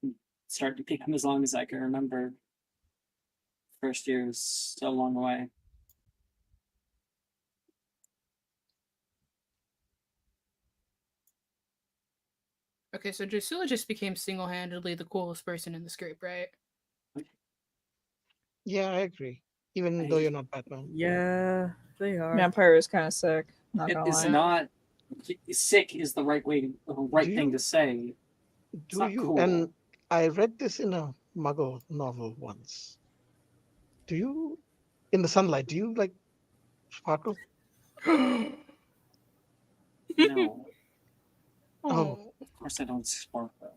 start to become as long as I can remember. First year is a long way. Okay, so Drusilla just became single-handedly the coolest person in this group, right? Yeah, I agree. Even though you're not Batman. Yeah, they are. Vampire is kind of sick. Not It gonna is lie. not sick is the right way, the right Do thing you- to say. It's Do not you? cool. And I read this in a Muggle novel once. Do you, in the sunlight, do you like sparkle? No, Oh, of course I don't sparkle.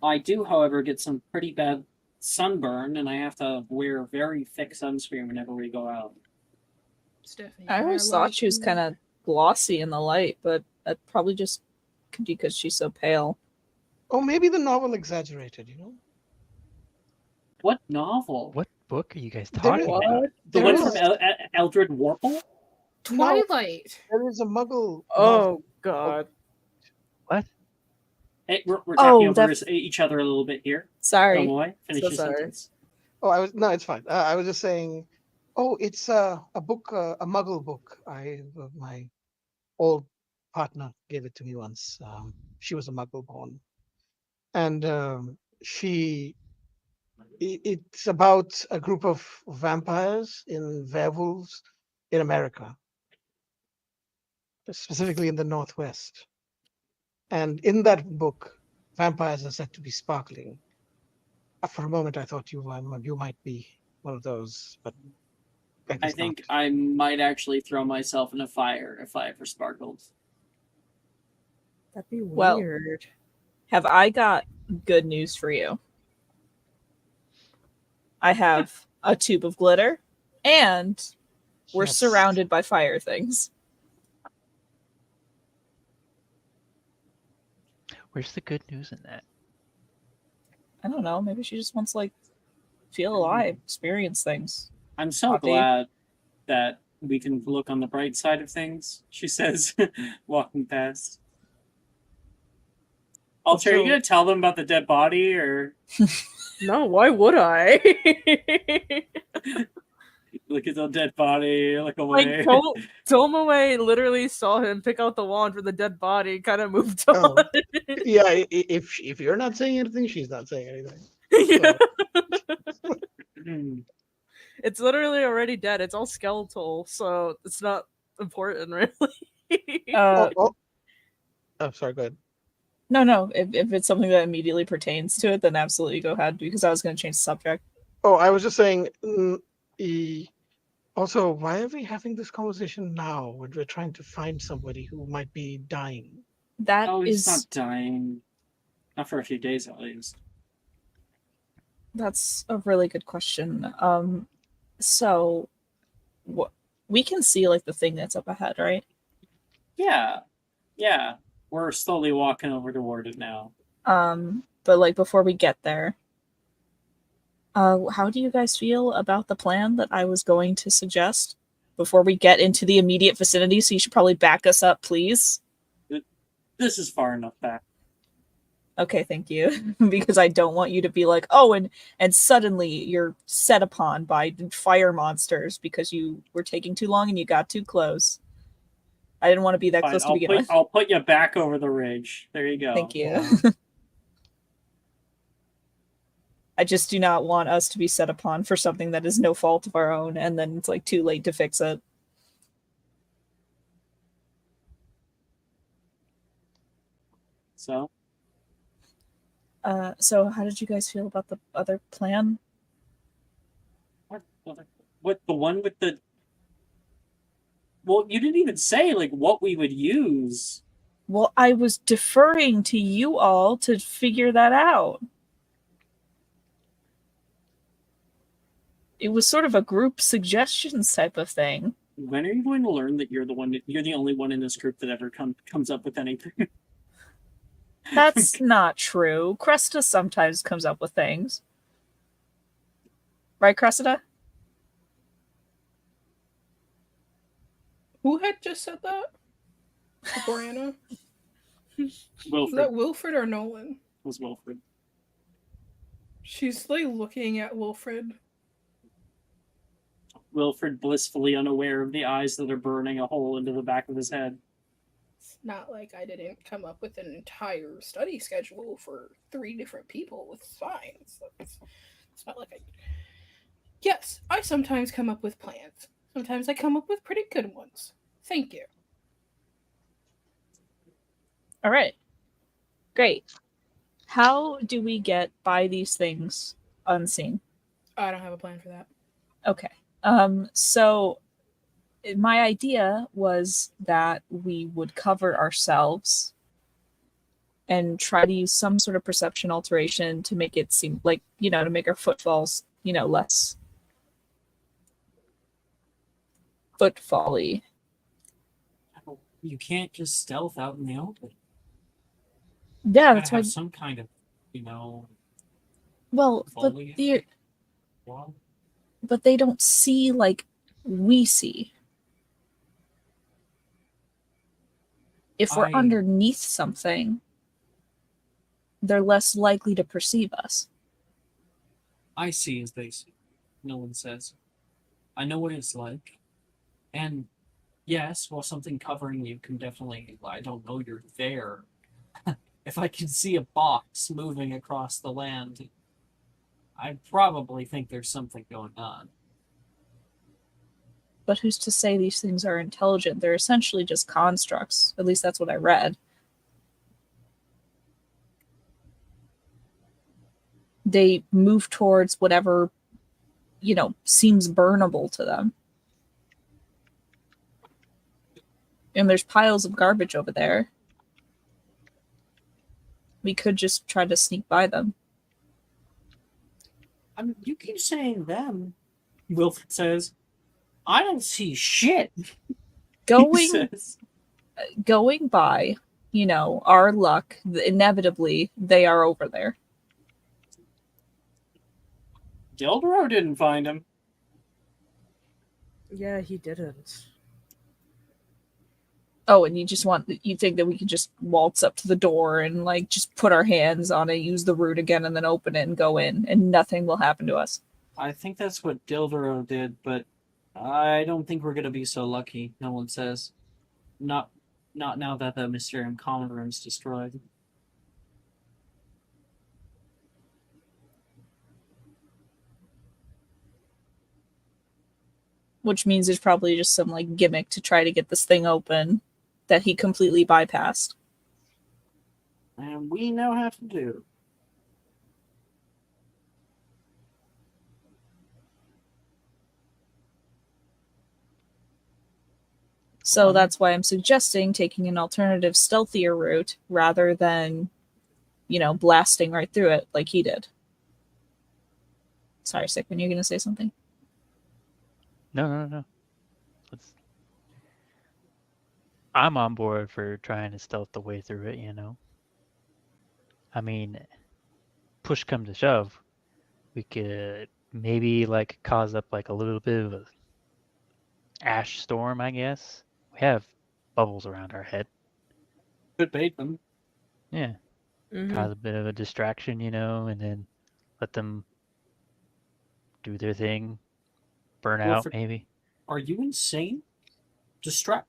I do, however, get some pretty bad sunburn, and I have to wear very thick sunscreen whenever we go out. Stephanie, I always thought she was kind of glossy in the light, but that probably just could be because she's so pale. oh, maybe the novel exaggerated. You know, What novel? What book are you guys There talking is- about? The there one is- from Eldred Warple? Twilight. there is a Muggle. Oh novel. God. What? Hey, we're Oh, talking over that- each other a little bit here. Sorry. Domoy, finish So your sorry. sentence. Oh, it's fine. I was just saying. Oh, it's a book, a Muggle book. My old partner gave it to me once. She was a Muggle born, and it's about a group of vampires in werewolves in America, specifically in the Northwest. And in that book, vampires are said to be sparkling. For a moment, I thought you might be one of those, but I I guess think not. I might actually throw myself in a fire if I ever sparkled. That'd be Well, weird. Have I got good news for you? I have a tube of glitter, and we're Yes. surrounded by fire things. Where's the good news in that? I don't know. Maybe she just wants to, like, feel alive, experience things. I'm so Poppy. glad that we can look on the bright side of things, she says, walking past. Alter, are you So- gonna tell them about the dead body, or No, why would I? look at the dead body, look away? Like Tomoe literally saw him pick out the wand for the dead body, kind of moved on. Oh. Yeah, if you're not saying anything, she's not saying anything. Yeah. Hmm. It's literally already dead. It's all skeletal, so it's not important, really. Oh, sorry, go ahead. No. If it's something that immediately pertains to it, then absolutely go ahead, because I was going to change the subject. Oh, I was just saying. Also, why are we having this conversation now when we're trying to find somebody who might be dying? That Oh, he's is not dying. Not for a few days, at least. That's a really good question. So we can see, like, the thing that's up ahead, right? Yeah. We're slowly walking over toward it now. But, like, before we get there, how do you guys feel about the plan that I was going to suggest before we get into the immediate vicinity? So you should probably back us up, please. This is far enough back. Okay, thank you. Because I don't want you to be like, oh, and suddenly you're set upon by fire monsters because you were taking too long and you got too close. I didn't want to be that Fine, close to begin with. I'll put you back over the ridge. There you go. Thank you. Yeah. I just do not want us to be set upon for something that is no fault of our own, and then it's like too late to fix it. So, So how did you guys feel about the other plan? what the one with the? Well, you didn't even say like what we would use. Well, I was deferring to you all to figure that out. It was sort of a group suggestions type of thing. When are you going to learn that you're the only one in this group that ever comes up with anything? That's not true. Cressida sometimes comes up with things. Right, Cressida? Who had just said that? Before Anna? Is Wilfred. that Wilfred or Nolan? Was Wilfred. She's like looking at Wilfred. Wilfred blissfully unaware of the eyes that are burning a hole into the back of his head. It's not like I didn't come up with an entire study schedule for 3 different people with signs. It's not like I. Yes, I sometimes come up with plans. Sometimes I come up with pretty good ones. Thank you. All right. Great. How do we get by these things unseen? I don't have a plan for that. Okay. So my idea was that we would cover ourselves and try to use some sort of perception alteration to make it seem like, to make our footfalls, less footfally. You can't just stealth out in the open. Yeah, that's why. Have some kind of, Well, but foliage. they don't see like we see. If we're underneath something, they're less likely to perceive us. I see as they see, Nolan says. I know what it's like. And yes, while something covering you can definitely, I don't know you're there. If I can see a box moving across the land, I probably think there's something going on. But who's to say these things are intelligent? They're essentially just constructs. At least that's what I read. They move towards whatever, seems burnable to them. And there's piles of garbage over there. We could just try to sneak by them. I mean, you keep saying them, Wilfred says. I don't see shit. Going by, our luck, inevitably, they are over there. Dildro didn't find him. Yeah, he didn't. Oh, and you think that we could just waltz up to the door and just put our hands on it, use the root again, and then open it and go in, and nothing will happen to us. I think that's what Dildro did, but I don't think we're gonna be so lucky, Nolan says. Not now that the Mysterium common room's destroyed. Which means there's probably just some gimmick to try to get this thing open that he completely bypassed. And we know how to do. So that's why I'm suggesting taking an alternative, stealthier route rather than, blasting right through it like he did. Sorry, Sickman, you're going to say something? No. I'm on board for trying to stealth the way through it, I mean, push come to shove, we could maybe cause up a little bit of a ash storm, I guess. We have bubbles around our head. Could bait them. Yeah. Cause a bit of a distraction, and then let them do their thing, burn out maybe. Are you insane?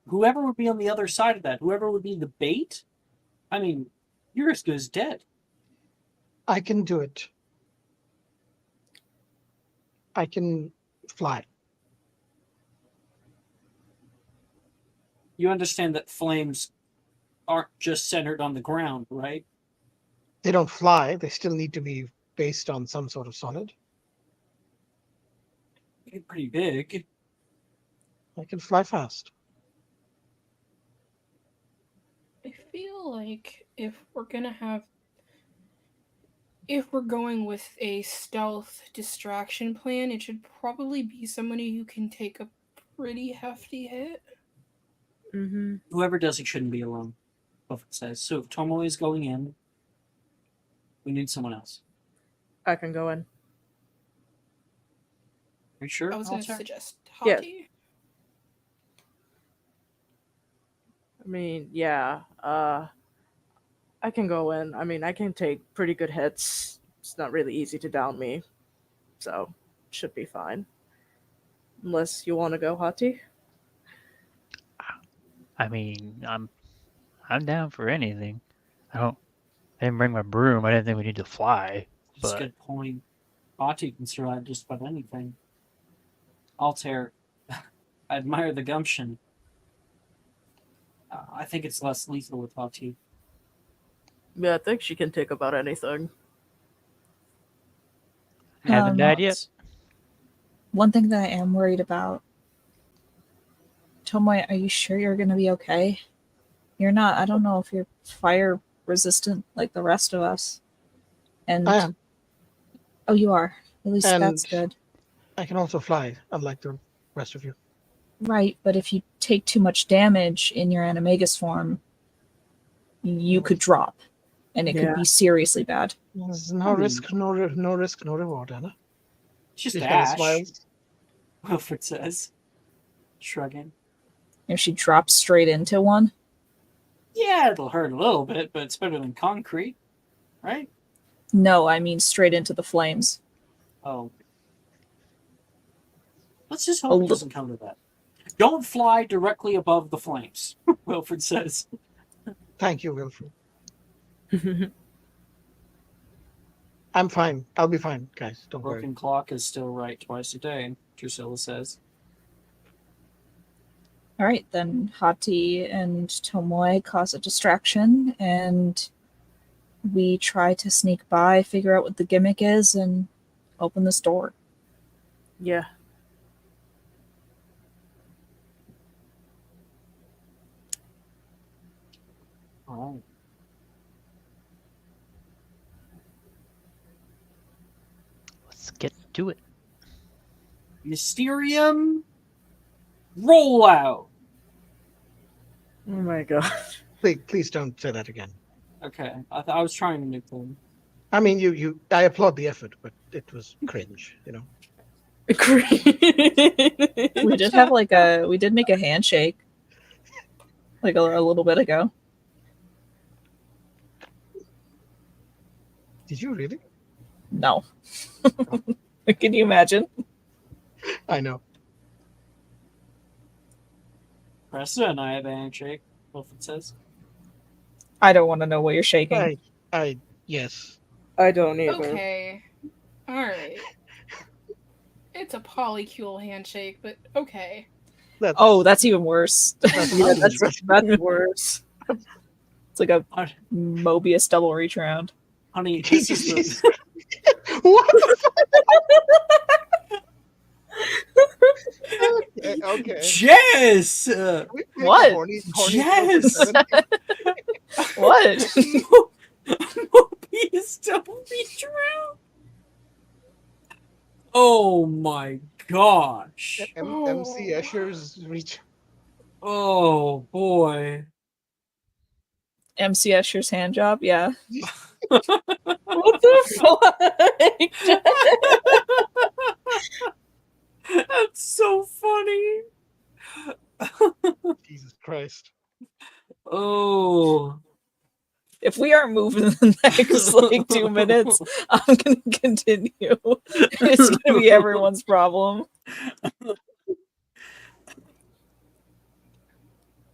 Whoever would be on the other side of that, whoever would be the bait, I mean, you're as good as dead. I can do it. I can fly. You understand that flames aren't just centered on the ground, right? They don't fly. They still need to be based on some sort of solid. You're pretty big. I can fly fast. I feel like if we're going with a stealth distraction plan, it should probably be somebody who can take a pretty hefty hit. Mm-hmm. Whoever does it shouldn't be alone. Buffett says. So if Tomoe is going in, we need someone else. I can go in. Are you sure? I was going to Altair? suggest Yeah. Hati. I mean, yeah. I can go in. I mean, I can take pretty good hits. It's not really easy to down me, so should be fine. Unless you want to go, Hati. I mean, I'm down for anything. I didn't bring my broom. I didn't think we need to fly. That's a But good point. Ati can survive just about anything. Altair, I admire the gumption. I think it's less lethal with Ati. Yeah, I think she can take about anything. haven't died yet. One thing that I am worried about, Tomoe, are you sure you're going to be okay? You're not. I don't know if you're fire resistant like the rest of us. And I am. Oh, you are. At least And- that's good. I can also fly, unlike the rest of you. Right, but if you take too much damage in your animagus form, you could drop, and it could Yeah. be seriously bad. There's no risk, no risk, no reward, Anna. Just She kind of Ash, smiles. Wilfred says, shrugging. If she drops straight into one, Yeah, it'll hurt a little bit, but it's better than concrete, right? no, I mean straight into the flames. Oh. Let's just A hope it little- doesn't come to that. Don't fly directly above the flames, Wilfred says. Thank you, Wilfred. I'm fine. I'll be fine, guys. Don't worry. Broken clock is still right twice a day, Drusilla says. All right, then Hati and Tomoe cause a distraction, and we try to sneak by, figure out what the gimmick is, and open this door. Yeah. All right. Let's get to it. Mysterium, roll out. Oh my god. Please don't say that again. Okay, I was trying a new thing. I mean, I applaud the effort, but it was cringe, you know. We did have we did make a handshake like a little bit ago. Did you really? No. Can you imagine? I know. Cressa and I have a handshake, Wilfred says. I don't want to know what you're shaking. Yes. I don't either. Okay. Alright. It's a polycule handshake, but okay. Oh, that's even worse. Yeah, that's worse. It's like a What? Mobius double reach around. Honey, this is Jesus. the... What the fuck? Okay. Yes! We pick What? horny Yes! What? Mobius double reach around? Oh my gosh. MC Escher's reach. Oh boy. MC Escher's hand job? Yeah. What the fuck? That's so funny. Jesus Christ. Oh. If we aren't moving in the next 2 minutes, I'm gonna continue. It's gonna be everyone's problem.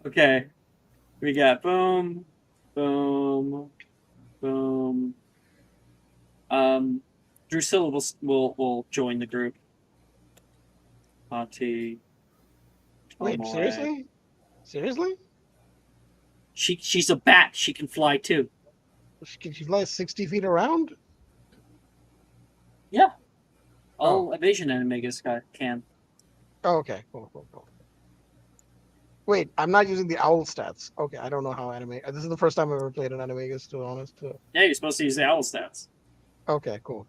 Okay. We got boom, boom, boom. Drusilla will join the group. Hati. Wait, Tomoe. seriously? Seriously? She's a bat. She can fly too. Can she fly 60 feet around? Yeah. All evasion animagus can. Oh, okay. Cool. Wait, I'm not using the owl stats. Okay, I don't know how anime. This is the first time I've ever played an Animagus, to be honest. Yeah, you're supposed to use the owl stats. Okay, cool.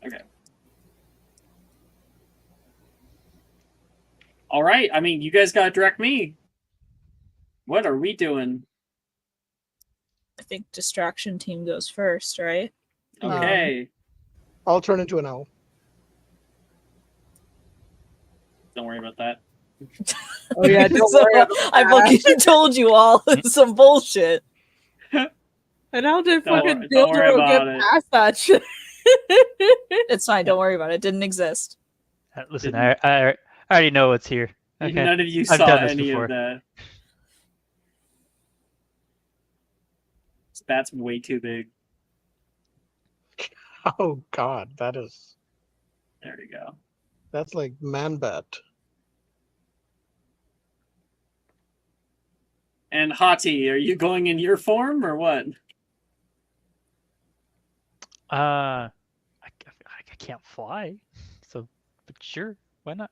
Okay. All right. I mean, you guys gotta direct me. What are we doing? I think distraction team goes first, right? Okay. I'll turn into an owl. Don't worry about that. Oh yeah, don't So, worry about I that. fucking told you all it's some bullshit. And how did Don't fucking worry- don't worry Dildro get about it. past that shit? It's fine. Don't worry about it. It didn't exist. Listen, I already know what's here. Okay. None of you I've saw done this any before. of that. That's way too big. Oh God, that is. There you go. That's like man bat. And Hati, are you going in your form or what? I can't fly, so but sure, why not?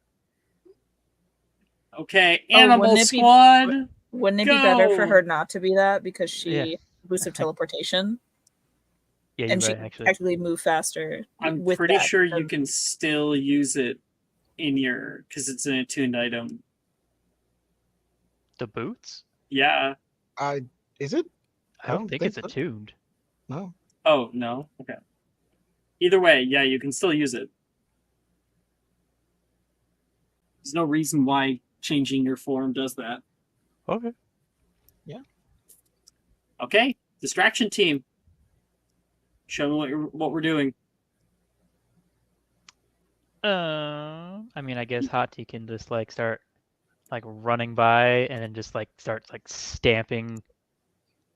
Okay, Oh, Animal wouldn't it be- Squad. Wouldn't it be better for Go! her not to be that because she Yeah. boosted teleportation Yeah, you're and she right. can Actually, technically move faster? I'm with pretty that. sure you can still use it in your because it's an attuned item. the boots. Yeah. Is it? I don't think it's so. attuned. No. Oh no. Okay. Either way, yeah, you can still use it. There's no reason why changing your form does that. Okay. Okay, distraction team. Show me what we're doing. I mean, I guess Hati can just like start like running by and then just like start like stamping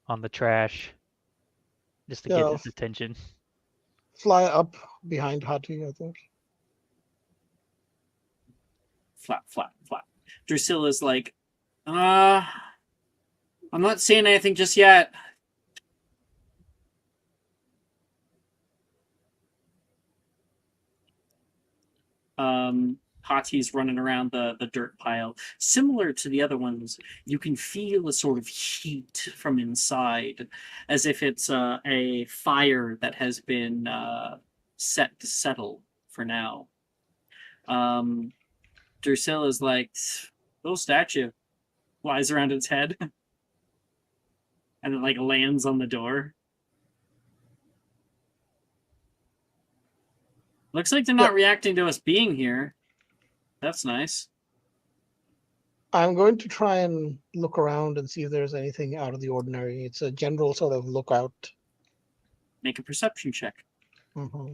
on the trash just to Yeah. get its attention. Fly up behind Hati, I think. Flap, flap, flap. Drusilla's like, I'm not seeing anything just yet. Hati's running around the dirt pile. Similar to the other ones, you can feel a sort of heat from inside, as if it's a fire that has been set to settle for now. Drusilla's like, little statue flies around its head and it like lands on the door. Looks like they're not reacting to us being here. That's nice. I'm going to try and look around and see if there's anything out of the ordinary. It's a general sort of lookout. Make a perception check. Mm-hmm.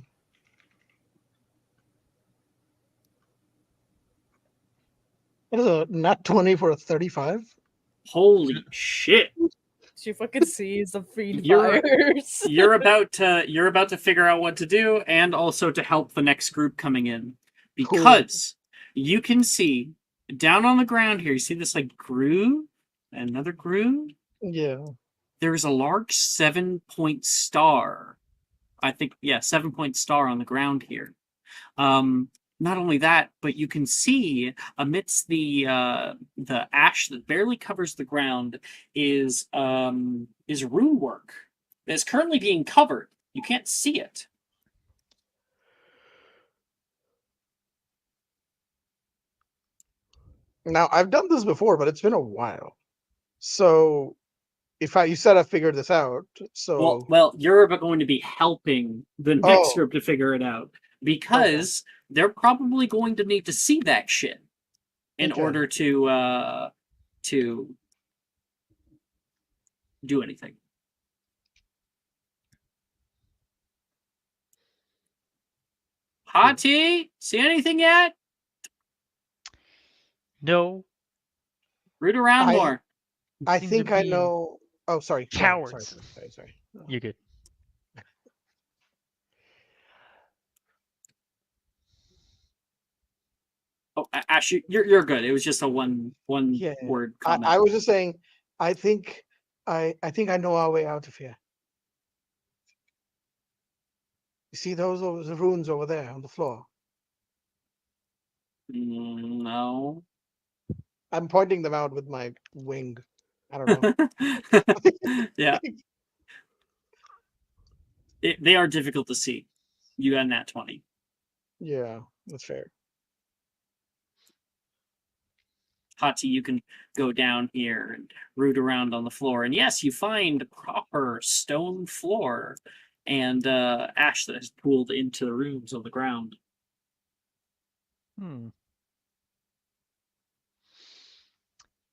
It is a nat 20 for a 35. Holy shit. She fucking sees the fiend You're- fires. You're about to figure out what to do and also to help the next group coming in. Because you can see down on the ground here, you see this like groove, another groove? Yeah. There's a large 7-point star. I think, yeah, 7-point star on the ground here. Not only that, but you can see amidst the ash that barely covers the ground is rune work that's currently being covered. You can't see it. Now I've done this before, but it's been a while. So you said I figured this out. So Well, you're going to be helping the next Oh. group to figure it out because they're probably going to need to see that shit in Okay. order to do anything. Hati, see anything yet? No. Root around I- more. I seem think to I be know. Oh, sorry. cowards. Sorry. You're good. Oh, Ash, you're good. It was just a one Yeah. word comment. I was just saying. I think I know our way out of here. You see those runes over there on the floor? No. I'm pointing them out with my wing. I don't know. Yeah. They are difficult to see. You got a nat 20. Yeah, that's fair. Hati, you can go down here and root around on the floor. And yes, you find a proper stone floor and ash that has pooled into the rooms on the ground. Hmm.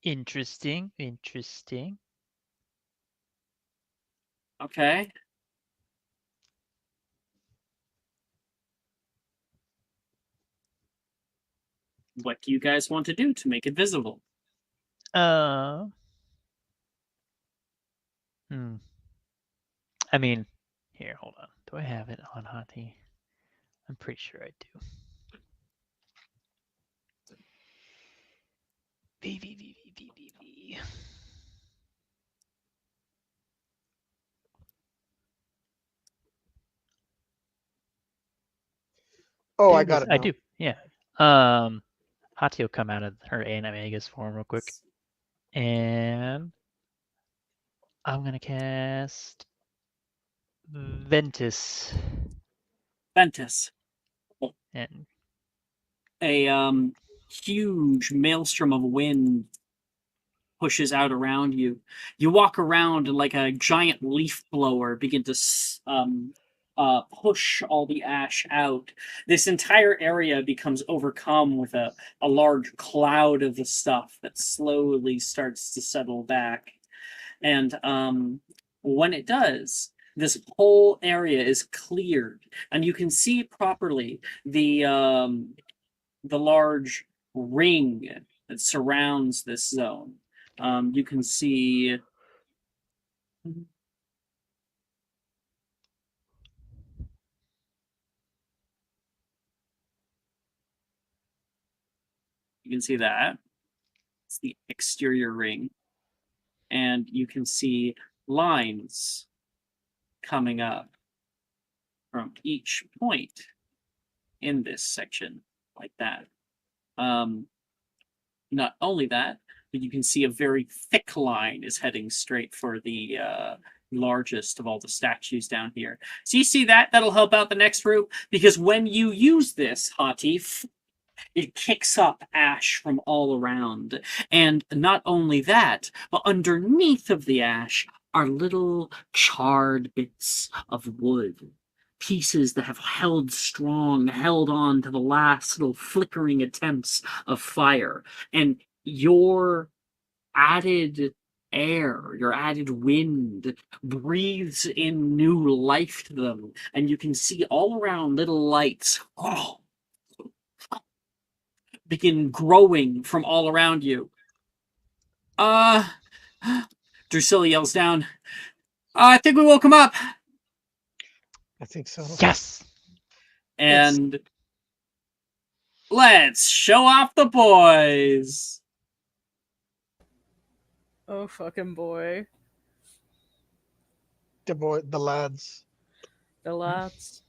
Interesting. Okay. What do you guys want to do to make it visible? Hmm. I mean, here, hold on. Do I have it on Hati? I'm pretty sure I do. V. Oh, There I it got is. it I now. do. Yeah. Hati will come out of her animagus form real quick. And I'm gonna cast Ventus. Ventus. And A huge maelstrom of wind pushes out around you. You walk around and like a giant leaf blower begin to push all the ash out. This entire area becomes overcome with a large cloud of the stuff that slowly starts to settle back. And when it does, this whole area is cleared, and you can see properly the large ring that surrounds this zone. You can see. You can see that. It's the exterior ring. And you can see lines coming up from each point in this section, like that. Not only that, but you can see a very thick line is heading straight for the largest of all the statues down here. So you see that? That'll help out the next route, because when you use this, Hati, it kicks up ash from all around. And not only that, but underneath of the ash are little charred bits of wood. Pieces that have held strong, held on to the last little flickering attempts of fire. And your added air, your added wind breathes in new life to them. And you can see all around little lights. Oh, begin growing from all around you. Uh, Drusilla yells down, I think we woke him up. I think so. yes! And let's show off the boys. Oh fucking boy. The lads. The lads.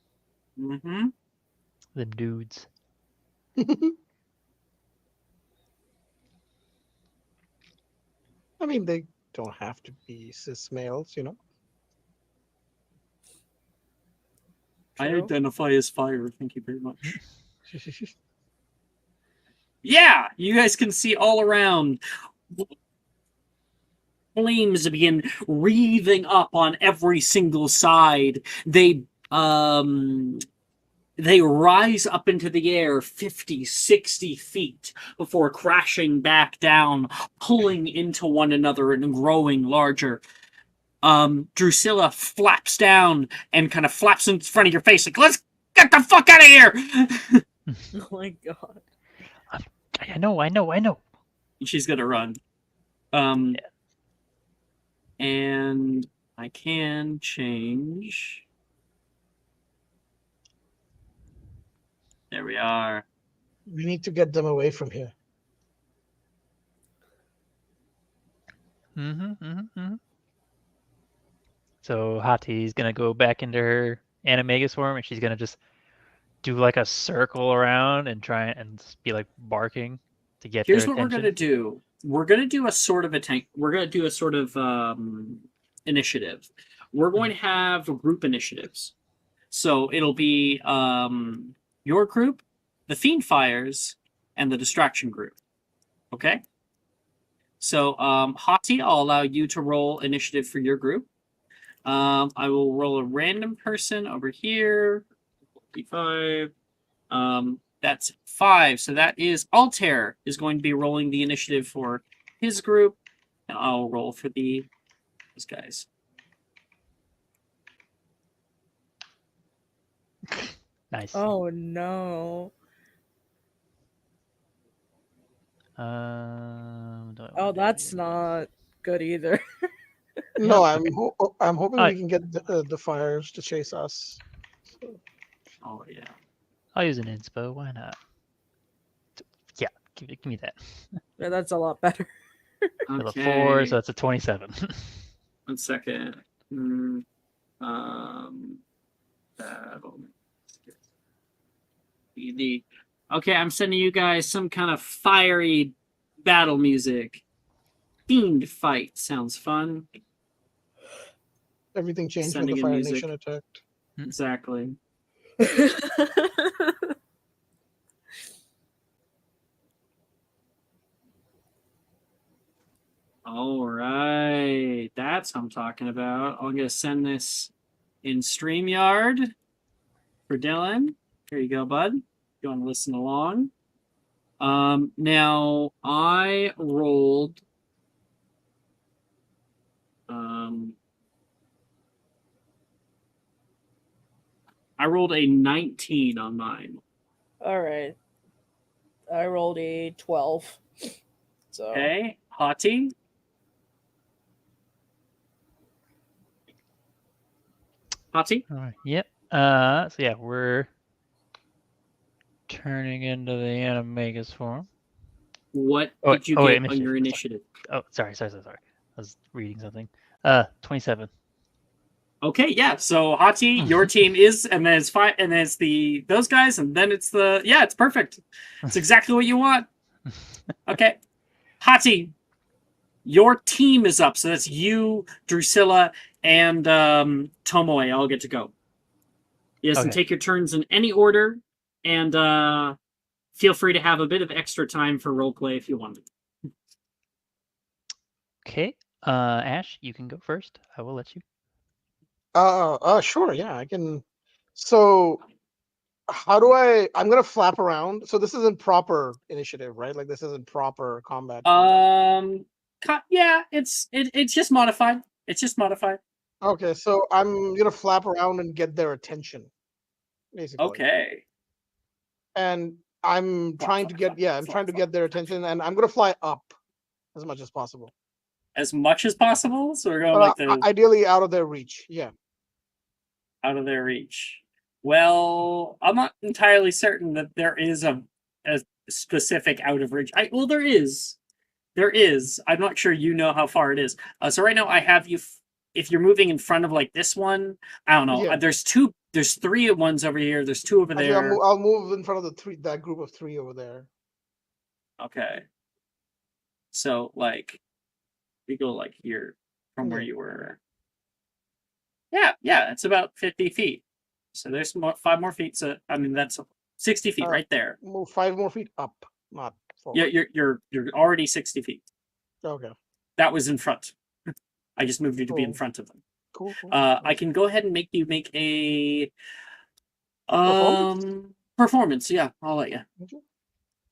Mm-hmm. Them dudes. I mean, they don't have to be cis males, you know. I True. identify as fire. Thank you very much. Yeah, you guys can see all around flames begin wreathing up on every single side. They rise up into the air 50, 60 feet before crashing back down, pulling into one another and growing larger. Drusilla flaps down and kind of flaps in front of your face like, let's get the fuck out of here! Oh my god. I know. She's gonna run. And I can change. There we are. We need to get them away from here. So Hati's gonna go back into her animagus form and she's gonna just do like a circle around and try and just be like barking to get Here's their what we're attention? gonna do. We're gonna do a sort of We're gonna do a sort of initiative. We're going to have group initiatives. So it'll be your group, the Fiend Fires, and the Distraction group. Okay. So Hati, I'll allow you to roll initiative for your group. I will roll a random person over here. 55. That's 5. So that is Altair is going to be rolling the initiative for his group, and I'll roll for these guys. Nice. Oh no. Oh, that's not good either. No, Yeah, I'm hoping Alright. we can get the fires to chase us. Oh yeah. I'll use an inspo. Why not? Yeah, give me that. Yeah, that's a lot better. With a Okay. 4, so that's a 27. 1 second. Battle. Okay, I'm sending you guys some kind of fiery battle music. Fiend fight sounds fun. Everything changed Sending when the in Fire music. Nation attacked. Exactly. All right, that's what I'm talking about. I'm gonna send this in StreamYard for Dylan. Here you go, bud. You want to listen along? Now I rolled. I rolled a 19 on mine. All right. I rolled a 12. So Okay, Hati. Hati. All right. Yep. So yeah, we're turning into the Animagus form. What Oh, did you wait, get on your initiative. initiative? Oh, sorry. I was reading something. 27. Okay, yeah. So Hati, your team is, and then it's fine, and then it's those guys, and then it's it's perfect. It's exactly what you want. Okay, Hati, your team is up, so that's you, Drusilla, and Tomoe. All get to go. Yes, and Okay. take your turns in any order, and feel free to have a bit of extra time for roleplay if you want. Okay. Ash, you can go first. I will let you. Sure, yeah, I can. So, how do I'm gonna flap around. So this isn't proper initiative, right? Like this isn't proper combat. Yeah, it's just modified. It's just modified. Okay, so I'm gonna flap around and get their attention, basically. Okay. And I'm trying to get their attention, and I'm gonna fly up as much as possible. As much as possible, so we're going like the ideally out of their reach. Yeah. Out of their reach. Well, I'm not entirely certain that there is a specific out of reach. There is. There is. I'm not sure you know how far it is. So right now I have you. If you're moving in front of like this one, I don't know. Yeah. There's 3 ones over here. There's 2 over there. I'll move in front of that group of 3 over there. Okay. So like, we go like here from where you were. Yeah, it's about 50 feet. So there's 5 more feet. So I mean that's 60 feet right there. Move 5 more feet up, not forward. Yeah, you're already 60 feet. Okay. That was in front. I just moved you to be in front of them. Cool. I can go ahead and make you make a Performance? performance. Yeah, I'll let you. Okay.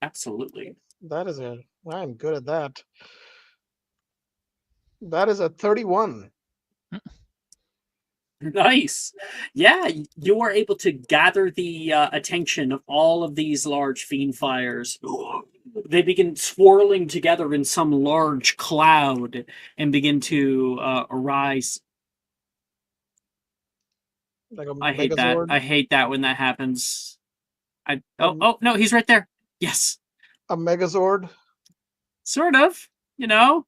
Absolutely. I'm good at that. That is a 31. Nice. Yeah, you are able to gather the attention of all of these large fiend fires. They begin swirling together in some large cloud and begin to arise. Like a I hate that. Megazord? I hate that when that happens. Oh no, he's right there. Yes. A Megazord? Sort of. You know,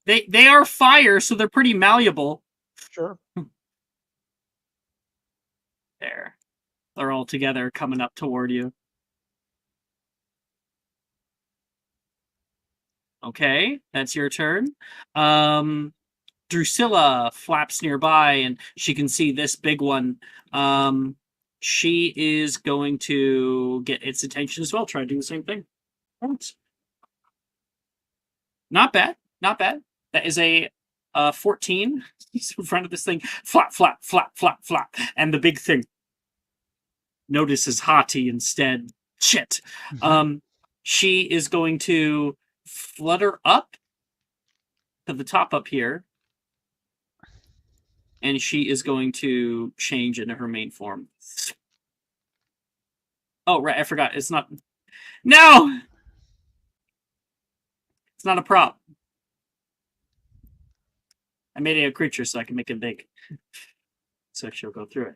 they are fire, so they're pretty malleable. Sure. There. They're all together coming up toward you. Okay, that's your turn. Drusilla flaps nearby, and she can see this big one. She is going to get its attention as well. Try doing the same thing. Not bad. Not bad. That is a 14. He's in front of this thing. Flap, flap, flap, flap, flap. And the big thing notices Hati instead. Shit. She is going to flutter up to the top up here. And she is going to change into her main form. Oh, right. I forgot. It's not. No! It's not a prop. I made it a creature so I can make it big. So she'll go through it.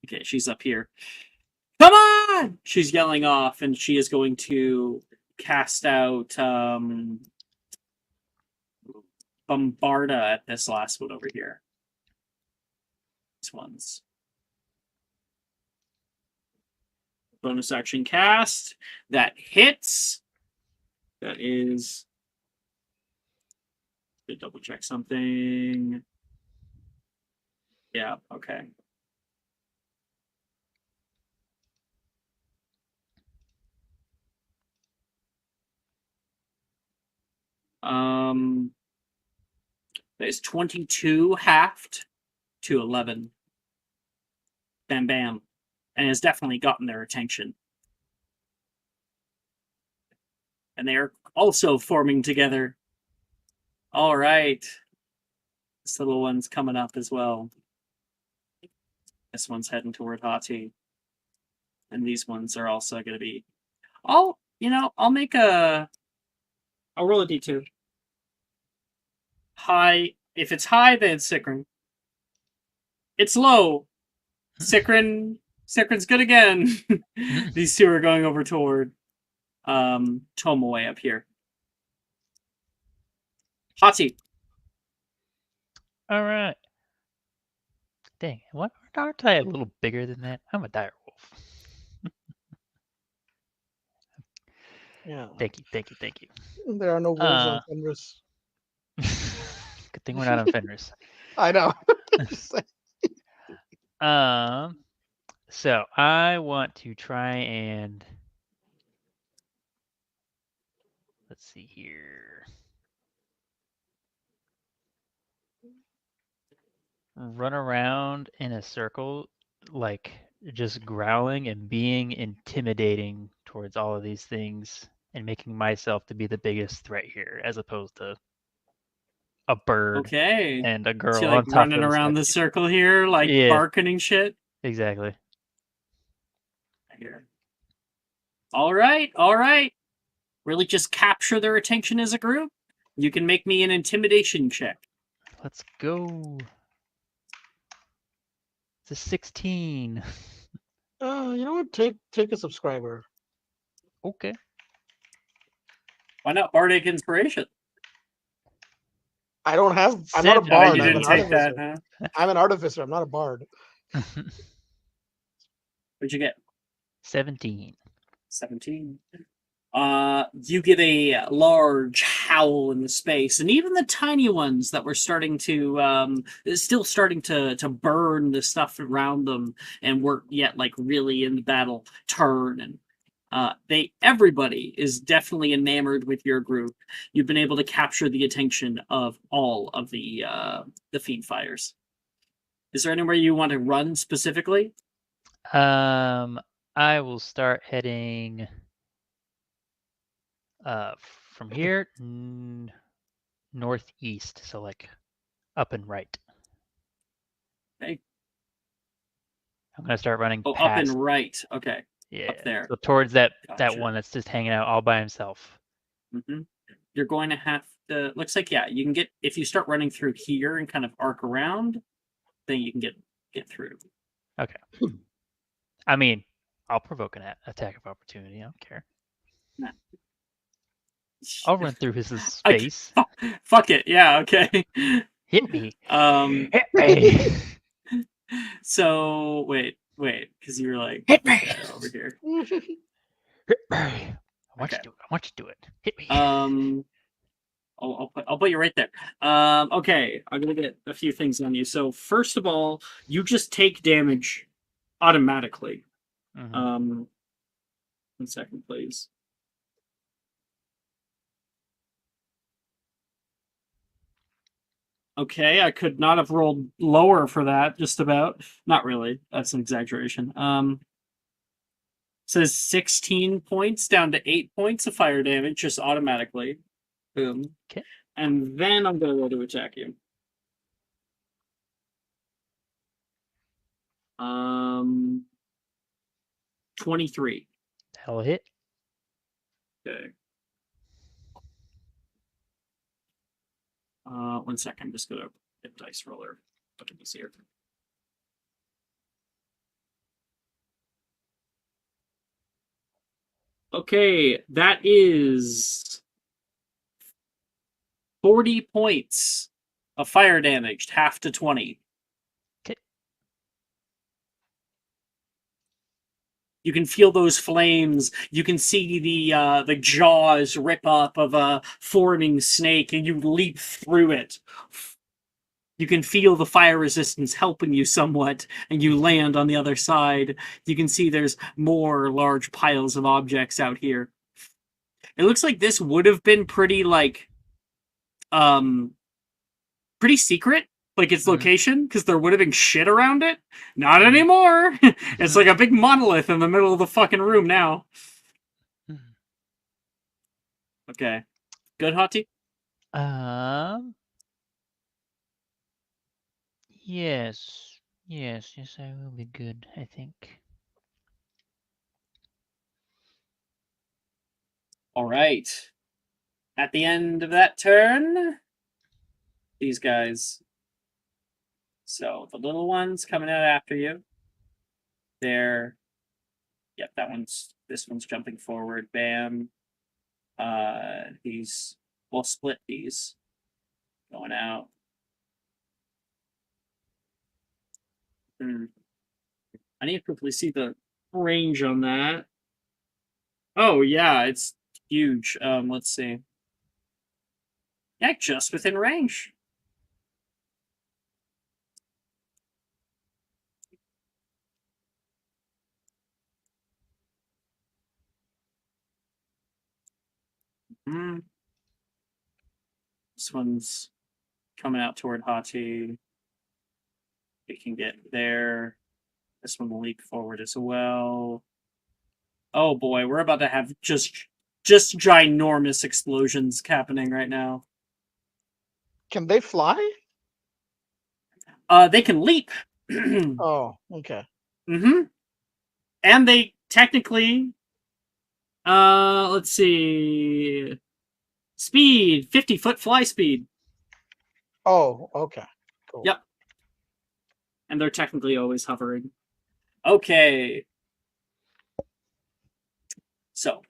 Okay, she's up here. Come on! She's yelling off, and she is going to cast out Bombarda at this last one over here. These ones. Bonus action cast. That hits. That is... to double check something. Yeah, okay. That is 22 halved to 11. Bam, bam. And has definitely gotten their attention. And they are also forming together. All right. This little one's coming up as well. This one's heading toward Hati. And these ones are also going to be... I'll make a... I'll roll a d2. High. If it's high, then it's Sikrin. It's low. Sikrin's good again. These two are going over toward Tomoe up here. Hati. All right. Dang, aren't I a little bigger than that? I'm a dire wolf. Yeah. Thank you. There are no wolves on Fenris. Good thing we're not on Fenris. I know. Just saying. So I want to try and let's see here. Run around in a circle, like just growling and being intimidating towards all of these things and making myself to be the biggest threat here, as opposed to a bird Okay. and a girl So on like top running of around the circle here, like Yeah. barking and shit. Exactly. Here. All right. Really just capture their attention as a group. You can make me an intimidation check. Let's go. It's a 16. You know what? Take a subscriber. Okay. Why not Bardic Inspiration? I don't have. I'm not a Seven. bard. You I'm didn't an take that, artificer. huh? I'm an artificer. I'm not a bard. What'd you get? 17. 17. You get a large howl in the space, and even the tiny ones that were starting to still starting to burn the stuff around them and weren't yet like really in the battle turn, and everybody is definitely enamored with your group. You've been able to capture the attention of all of the Fiend Fires. Is there anywhere you want to run specifically? I will start heading from here northeast, so like up and right. Okay. I'm gonna start running Oh, past. up and right. Okay. Yeah. Up there. So towards that Gotcha. one that's just hanging out all by himself. Mm-hmm. You're going to have to. Looks like you can get if you start running through here and kind of arc around, then you can get through. Okay. I mean, I'll provoke an attack of opportunity. I don't care. Nah. I'll run through his space. Fuck it. Yeah. Okay. Hit me. Um. Hit me. So wait, because you were like Hit me. over here. I want you to do it. I want you to do it. Hit me. I'll put you right there. Okay, I'm gonna get a few things on you. So first of all, you just take damage automatically. Mhm. 1 second, please. Okay, I could not have rolled lower for that, just about. Not really. That's an exaggeration. Says 16 points down to 8 points of fire damage, just automatically. Boom. Okay. And then I'm gonna roll to attack you. 23. That'll hit. Okay. 1 second, I'm just gonna get dice roller. Look at this here. Okay, that is 40 points of fire damage, half to 20. Okay. You can feel those flames. You can see the jaws rip up of a forming snake, and you leap through it. You can feel the fire resistance helping you somewhat, and you land on the other side. You can see there's more large piles of objects out here. It looks like this would have been pretty pretty secret, like its location, because there would have been shit around it. Not anymore. It's like a big monolith in the middle of the fucking room now. Okay. Good, Hati? Yes. Yes, I will be good, I think. All right. At the end of that turn, these guys. So the little ones coming out after you. They're, yep, this one's jumping forward. Bam. We'll split these. Going out. I need to quickly see the range on that. Oh yeah, it's huge. Let's see. Yeah, just within range. This one's coming out toward Hati. It can get there. This one will leap forward as well. Oh boy, we're about to have just ginormous explosions happening right now. Can they fly? They can leap. Oh, okay. And they technically, let's see, speed 50-foot fly speed. Oh, okay. Cool. Yep. And they're technically always hovering. Okay. So,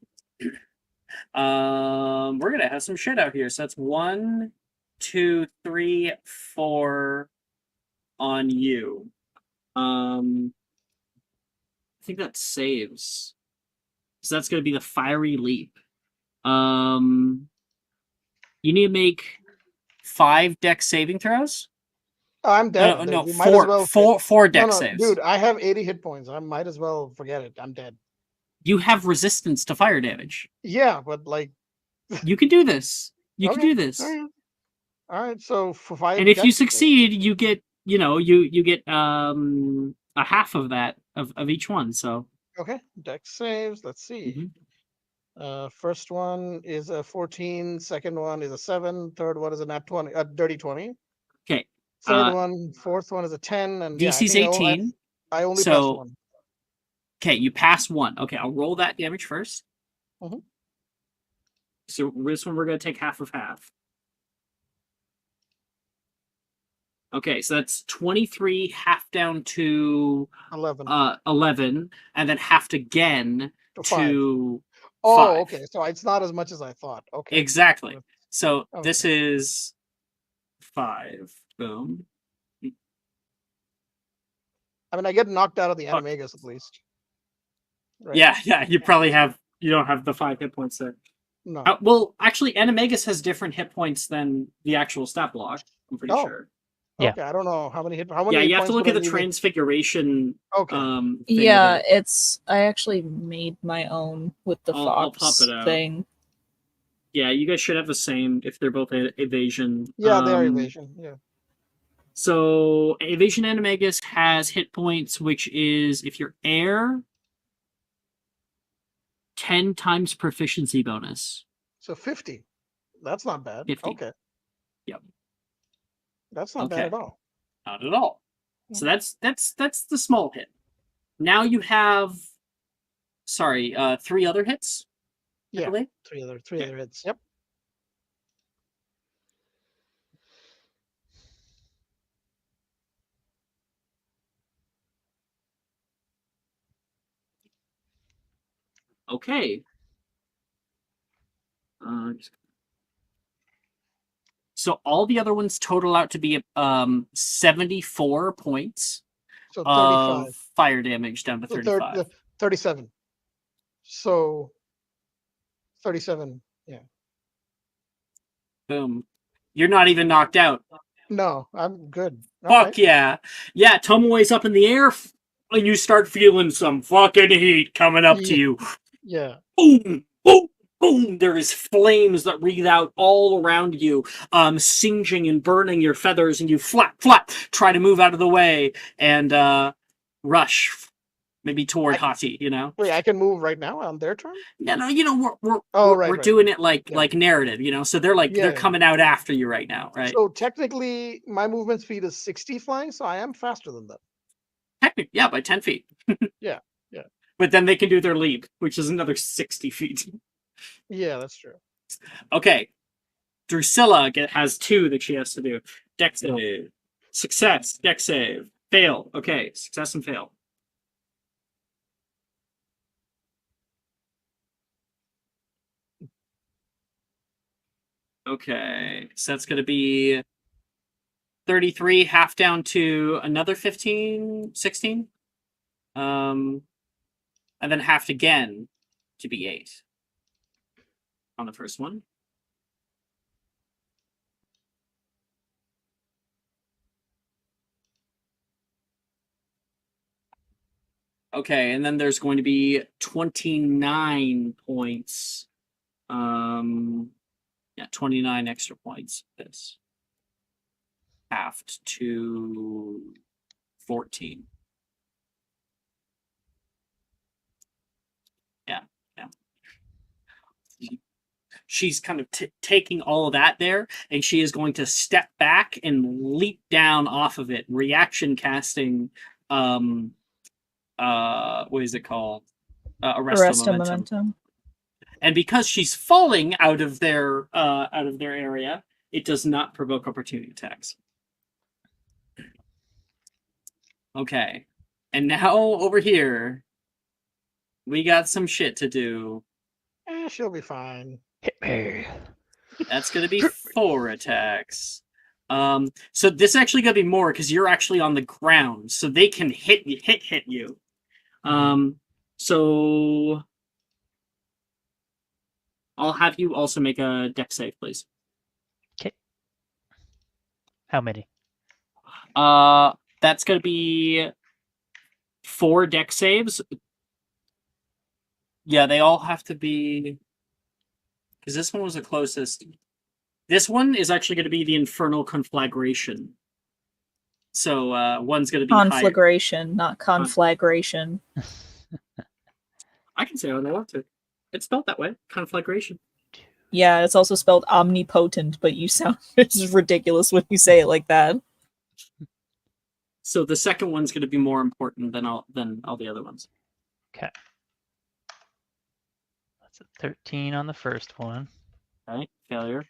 we're gonna have some shit out here. So that's 1, 2, 3, 4 on you. I think that saves. So that's gonna be the fiery leap. You need to make 5 dex saving throws. I'm dead. No, You might as well four dex no, saves. dude, I have 80 hit points. I might as well forget it. I'm dead. You have resistance to fire damage. Yeah, but like you can do this. You can do this. All right. So for 5, and if you succeed, you get you get a half of that of each one. So okay, dex saves. Let's see. First one is a 14. Second one is a 7. Third one is a nat 20. A dirty 20. Okay. Third one, fourth one is a 10, and DC's 18. I only passed one. Okay, you pass one. Okay, I'll roll that damage first. So this one we're gonna take half of half. Okay, so that's 23, half down to 11. 11, and then halved again to 5. Oh, okay. So it's not as much as I thought. Okay. Exactly. So this is 5. Boom. I mean, I get knocked out of the Fuck. animagus at least. Right? Yeah. You probably have. You don't have the 5 hit points there. No. Well, actually, Animagus has different hit points than the actual stat block. I'm pretty Oh. sure. Yeah. Okay, I don't know how many hit. How many? Yeah, hit you have to points look would at I the need to- transfiguration. Okay. Thing Yeah, of it. it's. I actually made my own with the I'll pop fox it out. thing. Yeah, you guys should have the same if they're both evasion. Yeah, they are evasion. Yeah. So evasion Animagus has hit points, which is if you're air, 10 times proficiency bonus. So 50. That's not bad. 50. Okay. Yep. That's not Okay. bad at all. Not at all. So that's the small hit. Now you have, 3 other hits. I Yeah. believe? Three other hits. Yep. Okay. So all the other ones total out to be 74 points So of 35. fire damage down to So 35. 37. So 37. Yeah. Boom. You're not even knocked out. No, I'm good. Fuck yeah. Yeah, Tomoe's up in the air and you start feeling some fucking heat coming up to you. Yeah. Boom, boom, boom. There is flames that breathe out all around you, singeing and burning your feathers, and you flap, try to move out of the way and rush maybe toward Hati, you know? Wait, I can move right now on their turn? Yeah, no, you know, we're right. doing it like Yeah. like narrative, you know? So they're like they're Yeah. coming out after you right now, right? So technically, my movement speed is 60 flying, so I am faster than them. Technically, yeah, by 10 feet. Yeah. But then they can do their leap, which is another 60 feet. Yeah, that's true. Okay. Drusilla has 2 that she has to do. Dex save. Success. Dex save. Fail. Okay. Success and fail. Okay. So that's going to be 33, half down to another 15, 16. And then halved again to be 8 on the first one. Okay, and then there's going to be 29 points. Yeah, 29 extra points. This halved to 14. Yeah. She's kind of taking all of that there, and she is going to step back and leap down off of it, reaction casting. What is it called? Arresto momentum. And because she's falling out of their area, it does not provoke opportunity attacks. Okay, and now over here, we got some shit to do. She'll be fine. Hit me. That's gonna be 4 attacks. So this is actually gonna be more because you're actually on the ground, so they can hit you. So I'll have you also make a dex save, please. Okay. How many? That's gonna be 4 dex saves. Yeah, they all have to be, because this one was the closest. This one is actually going to be the Infernal Conflagration. So one's going to be Conflagration, not conflagration. I can say what I want to. It's spelled that way. Conflagration. Yeah, it's also spelled omnipotent, but you sound it's ridiculous when you say it like that. So the second one's going to be more important than all the other ones. Okay. That's a 13 on the first one. Okay, failure.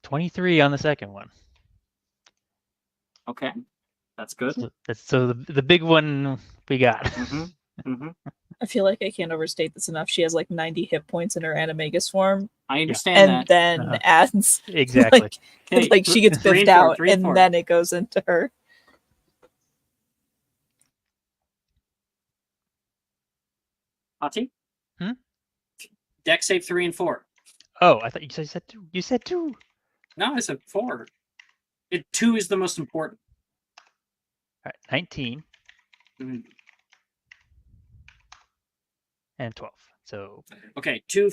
23 on the second one. Okay, that's good. So the big one we got. I feel like I can't overstate this enough. She has like 90 hit points in her animagus form. I understand and that. then adds Exactly. like she gets biffed out and then it goes into her. Hati? Hmm? Dex save 3 and 4. Oh, I thought you said 2. You said 2. No, I said 4. 2 is the most important. All right, 19 Mhm. and 12. So Okay, two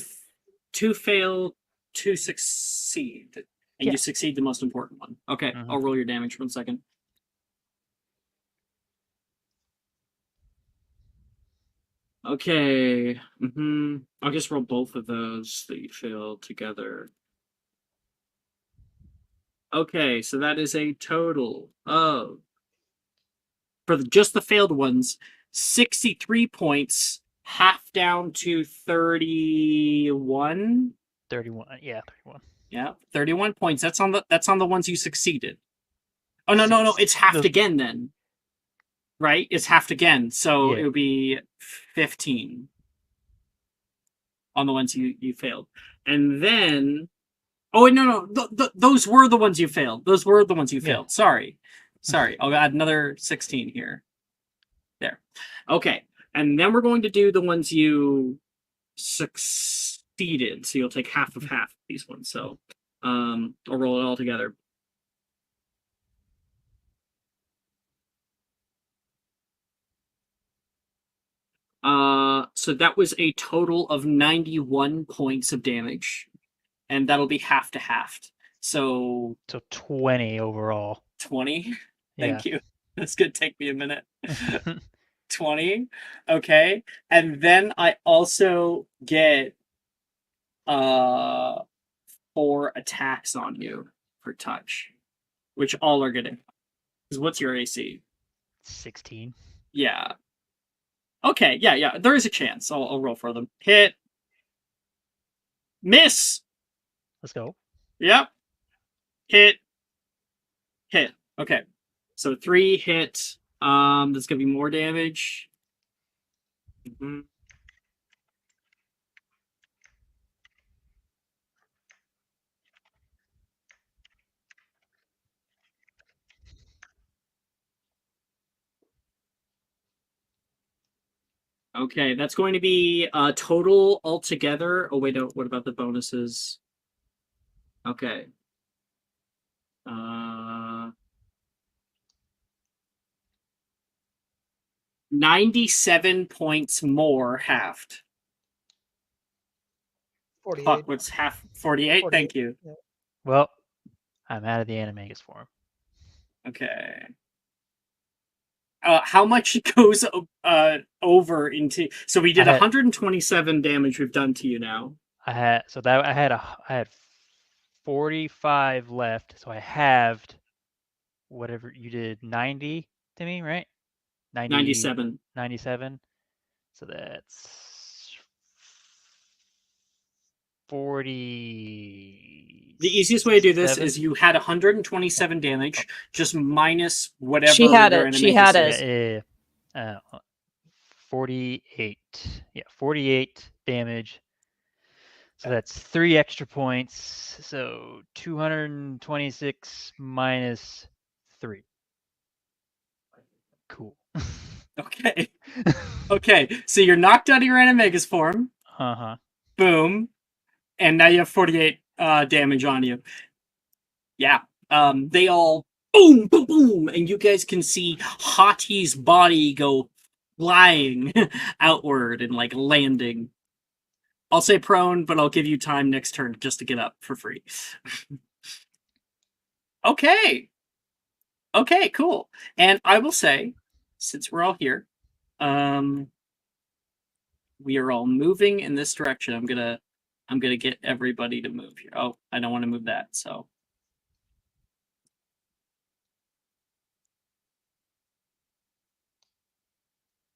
fail, 2 succeed, and Yeah. you succeed the most important one. Okay, Mhm. I'll roll your damage for 1 second. Okay. I'll just roll both of those that you failed together. Okay, so that is a total of, for just the failed ones, 63 points, half down to 31. 31. Yeah, 31. Yeah, 31 points. That's on the ones you succeeded. Oh no, it's halved again then. Right? It's halved again. So Yeah. it would be 15 on the ones you failed. And then no. Those were the ones you failed. Those were the ones you Yeah. failed. Sorry. I'll add another 16 here. There. Okay. And then we're going to do the ones you succeeded. So you'll take half of these ones. So I'll roll it all together. So that was a total of 91 points of damage, and that'll be half to half. So 20 overall. 20. Yeah. Thank you. That's gonna take me a minute. 20. Okay. And then I also get 4 attacks on you for touch, which all are gonna. Because what's your AC? 16. Yeah. Okay. Yeah. There is a chance. I'll roll for them. Hit. Miss. Let's go. Yep. Hit. Okay. So 3 hit. That's gonna be more damage. Okay, that's going to be total altogether. Oh wait, no, what about the bonuses? Okay. 97 points more halved. 48. Fuck, what's half? 48? Thank you. Yeah. Well, I'm out of the animagus form. Okay. How much goes over into? So we did 127 damage we've done to you now. I had 45 left, so I halved whatever you did 90 to me, right? 97. 97. So that's 40. The easiest way to do this is you had 127 damage, just minus whatever. She had your it. She animagus had is. it. Yeah. 48. Yeah, 48 damage. So that's 3 extra points. So 226 minus 3. Cool. Okay. So you're knocked out of your animagus form. Uh-huh. Boom. And now you have 48 damage on you. Yeah. They all boom, boom, boom, and you guys can see Hati's body go flying outward and like landing. I'll say prone, but I'll give you time next turn just to get up for free. Okay, cool. And I will say, since we're all here, we are all moving in this direction. I'm gonna get everybody to move here. Oh, I don't want to move that, so.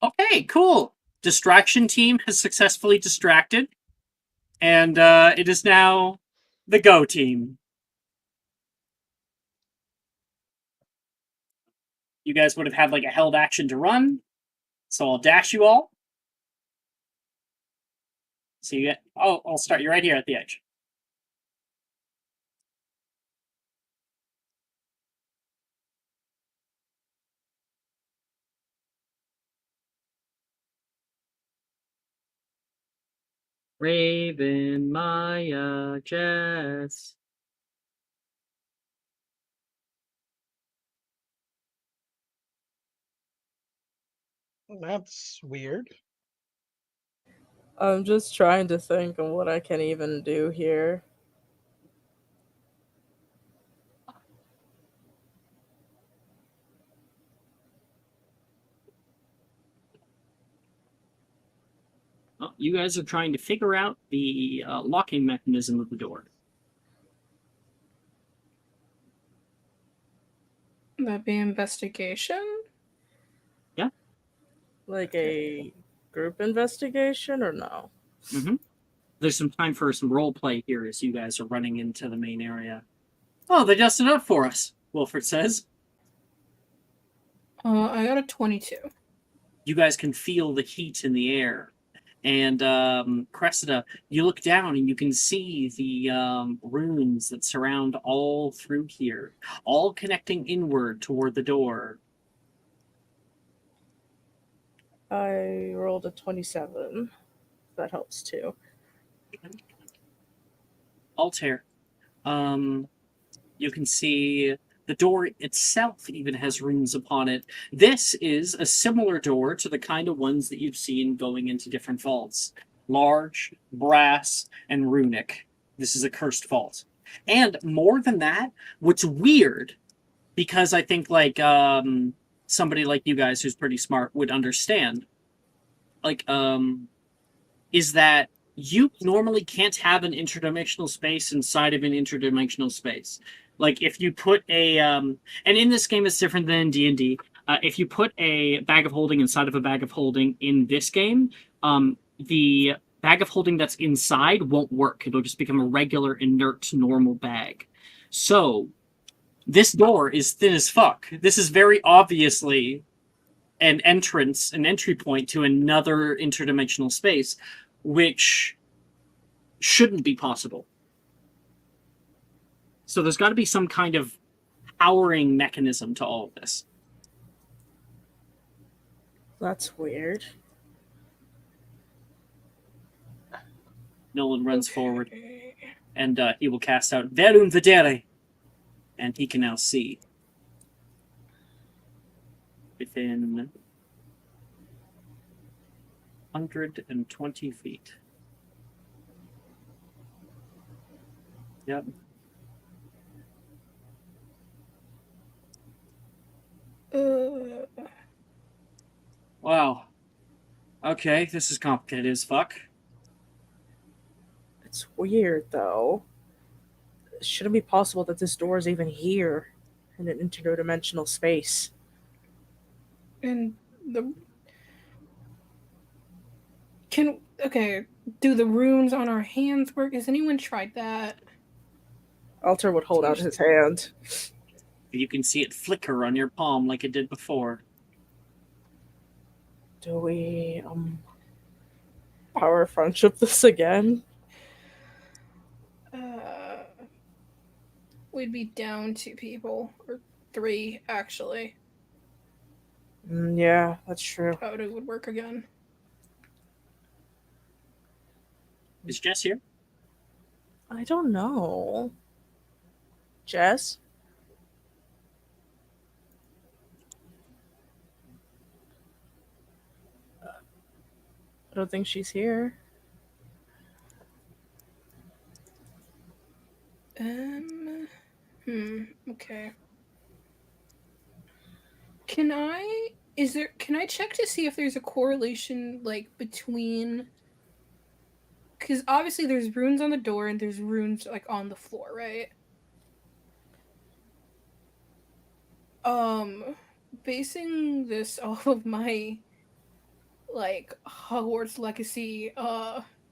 Okay, cool. Distraction team has successfully distracted, and it is now the go team. You guys would have had like a held action to run, so I'll dash you all. So you get. Oh, I'll start you right here at the edge. Raven, Maya, Jess. That's weird. I'm just trying to think of what I can even do here. Oh, you guys are trying to figure out the locking mechanism of the door. That'd be investigation? Like a group investigation or no? Mm-hmm. There's some time for some role play here as you guys are running into the main area. Oh, they dusted up for us, Wilfred says. I got a 22. You guys can feel the heat in the air. And Cressida, you look down and you can see the runes that surround all through here, all connecting inward toward the door. I rolled a 27. That helps too. Altair, you can see the door itself even has runes upon it. This is a similar door to the kind of ones that you've seen going into different vaults. Large, brass, and runic. This is a cursed vault. And more than that, what's weird, because I think like somebody like you guys who's pretty smart would understand, like is that you normally can't have an interdimensional space inside of an interdimensional space. Like if you put a and in this game it's different than D&D. If you put a bag of holding inside of a bag of holding in this game, the bag of holding that's inside won't work. It'll just become a regular inert normal bag. So this door is thin as fuck. This is very obviously an entry point to another interdimensional space, which shouldn't be possible. So there's got to be some kind of powering mechanism to all of this. That's weird. Nolan runs forward, and he will cast out Verum Vedere, and he can now see within 120 feet. Yep. Wow. Okay, this is complicated as fuck. It's weird though. It shouldn't be possible that this door is even here in an interdimensional space. And do the runes on our hands work? Has anyone tried that? Alter would hold out his hand. You can see it flicker on your palm like it did before. Do we power friendship this again? We'd be down 2 people, or 3 actually. Yeah, that's true. How it would work again. Is Jess here? I don't know. Jess? I don't think she's here. Okay. Can I check to see if there's a correlation, like, between... Because obviously there's runes on the door and there's runes, like, on the floor, right? Basing this off of my, like, Hogwarts Legacy,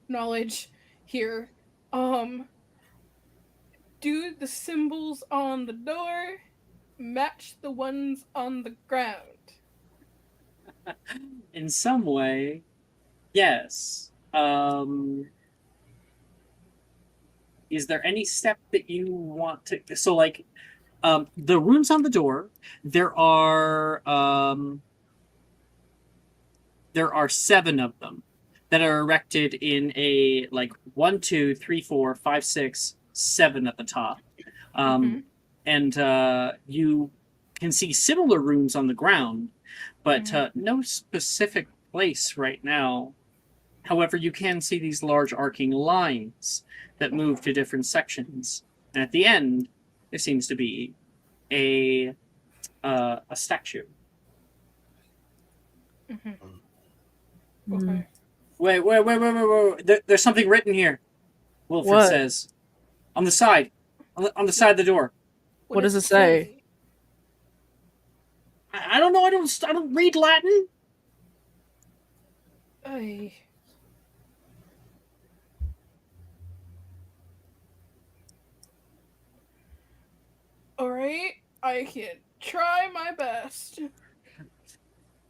knowledge here, do the symbols on the door match the ones on the ground? In some way, yes. Is there any step that you want to... So, like, the runes on the door, there are 7 of them. that are erected in a like 1, 2, 3, 4, 5, 6, 7 at the top. And you can see similar runes on the ground, but no specific place right now. However, you can see these large arcing lines that move to different sections. And at the end, there seems to be a statue. Okay. Wait. There's something written here. Wilfred What? says, on the side, on the side of the door. What does it say? I don't know. I don't read Latin. Alright, I can try my best.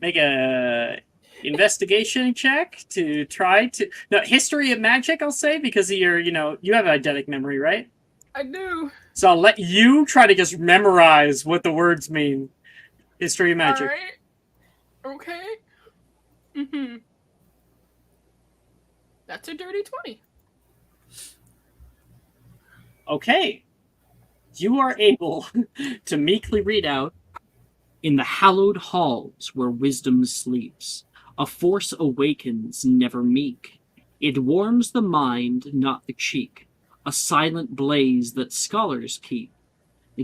Make a investigation check to try to history of magic. I'll say because of your you have eidetic memory, right? I do. So I'll let you try to just memorize what the words mean. History of magic. Alright. Okay. That's a dirty 20. Okay. You are able to meekly read out, "In the hallowed halls where wisdom sleeps, a force awakens never meek. It warms the mind, not the cheek, a silent blaze that scholars keep,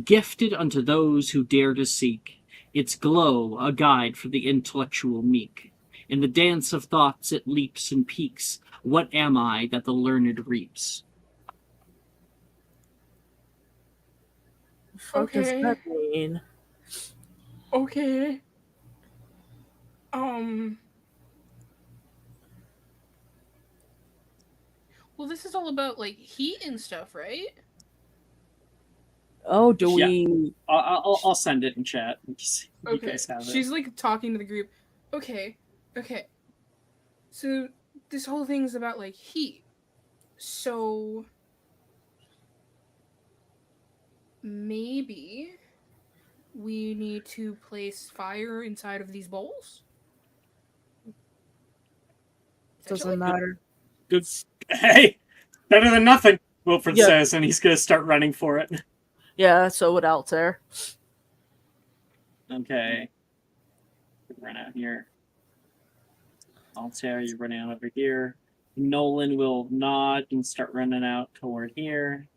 gifted unto those who dare to seek. Its glow a guide for the intellectual meek. In the dance of thoughts it leaps and peaks. What am I that the learned reaps?" What does that mean? Okay. Well, this is all about like heat and stuff, right? Oh, do Yeah. we? I'll send it in chat. You Okay. guys have it. She's like talking to the group. Okay. So this whole thing's about like heat. So maybe we need to place fire inside of these bowls? Doesn't matter. Good. Hey, better than nothing, Wilfred Yeah. says, and he's going to start running for it. Yeah, so would Altair. Okay. Run out here. Altair, you're running out over here. Nolan will nod and start running out toward here.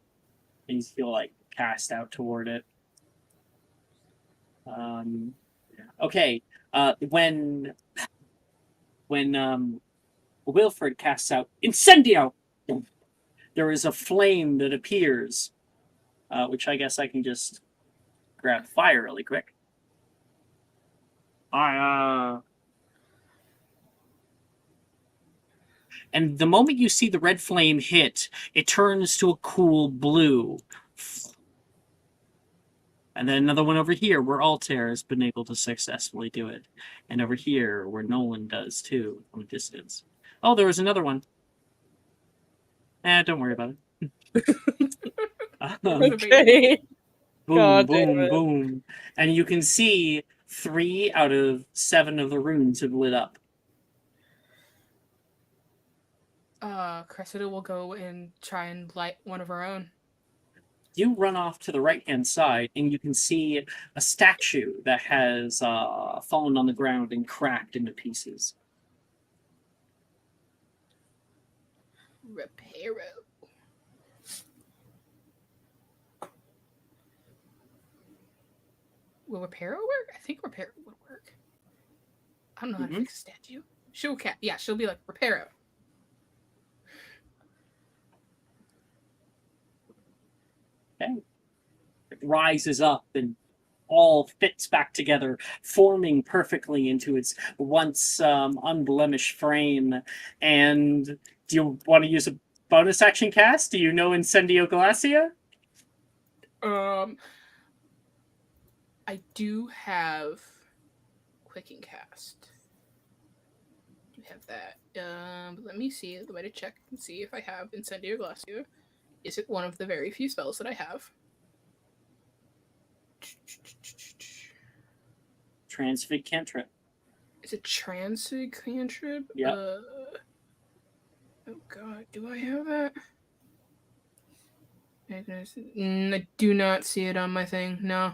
And he'll like cast out toward it. Okay. When Wilfred casts out Incendio, there is a flame that appears, which I guess I can just grab fire really quick. And the moment you see the red flame hit, it turns to a cool blue. And then another one over here where Altair has been able to successfully do it. And over here where Nolan does too, from a distance. Oh, there was another one. Don't worry about it. Okay. Boom, God damn boom, it. boom. And you can see 3 out of 7 of the runes have lit up. Cressida will go and try and light one of our own. You run off to the right-hand side, and you can see a statue that has fallen on the ground and cracked into pieces. Reparo. Will Reparo work? I think Reparo would work. I don't know how to fix a statue. She'll be like, Reparo. Okay. It rises up and all fits back together, forming perfectly into its once unblemished frame. And do you want to use a bonus action cast? Do you know Incendio Glacia? I do have Quicken Cast. Do have that. Let me see the way to check and see if I have Incendio Glacia. Is it one of the very few spells that I have? Transfig cantrip. Is it Transfig cantrip? Yep. Oh god, do I have that? I do not see it on my thing. No.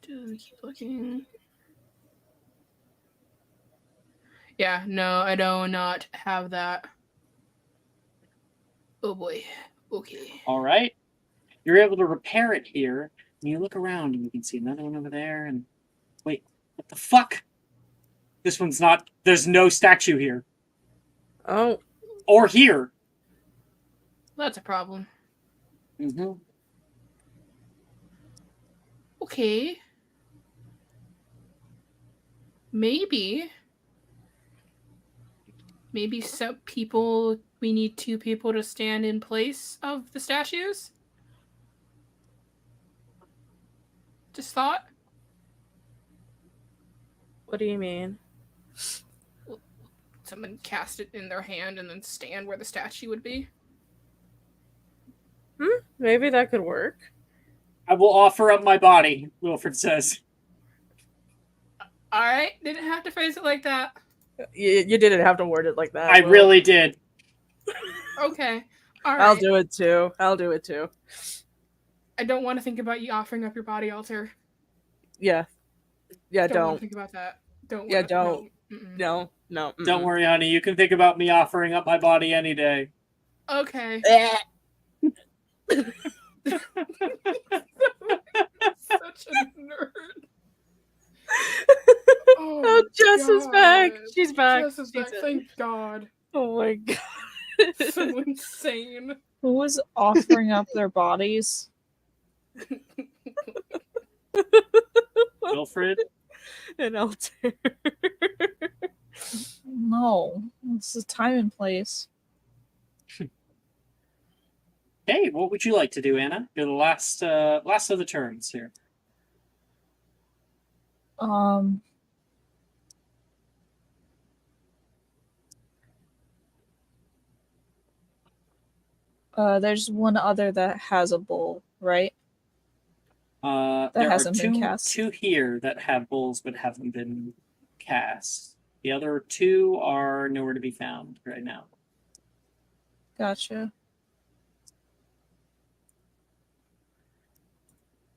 Keep looking. Yeah, no, I do not have that. Oh boy. Okay. All right. You're able to repair it here, and you look around and you can see another one over there. And wait, what the fuck? This one's not. There's no statue here Oh, or here. That's a problem. Mm-hmm. Okay. Maybe some people, we need 2 people to stand in place of the statues. Just thought. what do you mean? Someone cast it in their hand and then stand where the statue would be. Maybe that could work. I will offer up my body, Wilfred says. Alright, didn't have to phrase it like that. You didn't have to word it like that. I Will. really did. Okay. Alright. I'll do it too. I don't want to think about you offering up your body altar. Yeah. Yeah, Don't want don't. to think about that. Don't. Yeah, wanna- don't. No. No. Don't worry, honey. You can think about me offering up my body any day. Okay. worry. Such a nerd. Oh, Jess is back. God. She's back. Jess is back. Thank God. Oh my god. So insane. Who was offering up their bodies? Wilfred? An altar. No, this is time and place. Hey, what would you like to do, Anna? You're the last of the turns here. There's one other that has a bull, right? There hasn't are been cast. two here that have bulls but haven't been cast. The other 2 are nowhere to be found right now. Gotcha.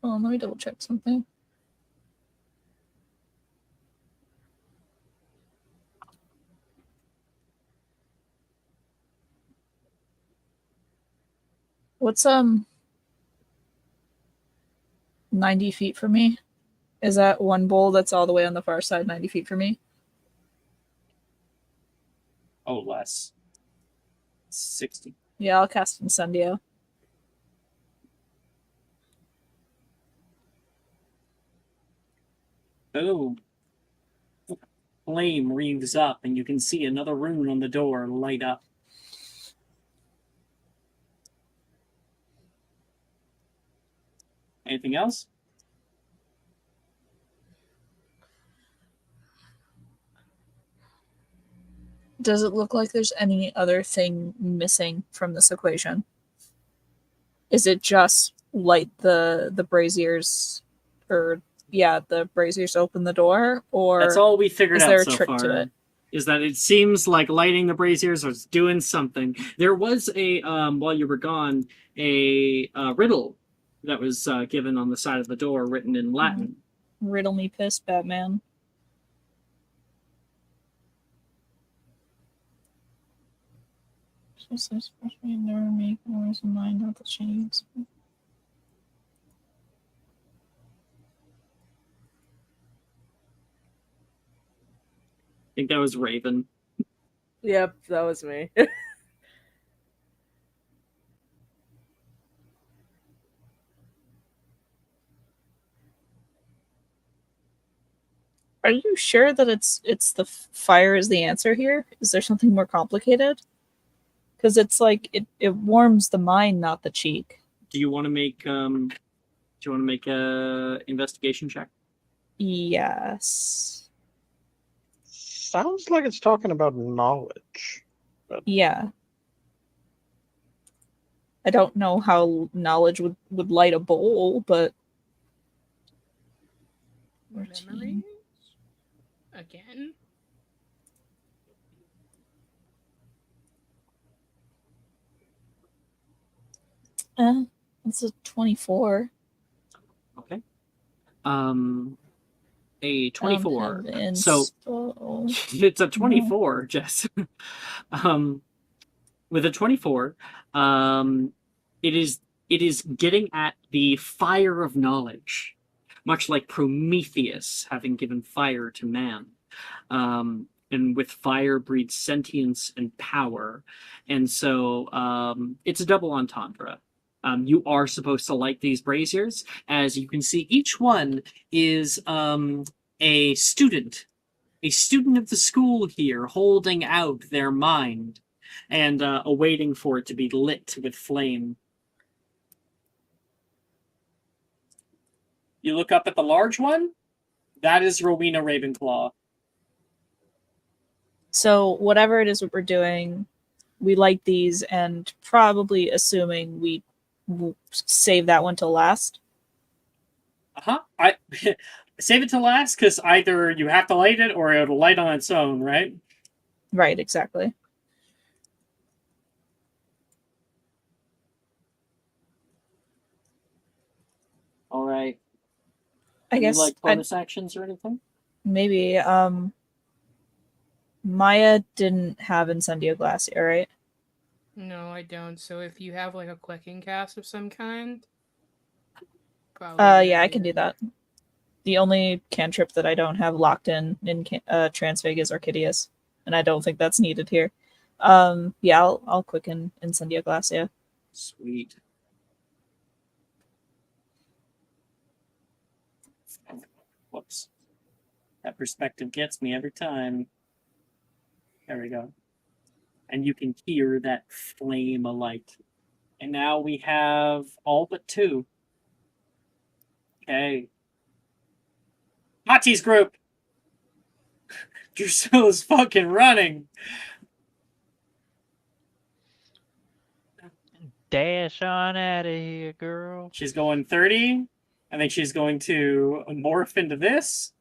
Oh, let me double check something. What's 90 feet from me? Is that one bowl that's all the way on the far side 90 feet from me? Oh, less. 60. Yeah, I'll cast Incendio. Oh. Flame wreathes up, and you can see another rune on the door light up. Anything else? Does it look like there's any other thing missing from this equation? Is it just light the braziers, or the braziers open the door, or That's all we figured is out there a so trick far. to it? Is that it seems like lighting the braziers is doing something. There was a while you were gone, a riddle that was given on the side of the door, written in Latin. Riddle me piss, Batman. Just especially never make noise in mind of the chains. I think that was Raven. Yep, that was me. Are you sure that it's the fire is the answer here? Is there something more complicated? Because it's like it warms the mind, not the cheek. Do you want to make a investigation check? Yes. Sounds like it's talking about knowledge. Yeah. I don't know how knowledge would light a bowl, but Memories? Again? It's a 24. Okay. A 24. So it's a 24, Jess. With a 24, it is getting at the fire of knowledge, much like Prometheus having given fire to man. And with fire breeds sentience and power. And so it's a double entendre. You are supposed to light these braziers. As you can see, each one is a student of the school here, holding out their mind and awaiting for it to be lit with flame. You look up at the large one. That is Rowena Ravenclaw. So whatever it is that we're doing, we light these, and probably assuming we save that one till last. I save it to last because either you have to light it or it'll light on its own, right? Right, exactly. All right. I guess like bonus actions or anything? Maybe. Maya didn't have Incendio Glacia, right? No, I don't. So if you have like a clicking cast of some kind, yeah, I can do that. The only cantrip that I don't have locked in Transfig is Orchideus, and I don't think that's needed here. Yeah, I'll quicken Incendio Glacia. Sweet. Whoops. That perspective gets me every time. There we go. And you can hear that flame alight. And now we have all but 2. Okay. Hati's group! Drusilla's fucking running! Dash on out of here, girl. She's going 30. I think she's going to morph into this.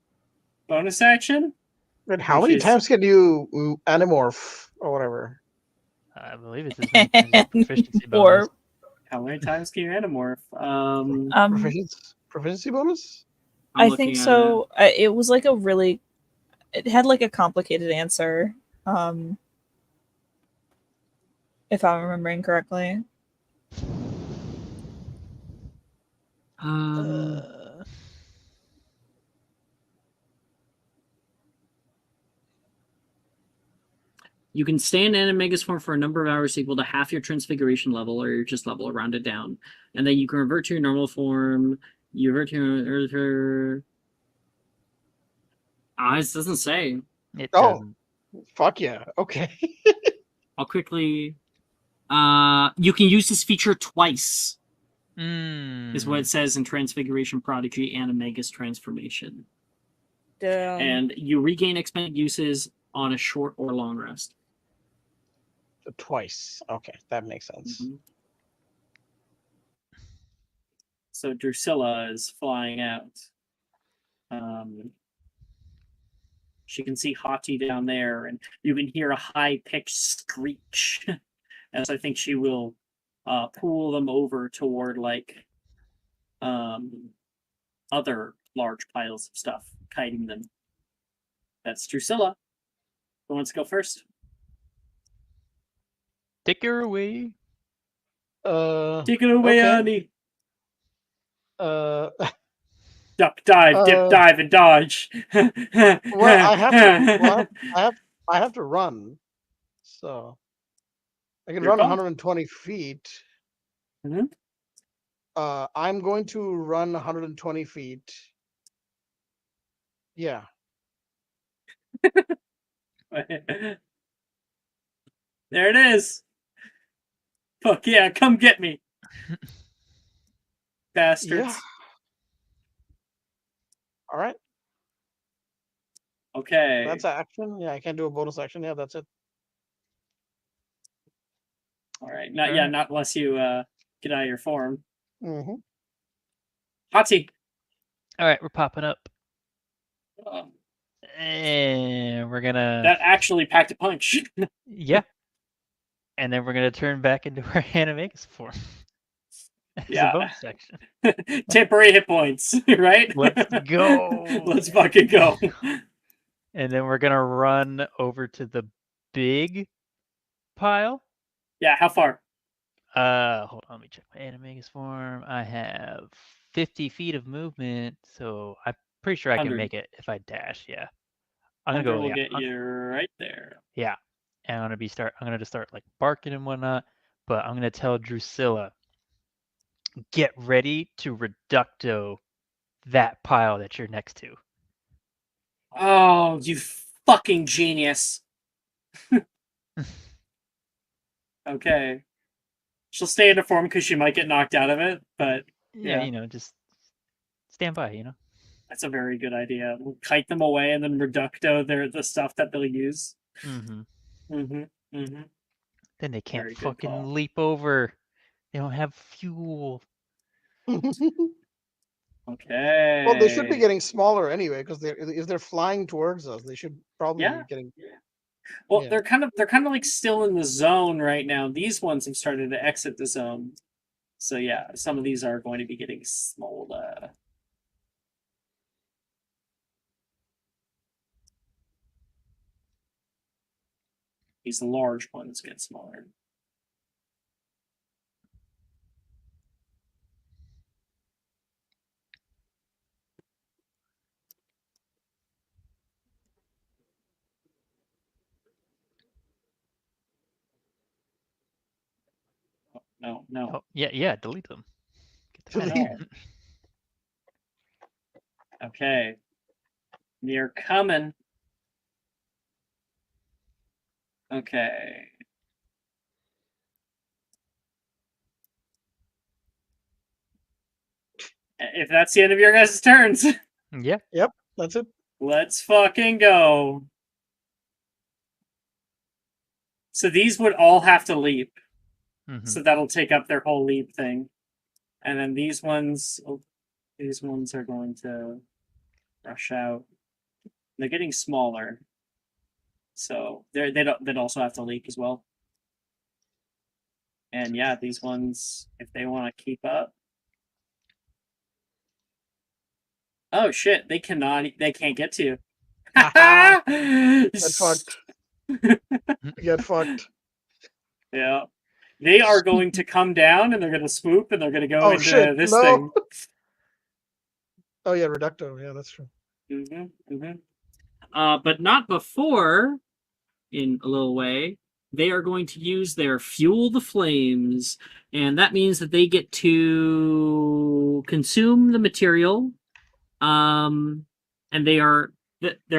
Bonus action. And how many times can you animorph or whatever? I believe it's his proficiency bonus. How many times can you animorph? Proficiency bonus? I think so. It was like it had like a complicated answer. If I'm remembering correctly. You can stay in Animagus form for a number of hours equal to half your transfiguration level or your just level, rounded down. And then you can revert to your normal form. You revert to your... it doesn't say. It doesn't. Fuck yeah. Okay. I'll quickly... you can use this feature twice. Is what it says in Transfiguration Prodigy Animagus Transformation. Damn. And you regain expended uses on a short or long rest. Twice. Okay, that makes sense. Mm-hmm. So Drusilla is flying out. She can see Hati down there, and you can hear a high-pitched screech. As I think she will pull them over toward other large piles of stuff, kiting them. That's Drusilla. Who wants to go first? Take her away. Take it away, okay. Annie. Well, Duck, dive, dip, dive, and dodge. I have to run. So I can run 120 feet. Mm-hmm. I'm going to run 120 feet. Yeah. There it is. Fuck yeah, come get me. Bastards. Yeah. All right. Okay. That's action. Yeah, I can't do a bonus action. Yeah, that's it. All right. Not unless you get out of your form. Mm-hmm. Hati. All right, we're popping up. And we're gonna... That actually packed a punch. Yeah. And then we're gonna turn back into our Animagus form. as Yeah. a bonus action. Temporary hit points, right? Let's go. Let's fucking go. And then we're gonna run over to the big pile. Yeah, how far? Hold on, let me check my animagus form. I have 50 feet of movement, so I'm pretty sure I can 100. make it if I dash. Yeah, I'm 100 gonna go. will Yeah, get you right there. yeah. And I'm gonna just start like barking and whatnot. But I'm gonna tell Drusilla, get ready to reducto that pile that you're next to. Oh, you fucking genius. Okay. She'll stay in the form because she might get knocked out of it, but Yeah, Yeah. just stand by. that's a very good idea. We'll kite them away and then reducto the stuff that they'll use. Mm-hmm. Mm-hmm. Mm-hmm. Then they can't Very good fucking call. leap over. They don't have fuel. Okay. Well, they should be getting smaller anyway, because if they're flying towards us, they should probably Yeah. be getting. Well, Yeah. they're kind of like still in the zone right now. These ones have started to exit the zone. So yeah, some of these are going to be getting smaller. These large ones get smaller. No, no. Oh, yeah, delete them. Get the Delete. hell. Okay. They're coming. Okay. If that's the end of your guys' turns, Yeah. Yep, that's it. let's fucking go. So these would all have to leap. Mhm. So that'll take up their whole leap thing. And then these ones are going to rush out. They're getting smaller. So they'd also have to leap as well. And yeah, these ones, if they want to keep up. Oh shit, they can't get to you. Get fucked. Get fucked. Yeah. They are going to come down and they're going to swoop and they're going to go Oh, into shit, this no. thing. Oh yeah, reducto. Yeah, that's true. But not before, in a little way, they are going to use their fuel the flames, and that means that they get to consume the material, and they're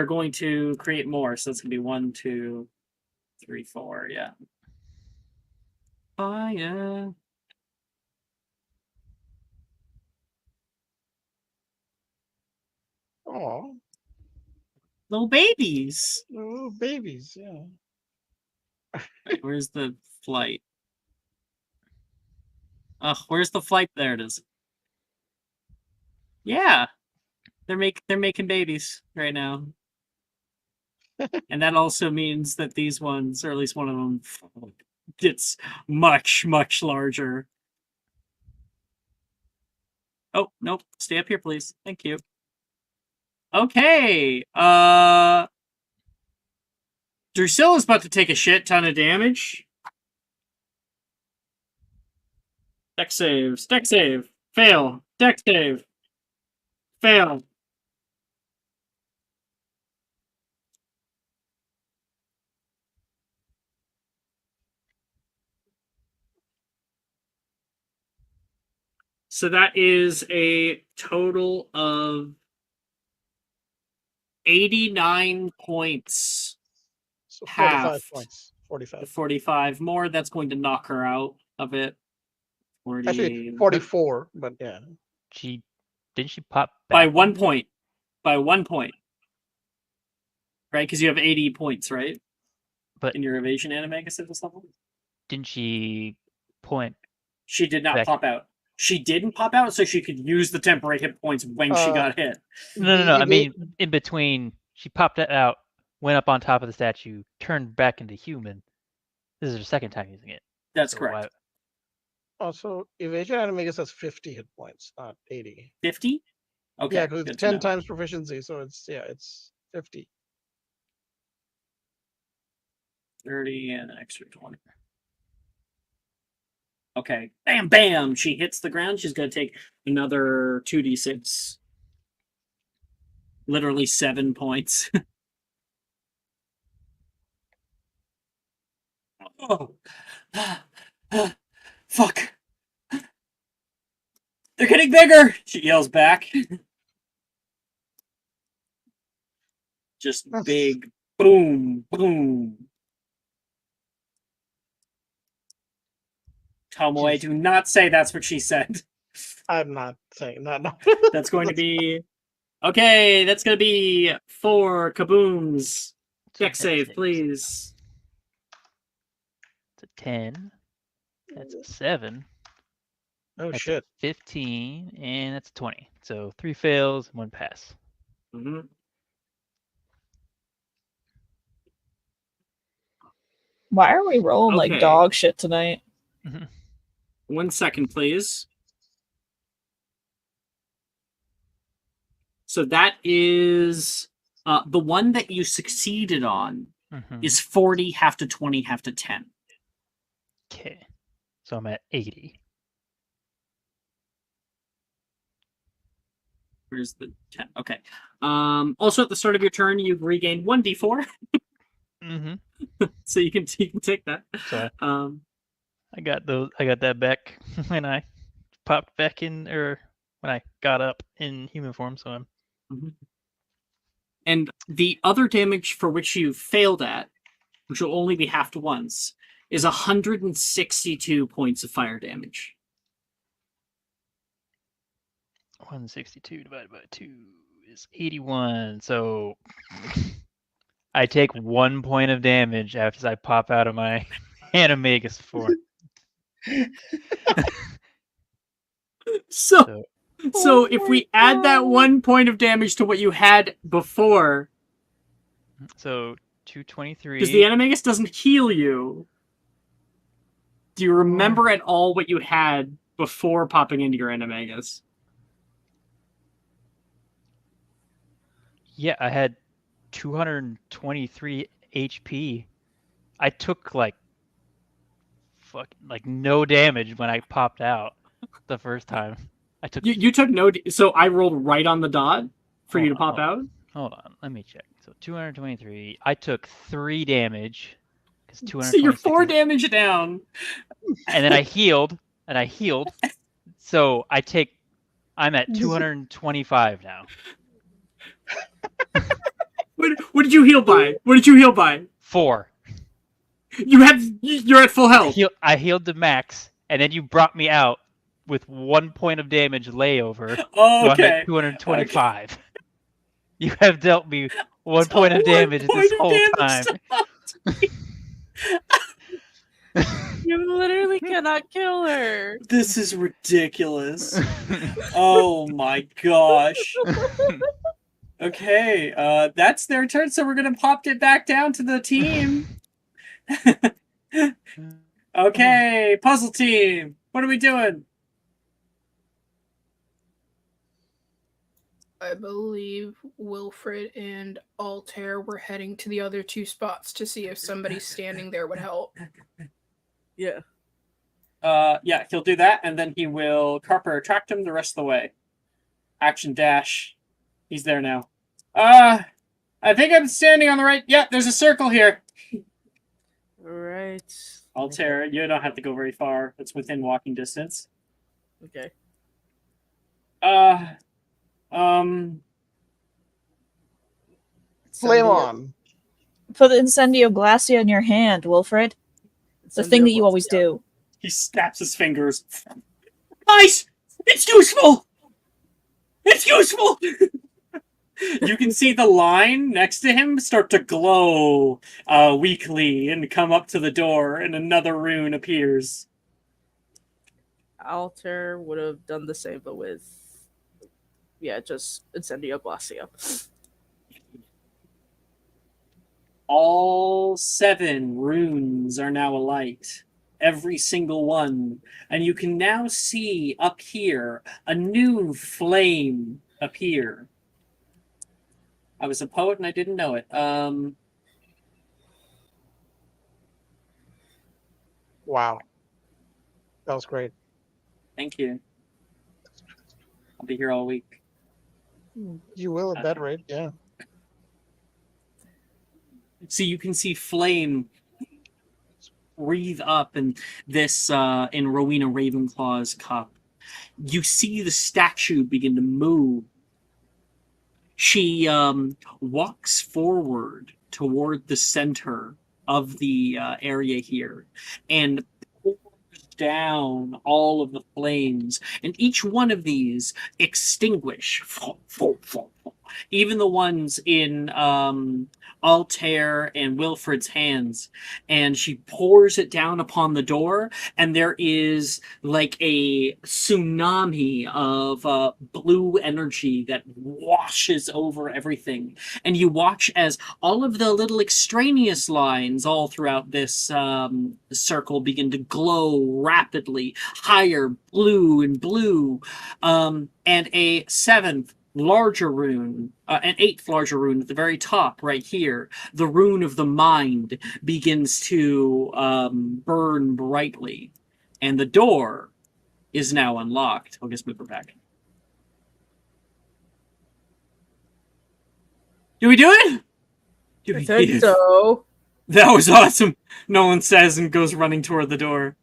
going to create more. So it's gonna be 1, 2, 3, 4. Yeah. Fire. Oh, Little babies. little babies. Yeah. Right, where's the flight? Where's the flight? There it is. Yeah, they're making babies right now, and that also means that these ones, or at least one of them, gets much larger. Oh nope, stay up here, please. Thank you. Okay, Drusilla's about to take a shit ton of damage. Dex save, fail. Dex save, fail. So that is a total of 89 points. So 45 Halved. points. 45. 45 more. That's going to knock her out of it. 40, Actually, 44, but yeah. Didn't she pop by back 1 point. By 1 point. Right? Because you have 80 points, right? But in your evasion animagus at this level? Didn't she point? She did not back? pop out. She didn't pop out, so she could use the temporary hit points when she got hit. No. I mean, in between, she popped it out, went up on top of the statue, turned back into human. This is her second time using it. That's So correct. Also, evasion animagus has 50 hit points, not 80. 50? Okay. Yeah, because good it's to 10 know. times proficiency, so it's 50. 30 and an extra 20. Okay. Bam, bam. She hits the ground. She's going to take another 2d6. Literally 7 points. Oh. Fuck. They're getting bigger. She yells back. Just big boom, boom. Tomoe, do not say that's what she said. I'm not saying that. No. That's going to be... Okay, that's going to be 4 kabooms. Dex save, please. It's a 10. That's a 7. Oh That's shit. a 15, and that's a 20. So 3 fails, 1 pass. Mm-hmm. Why are we rolling Okay. like dog shit tonight? 1 second, please. So that is the one that you succeeded on is 40, half to 20, half to 10. Okay. So I'm at 80. Where's the 10? Okay. Also, at the start of your turn, you've regained 1d4. So you can take that. So I got that back when I popped back in, or when I got up in human form. So I'm. And the other damage for which you failed at, which will only be half to once, is 162 points of fire damage. 162 divided by 2 is 81. So I take 1 point of damage after I pop out of my animagus form. So if we add that 1 point of damage to what you had before, so 223. because the animagus doesn't heal you. Do you remember at all what you had before popping into your animagus? Yeah, I had 223 HP. I took like no damage when I popped out the first time. I took. You took no. So I rolled right on the dot for you to pop out. Hold on, let me check. So 223. I took 3 damage because 226. So you're 4 damage down. And then I healed, So I'm at 225 now. What did you heal by? What did you heal by? 4. You're at full health. I healed to max, and then you brought me out with 1 point of damage layover. Oh, so okay. I'm at 225. Okay. You have dealt me 1 point of damage this whole time. You literally cannot kill her. This is ridiculous. Oh my gosh. Okay, that's their turn, so we're gonna pop it back down to the team. Okay, puzzle team. What are we doing? I believe Wilfred and Altair were heading to the other 2 spots to see if somebody standing there would help. Yeah. Yeah, he'll do that, and then he will Carper attract him the rest of the way. Action dash. He's there now. I think I'm standing on the right. Yeah, there's a circle here. Right. Altair, you don't have to go very far. It's within walking distance. Okay. Flame on. Put the Incendio Glacia in your hand, Wilfred. The thing that you always do. He snaps his fingers. Nice! It's useful! It's useful! You can see the line next to him start to glow weakly and come up to the door, and another rune appears. Altair would have done the same, but with, just Incendio Glacia. All 7 runes are now alight. every single one. And you can now see up here a new flame appear. I was a poet and I didn't know it. Wow. That was great. Thank you. I'll be here all week. You will at that rate, yeah. So you can see flame breathe up in this in Rowena Ravenclaw's cup. You see the statue begin to move. She walks forward toward the center of the area here and pours down all of the flames, and each one of these extinguish. Even the ones in Altair and Wilfred's hands, and she pours it down upon the door, and there is like a tsunami of blue energy that washes over everything. And you watch as all of the little extraneous lines all throughout this circle begin to glow rapidly, higher blue and blue, and a seventh larger rune, an eighth larger rune at the very top right here, the rune of the mind, begins to burn brightly. And the door is now unlocked. I'll just move her back. Do we do it? I think so. That was awesome, Nolan says and goes running toward the door.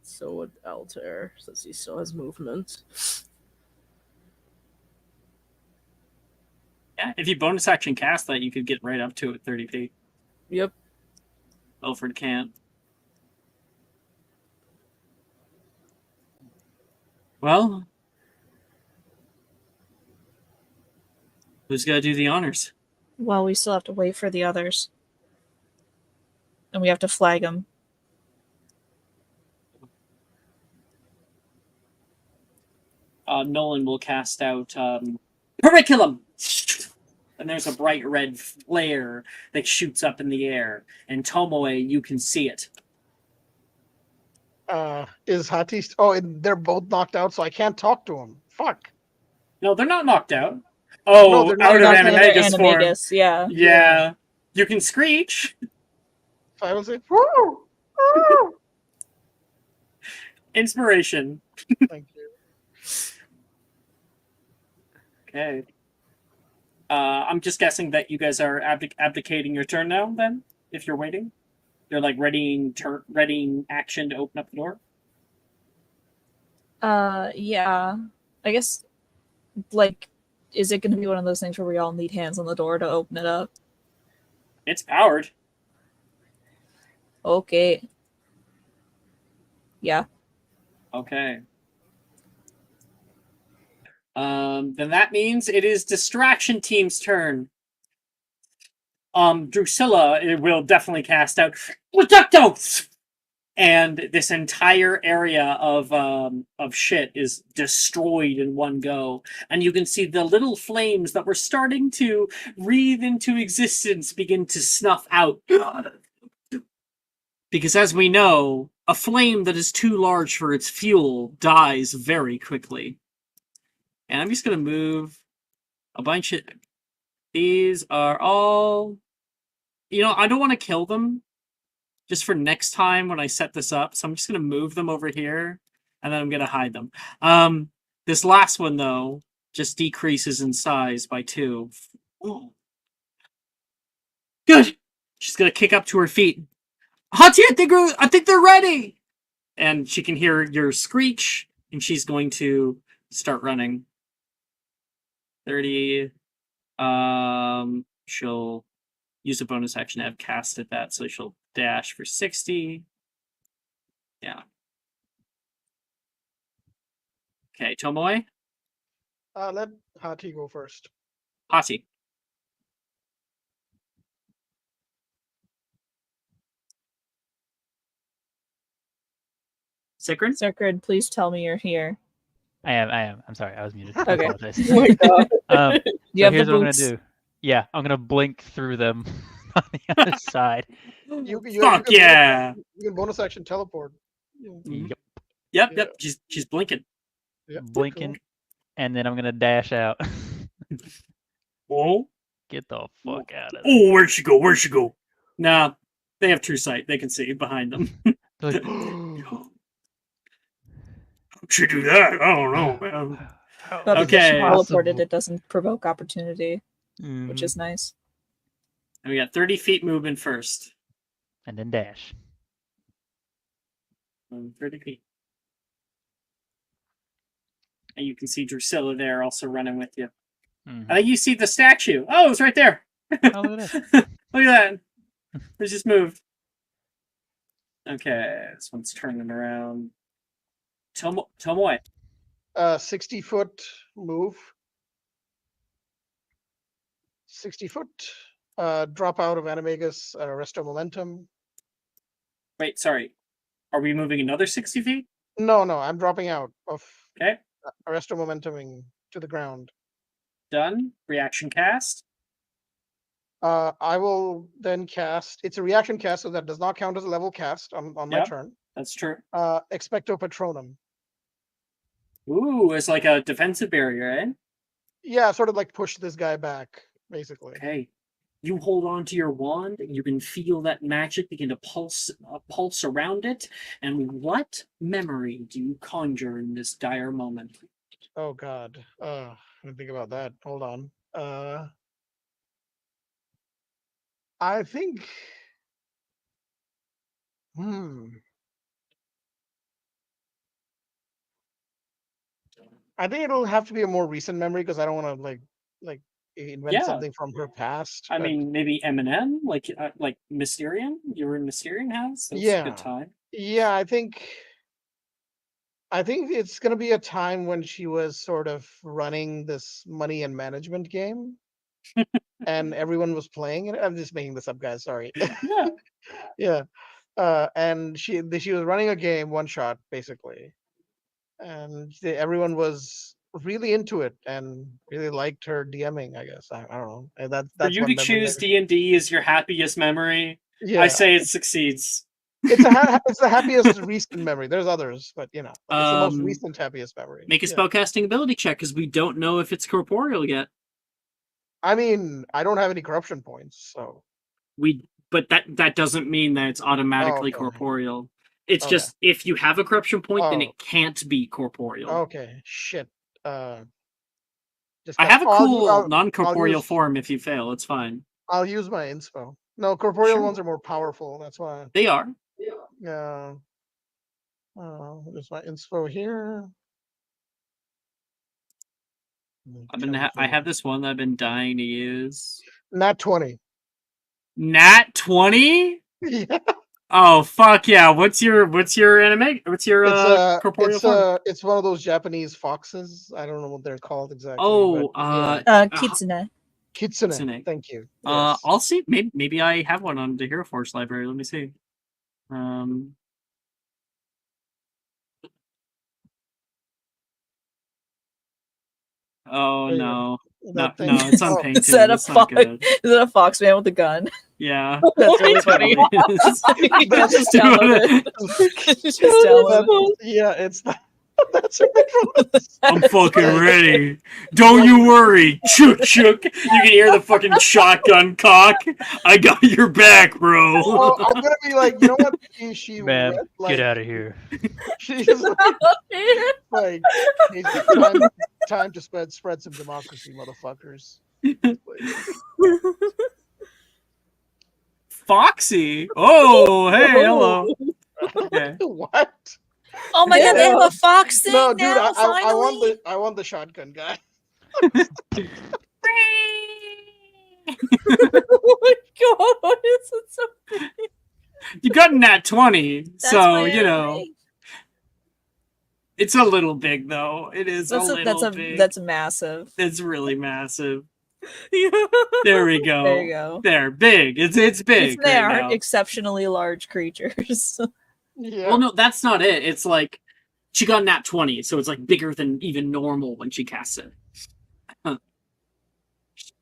So would Altair, since he still has movement. Yeah, if you bonus action cast that, you could get right up to it 30 feet. Yep. Wilfred can't. Well, who's got to do the honors? Well, we still have to wait for the others. And we have to flag them. Nolan will cast out Curriculum! And there's a bright red flare that shoots up in the air. And Tomoe, you can see it. Is Hati... Oh, they're both knocked out, so I can't talk to them. Fuck. No, they're not knocked out. Oh, No, they're out of not Animagus form. Animagus, yeah. Yeah. You can screech. So I will say, woo! Woo! Inspiration. Thank you. Okay. I'm just guessing that you guys are abdicating your turn now, then? If you're waiting? You're like readying action to open up the door? Yeah. I guess, like, is it going to be one of those things where we all need hands on the door to open it up? It's powered. Okay. Yeah. Okay. Then that means it is Distraction Team's turn. Drusilla will definitely cast out Reductos! And this entire area of shit is destroyed in one go. And you can see the little flames that were starting to breathe into existence begin to snuff out. Because as we know, a flame that is too large for its fuel dies very quickly. And I'm just going to move a bunch of... These are all... You know, I don't want to kill them just for next time when I set this up. So I'm just going to move them over here, and then I'm going to hide them. This last one, though, just decreases in size by 2. Ooh. Good! She's going to kick up to her feet. Hati, I think they're ready! And she can hear your screech, and she's going to start running. 30. She'll use a bonus action to have casted that, so she'll dash for 60. Yeah. Okay, Tomoe? Let Hati go first. Hati. Sikrin? Zekrid, please tell me you're here. I am. I'm sorry. I was muted. I Okay. apologize. Oh my god. So You have the here's what I'm boots. gonna do. Yeah, I'm gonna blink through them on the other side. Fuck yeah! You can bonus action teleport. Yep. Yep. She's blinking. Yep, Blinking, and then I'm gonna dash out. Oh, Get the fuck out of there. oh, where'd she go? Where'd she go? Nah, they have true sight. They can see behind them. Like, Cool. How'd she do that? I don't know, man. But because she Okay. teleported, it doesn't provoke opportunity, which mhm. is nice. And we got 30 feet movement first. And then dash. 30 feet. And you can see Drusilla there also running with you. Mhm. I think you see the statue. Oh, it's right there. Oh, look at that. Look at that. It just moved. Okay, this one's turning around. Tomoe. 60-foot move. 60 foot. Drop out of Animagus, Resto Momentum. Wait, sorry. Are we moving another 60 feet? No, I'm dropping out of Okay, Resto Momentuming to the ground. done. Reaction cast. I will then cast. It's a reaction cast, so that does not count as a level cast on my Yep. turn. That's true. Expecto Patronum. Ooh, it's like a defensive barrier, eh? Yeah, sort of like push this guy back, basically. Okay. You hold on to your wand, and you can feel that magic begin to pulse around it. And what memory do you conjure in this dire moment? Oh God. Let me think about that. Hold on. I think. I think it'll have to be a more recent memory because I don't want to like invent Yeah. something from her past. I but- mean, maybe Eminem, like Mysterium. You were in Mysterium House. That's a Yeah. good time. Yeah, I think it's gonna be a time when she was sort of running this money and management game, and everyone was playing it. I'm just making this up, guys. Sorry. Yeah. Yeah, and she was running a game, one shot basically, and everyone was really into it and really liked her DMing. I guess I don't know. And For that's you one to memory choose I- D&D as your happiest memory, Yeah, I say it succeeds. it's the happiest recent memory. There's others, but it's the most recent happiest memory. Make a Yeah. spellcasting ability check because we don't know if it's corporeal yet. I mean, I don't have any corruption points, so But that doesn't mean that it's automatically okay. corporeal. It's Okay. just if you have a corruption point, then Oh. it can't be corporeal. okay, shit. Just I have a I'll- cool I'll- non-corporeal use- form if you fail. It's fine. I'll use my inspo. No, corporeal Sure. ones are more powerful. That's why. They are. Yeah. There's my inspo here. I have this one that I've been dying to use. Nat 20. Nat 20? Yeah. Oh fuck yeah! What's your anime? What's your corporeal form? It's one of those Japanese foxes. I don't know what they're called exactly. Oh, but, yeah. Kitsune. Kitsune. Kitsune. Thank you. Yes. I'll see. Maybe I have one on the Hero Force library. Let me see. Oh There you go. no. No, That thing- it's Oh. unpainted. Is that a That's not fox? good. Is that a fox man with a gun? Yeah. That's really funny. That's Just download it. Just download it. Yeah, it's that's a I'm fucking ready. Don't you worry. Chook chook. You can hear the fucking shotgun cock. I got your back, bro. Oh, I'm gonna be like, you know what? She Man, read, like, get out of here. She's like time to spread some democracy, motherfuckers. Foxy. Oh, hey, hello. Okay. What? Oh my god, they have Yeah. a fox thing No, dude, now, finally. I want the shotgun guy. Oh my god, why is it so big? You got nat 20, That's so my you know anime. it's a little big though. It is big. That's massive. It's really massive. There we go. There you go. There, big. It's big. They right are now. exceptionally large creatures. Yeah. Well, no, that's not it. It's like she got nat 20, so it's like bigger than even normal when she casts it. Huh.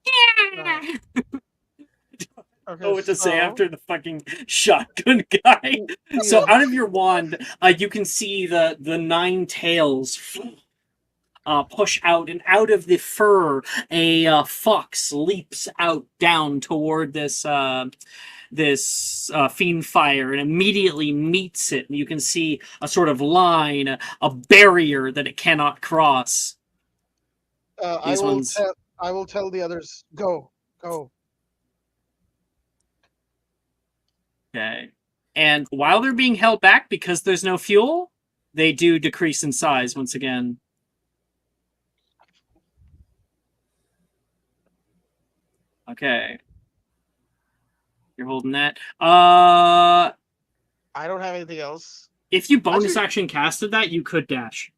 Yeah. Okay, know what to say so- after the fucking shotgun guy. So Yeah. out of your wand, you can see the 9 tails push out, and out of the fur, a fox leaps out down toward this fiend fire and immediately meets it. And you can see a sort of line, a barrier that it cannot cross. I These will ones- tell. I will tell the others. Go. Okay. And while they're being held back because there's no fuel, they do decrease in size once again. Okay. You're holding that. I don't have anything else. If you bonus Actually- action casted that, you could dash.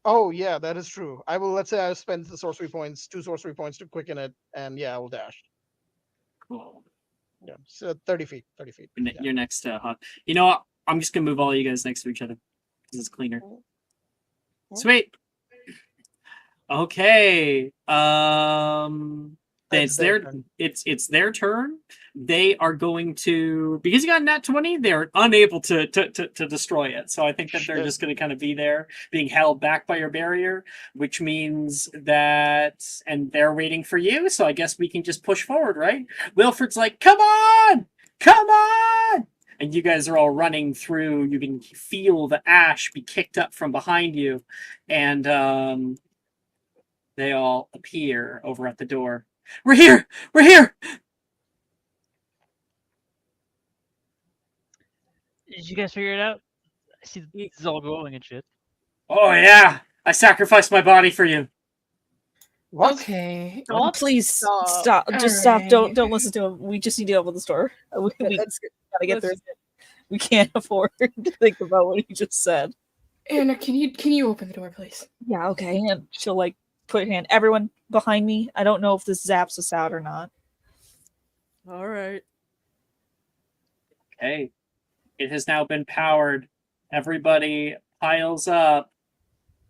Oh yeah, that is true. I will. Let's say I spend the sorcery points, 2 sorcery points to quicken it, and yeah, I will dash. Cool. Yeah, so 30 feet. 30 feet. You're, Yeah. you're next to Hot. You know what? I'm just gonna move all you guys next to each other because it's cleaner. Sweet. Okay. That's It's their their turn. it's their turn. They are going to, because you got nat 20, they're unable to destroy it. So I think that they're Shit. just going to kind of be there, being held back by your barrier, which means that, and they're waiting for you. So I guess we can just push forward, right? Wilfred's like, "Come on, come on!" And you guys are all running through. You can feel the ash be kicked up from behind you, and they all appear over at the door. "We're here! We're here!" Did you guys figure it out? I see this is all glowing and shit. "Oh yeah, I sacrificed my body for you." What? Okay. Please Stop. stop. Just stop. Don't Alright. listen to him. We just need to open the store. We Let's gotta get through let's- it. We can't afford to think about what he just said. Anna, can you open the door, please? Yeah, okay. And she'll like put her hand. Everyone behind me. I don't know if this zaps us out or not. All right. Okay. It has now been powered. Everybody piles up.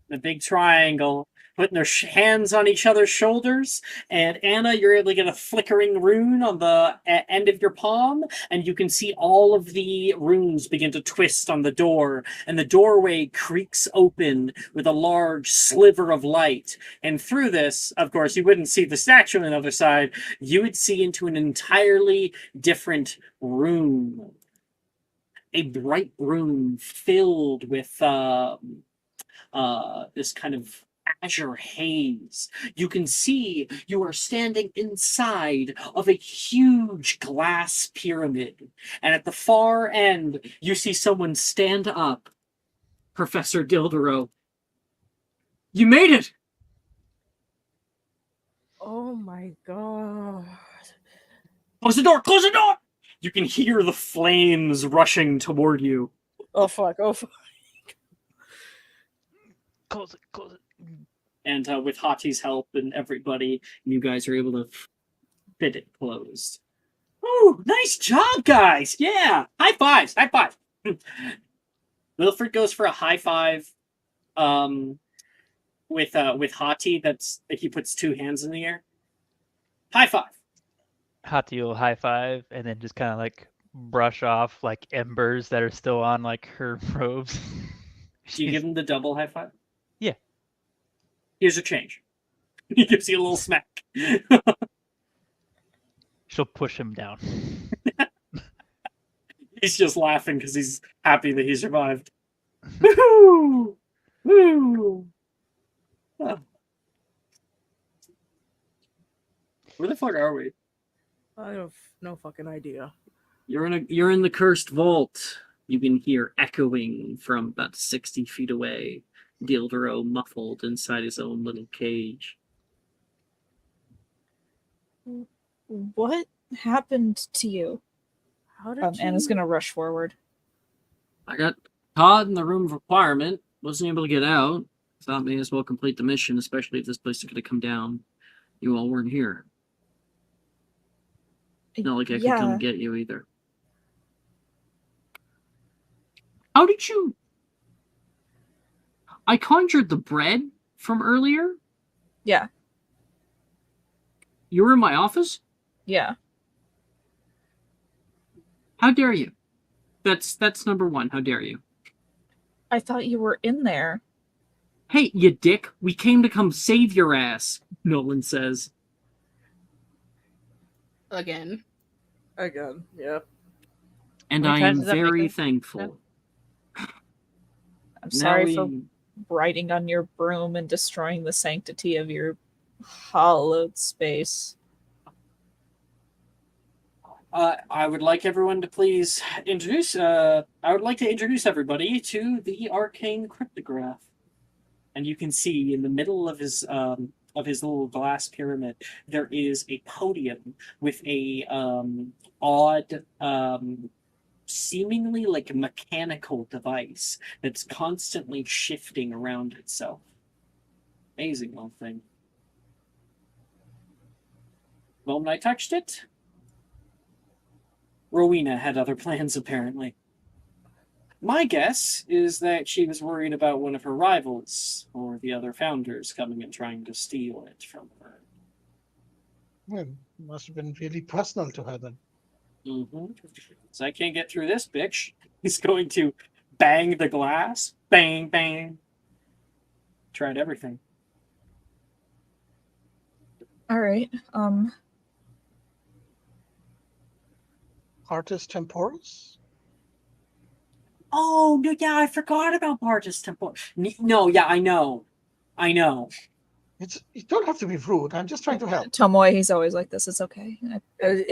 The big triangle, putting their hands on each other's shoulders. And Anna, you're able to get a flickering rune on the end of your palm, and you can see all of the runes begin to twist on the door. And the doorway creaks open with a large sliver of light. And through this, of course, you wouldn't see the statue on the other side. You would see into an entirely different room. A bright room filled with this kind of azure haze. You can see you are standing inside of a huge glass pyramid. And at the far end, you see someone stand up. Professor Dildero. "You made it!" Oh my god. "Close the door! Close the door!" You can hear the flames rushing toward you. Oh fuck. Oh fuck. Close it, close it. And with Hati's help and everybody, you guys are able to fit it closed. Ooh, nice job, guys! Yeah, high fives, high five. Wilfred goes for a high five, with Hati. That's he puts 2 hands in the air. High five. Hati will high five and then just kind of like brush off like embers that are still on like her robes. Do you give him the double high five? Yeah. Here's a change. He gives you a little smack. She'll push him down. He's just laughing because he's happy that he survived. Woohoo! Woo! Oh. Where the fuck are we? I have no fucking idea. You're in the cursed vault. You can hear echoing from about 60 feet away. Dildero muffled inside his own little cage. What happened to you? How did you? Anna's gonna rush forward. I got caught in the room of requirement. Wasn't able to get out. Thought may as well complete the mission, especially if this place is going to come down. You all weren't here. Not like I could come get you either. How did you... I conjured the bread from earlier? Yeah. You were in my office? Yeah. How dare you? That's number one. How dare you? I thought you were in there. Hey, you dick! We came to come save your ass. Nolan says. Again. Again, yep. And How I many times am does that make very us? thankful. I'm Now sorry for riding on your broom and destroying the sanctity of your hallowed space. I would like everyone to please introduce. I would like to introduce everybody to the arcane cryptograph. And you can see in the middle of his little glass pyramid, there is a podium with a odd, seemingly like a mechanical device that's constantly shifting around itself. Amazing little thing. The moment I touched it, Rowena had other plans, apparently. My guess is that she was worried about one of her rivals, or the other founders, coming and trying to steal it from her. Well, must have been really personal to her then. So I can't get through this bitch. He's going to bang the glass. Bang, bang. Tried everything. All right. Artis temporis? Oh, no, yeah, I forgot about Partis Temple. No, yeah, I know. You don't have to be rude. I'm just trying to help. Tomoe, he's always like this. It's okay.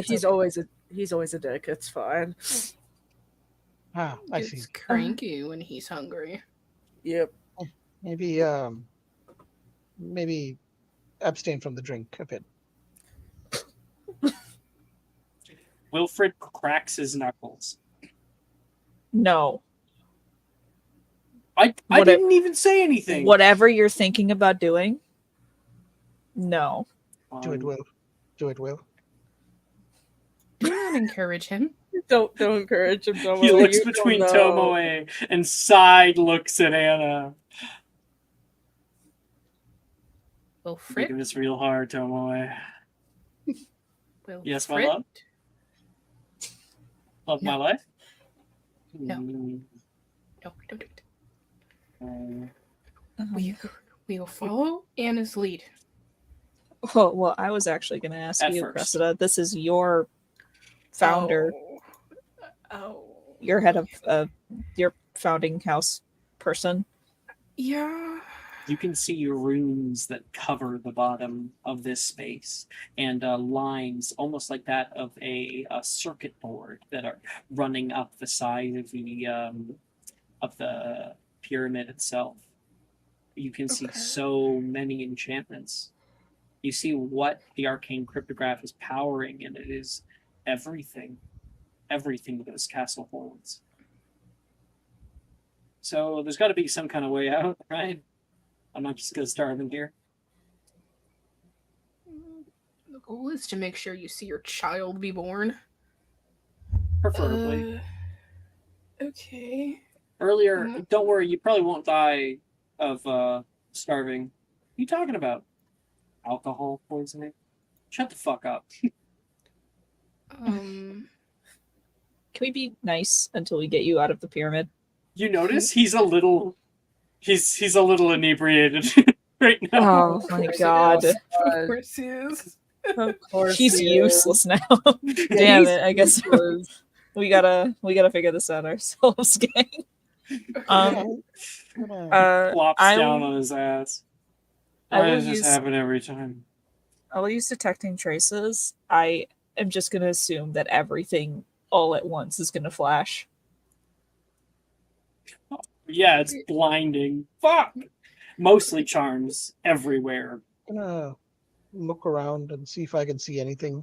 He's always a dick. It's fine. Ah, I see. He's cranky when he's hungry. Yep. Maybe abstain from the drink a bit. Wilfred cracks his knuckles. No. I didn't even say anything. Whatever you're thinking about doing, no. Do it, Will. Do it, Will. Do not encourage him. Don't encourage him. Tomoe. He looks between Tomoe and side looks at Anna. Wilfred? Making this real hard, Tomoe. Yes, my love? Love my life? No. No, don't do it. We will follow Anna's lead. Oh, well, I was actually going to ask At you, first. Cressida. This is your founder. Oh. Your head of your founding house person. Yeah. You can see runes that cover the bottom of this space, and lines almost like that of a circuit board that are running up the side of the pyramid itself. You can see so many enchantments. You see what the arcane cryptograph is powering, and it is everything this castle holds. So there's got to be some kind of way out, right? I'm not just going to starve in here. The goal is to make sure you see your child be born. Preferably. Okay. Earlier, don't worry, you probably won't die of starving. What are you talking about? Alcohol poisoning? Shut the fuck up. Can we be nice until we get you out of the pyramid? You notice he's a little inebriated right now. Oh my god. Of course he is. Of course. He's useless now. Damn it, I guess we gotta figure this out ourselves, gang. Flops down on his ass. Why does this happen every time? I will use detecting traces. I am just gonna assume that everything all at once is gonna flash. Yeah, it's blinding. Fuck! Mostly charms everywhere. I'm gonna look around and see if I can see anything.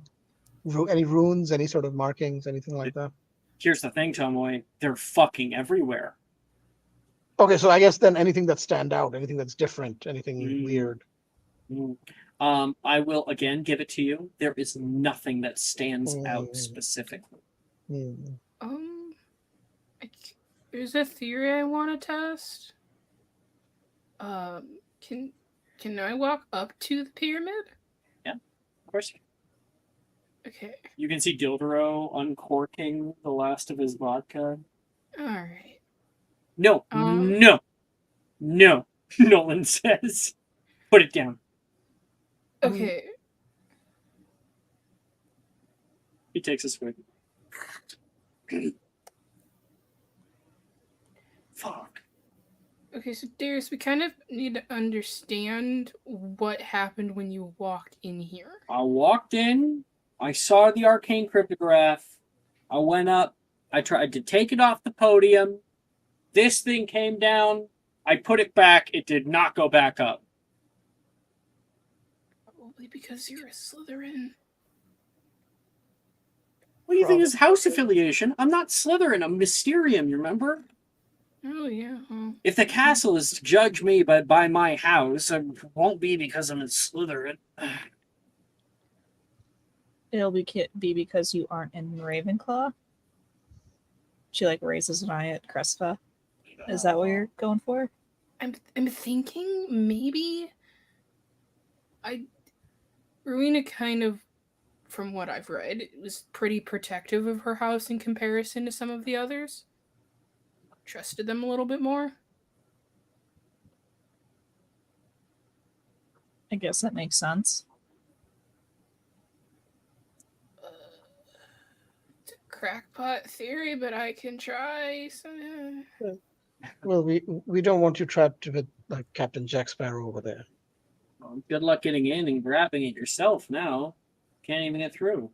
Any runes, any sort of markings, anything like that. Here's the thing, Tomoe. They're fucking everywhere. Okay, so I guess then anything that stand out, anything that's different, anything weird. I will again give it to you. There is nothing that stands out specifically. There's a theory I want to test. Can I walk up to the pyramid? Yeah, of course. Okay. You can see Dildero uncorking the last of his vodka. All right. No, no, no, Nolan says. Put it down. Okay. He takes a swig. Fuck. Okay, so Darius, we kind of need to understand what happened when you walked in here. I walked in. I saw the arcane cryptograph. I went up. I tried to take it off the podium. This thing came down. I put it back. It did not go back up. Probably because you're a Slytherin. What do you think is house affiliation? I'm not Slytherin. I'm Mysterium, you remember? Oh, yeah. If the castle is to judge me by my house, it won't be because I'm a Slytherin. It'll be because you aren't in Ravenclaw. She like raises an eye at Crespa. Is that what you're going for? I'm thinking maybe Rowena kind of, from what I've read, was pretty protective of her house in comparison to some of the others. Trusted them a little bit more. I guess that makes sense. It's a crackpot theory, but I can try. Well, we don't want you trapped with like Captain Jack Sparrow over there. Well, good luck getting in and grabbing it yourself now. Can't even get through.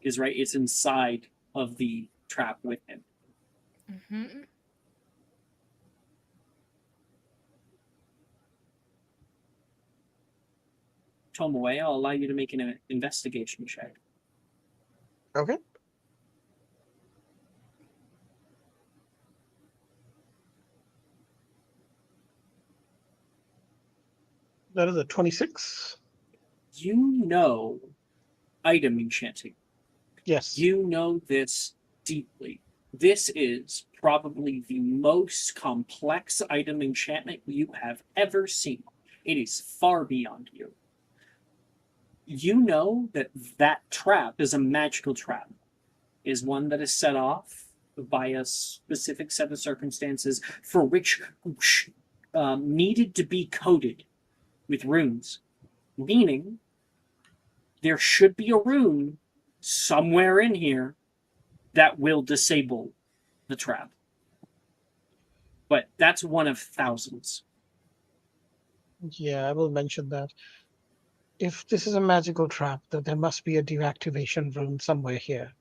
Is right, it's inside of the trap with him. Mm-hmm. Tomoe, I'll allow you to make an investigation check. Okay. That is a 26. You know item enchanting. Yes. You know this deeply. This is probably the most complex item enchantment you have ever seen. It is far beyond you. You know that that trap is a magical trap. It is one that is set off by a specific set of circumstances for which needed to be coded with runes. Meaning, there should be a rune somewhere in here that will disable the trap. But that's one of thousands. Yeah, I will mention that. If this is a magical trap, then there must be a deactivation rune somewhere here.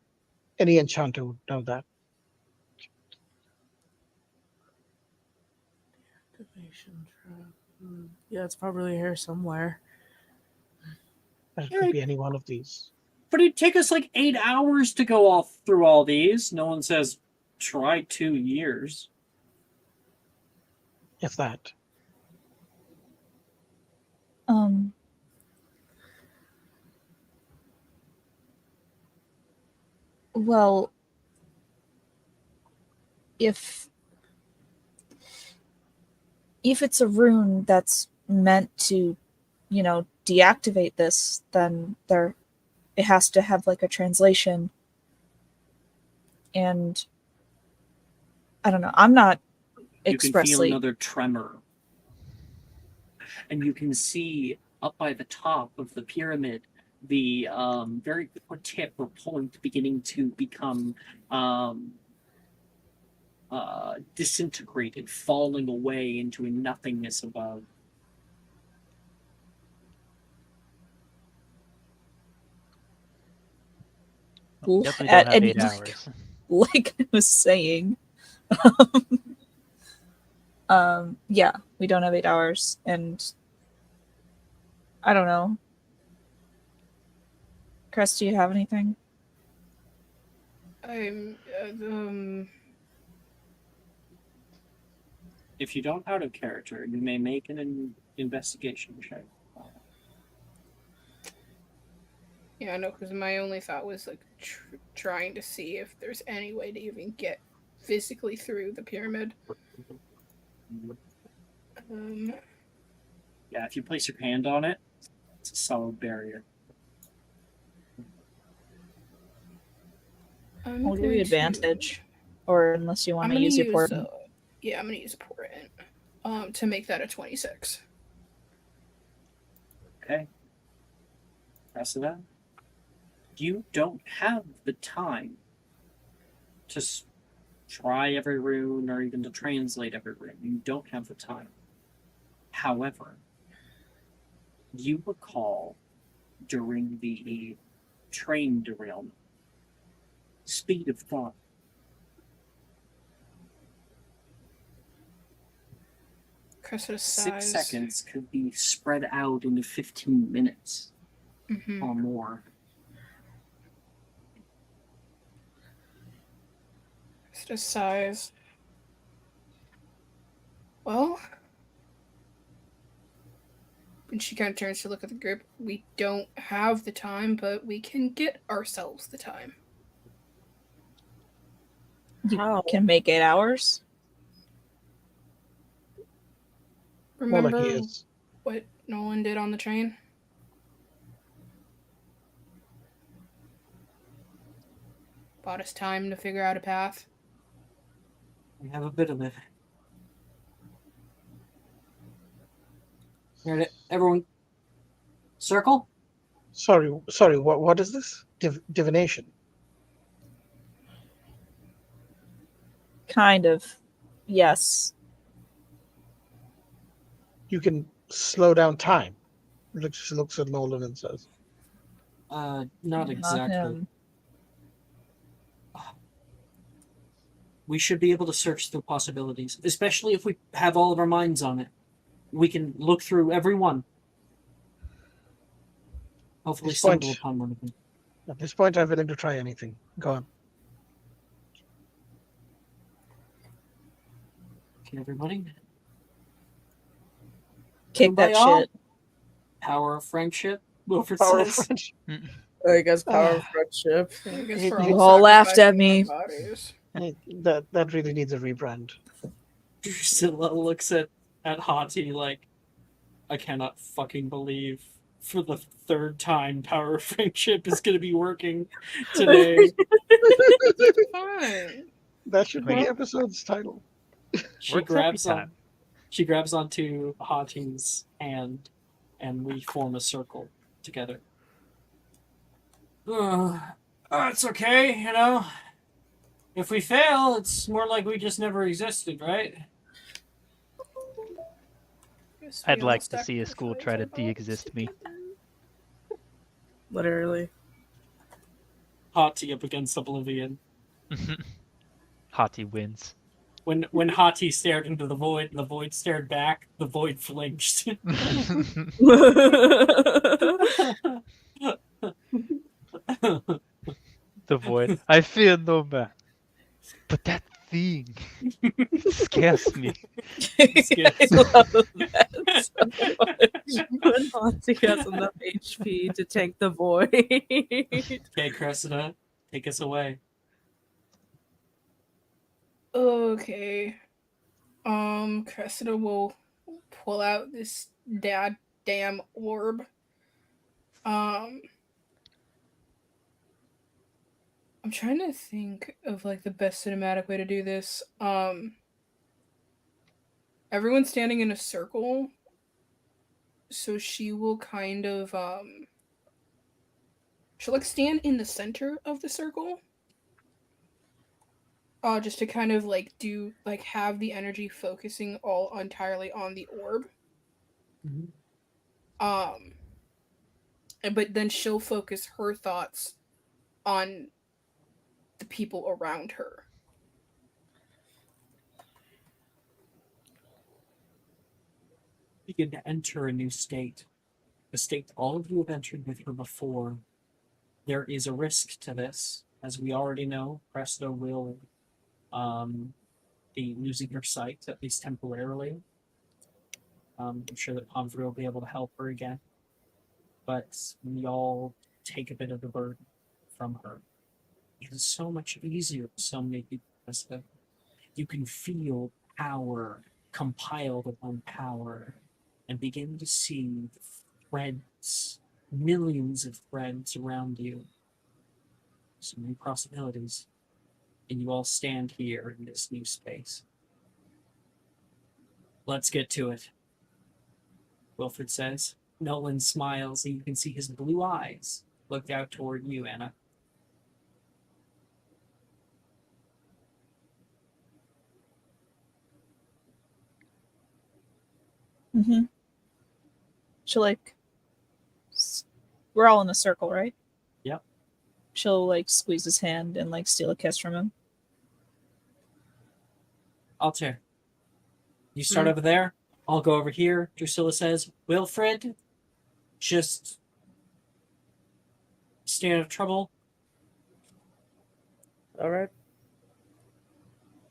Any enchanter would know that. Activation trap. Yeah, it's probably here somewhere. It could be any one of these. But it'd take us like 8 hours to go through all these. No one says, try 2 years. If that. Well, if it's a rune that's meant to, deactivate this, then it has to have like a translation. And I don't know. I'm not expressly. You can feel another tremor. And you can see up by the top of the pyramid the very quick tip or point beginning to become disintegrated, falling away into a nothingness above. Definitely don't have 8 like, hours. Like I was saying, yeah, we don't have 8 hours, and I don't know. Chris, do you have anything? If you don't out of character, you may make an investigation check. Yeah, I know, because my only thought was like trying to see if there's any way to even get physically through the pyramid. Yeah, if you place your hand on it, It's a solid barrier. I'm I'll give going you to- advantage, or unless you want I'm to gonna use your use portent. I'm gonna use a portent. To make that a 26. Okay. Rest of that. You don't have the time to try every rune or even to translate every rune. You don't have the time. However, you recall during the train derailment, speed of thought. Cressida 6 sighs. seconds could be spread out into 15 minutes Mm-hmm. or more. Cressida sighs. Well, and she kind of turns to look at the group. We don't have the time, but we can get ourselves the time. You How? can make 8 hours. More like Remember he is. what Nolan did on the train? Bought us time to figure out a path. We have a bit of it. Here, everyone, circle. Sorry. What is this? Divination. Kind of. Yes. You can slow down time. She looks at Nolan and says, Not exactly. him. We should be able to search through possibilities, especially if we have all of our minds on it. We can look through every one. Hopefully This point- stumble upon one of them. At this point, I'm willing to try anything. Go on. Okay, everybody. Kick that Kumbaya? shit. Power of friendship. Wilfred Power of says. friendship. I guess power of friendship. I guess You we're You all laughed at sacrificing me. our bodies. That really needs a rebrand. Drusilla looks at Hati like, I cannot fucking believe for the third time Power of Friendship is going to be working today. Fine. That should be Wait. the episode's title. She Works every grabs time. she grabs onto Hati's hand, and we form a circle together. It's okay, you know. If we fail, it's more like we just never existed, right? Guess we I'd all like to see a sacrifice school try to our bodies de-exist me. together. Literally. Hati up against Oblivion. Hati wins. When Hati stared into the void stared back, the void flinched. The void. I fear no man. But that thing scares me. I love that so much. When Haunty has enough HP to tank the void. Okay, Cressida, take us away. Okay. Cressida will pull out this damn orb. I'm trying to think of like the best cinematic way to do this. Everyone's standing in a circle. So she will kind of she'll like stand in the center of the circle. Just to kind of like do like have the energy focusing all entirely on the orb. Mhm. But then she'll focus her thoughts on the people around her. Begin to enter a new state. A state all of you have entered with her before. There is a risk to this. As we already know, Cressida will be losing her sight, at least temporarily. I'm sure that Pomfrey will be able to help her again. But we all take a bit of the burden from her. It is so much easier for so many people, Cressida. You can feel power compiled upon power and begin to see threads, millions of threads around you. So many possibilities. And you all stand here in this new space. Let's get to it, Wilfred says. Nolan smiles, and you can see his blue eyes look out toward you, Anna. Mm-hmm. She'll we're all in a circle, right? Yep. She'll squeeze his hand and steal a kiss from him. Altair, you start over there. I'll go over here. Drusilla says, Wilfred, just stay out of trouble. All right.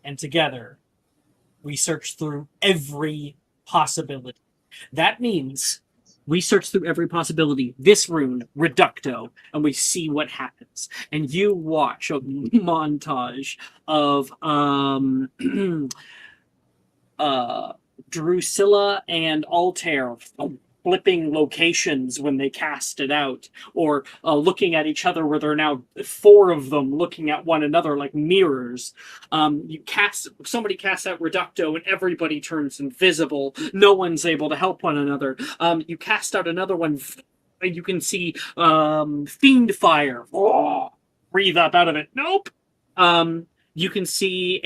And together, we search through every possibility. That means we search through every possibility, this rune, Reducto, and we see what happens. And you watch a montage of Drusilla and Altair flipping locations when they cast it out, or looking at each other where there are now 4 of them looking at one another like mirrors. Somebody casts out Reducto and everybody turns invisible. No one's able to help one another. You cast out another one and you can see Fiend Fire. Oh, breathe up out of it. Nope. You can see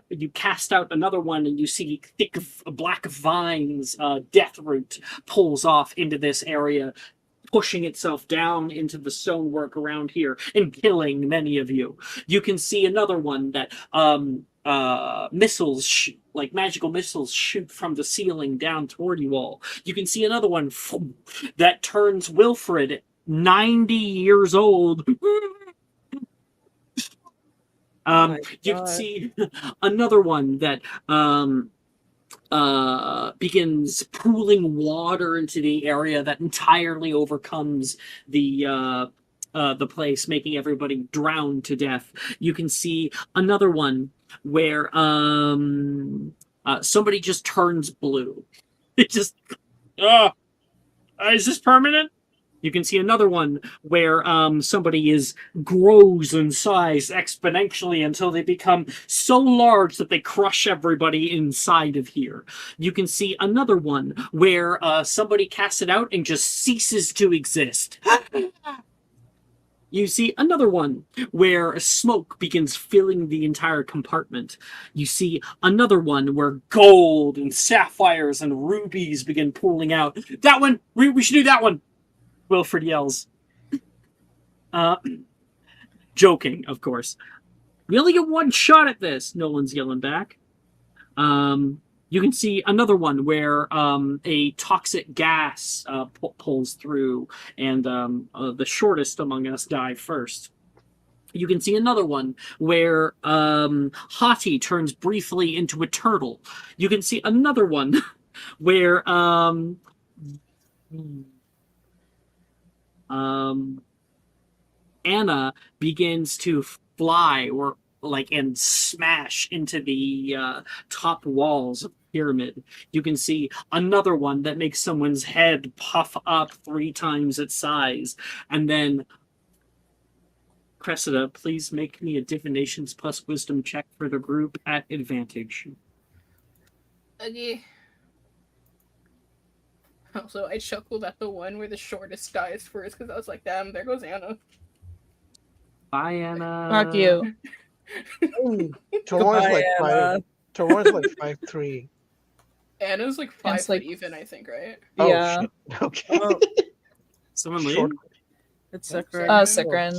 you cast out another one and you see thick black vines, Death Root pulls off into this area, pushing itself down into the stonework around here and killing many of you. You can see another one that magical missiles shoot from the ceiling down toward you all. You can see another one that turns Wilfred 90 years old. You can see another one that begins pooling water into the area that entirely overcomes the place, making everybody drown to death. You can see another one where somebody just turns blue. It just is this permanent? You can see another one where somebody grows in size exponentially until they become so large that they crush everybody inside of here. You can see another one where somebody casts it out and just ceases to exist. You see another one where smoke begins filling the entire compartment. You see another one where gold and sapphires and rubies begin pooling out. That one! We should do that one! Wilfred yells. Joking, of course. We only get one shot at this, Nolan's yelling back. You can see another one where a toxic gas pulls through, and the shortest among us die first. You can see another one where Hati turns briefly into a turtle. You can see another one where Anna begins to fly and smash into the top walls of the pyramid. You can see another one that makes someone's head puff up 3 times its size. And then, Cressida, please make me a divinations plus wisdom check for the group at advantage. Okay. Also, I chuckled at the one where the shortest dies first because I was like, damn, there goes Anna. Bye, Anna. Fuck you. Toron's like Anna. 5'3". Anna's like 5 Anna's foot like- even, I think, right? Yeah. Oh, shit. Okay. Oh, Someone Short. leave? it's Yep, Sakura. Sakura.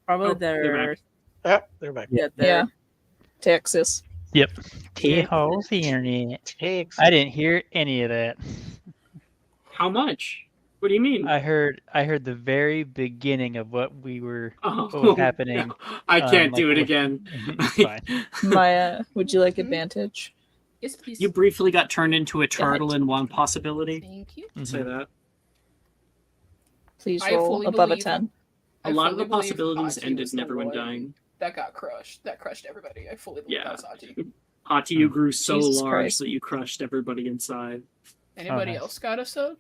Probably Oh, their. they're Yeah, they're back. Yeah, Yeah. they're. Texas. Yep. T-Hole's hearing it. Takes. I didn't hear any of that. How much? What do you mean? I heard the very beginning of what was Oh, happening. I can't do it with- again. It's fine. Maya, would you like advantage? Yes, please. You briefly got turned into a turtle in one possibility. Thank you. Say that. Please I roll fully above a believe- 10. A I lot of the fully believe possibilities Hati ended was in the everyone one dying. That got crushed. That crushed everybody. I fully believe Yeah. that was Hati. Hati, you grew so Jesus large Christ. that you crushed everybody inside. Anybody nice. else got a sub?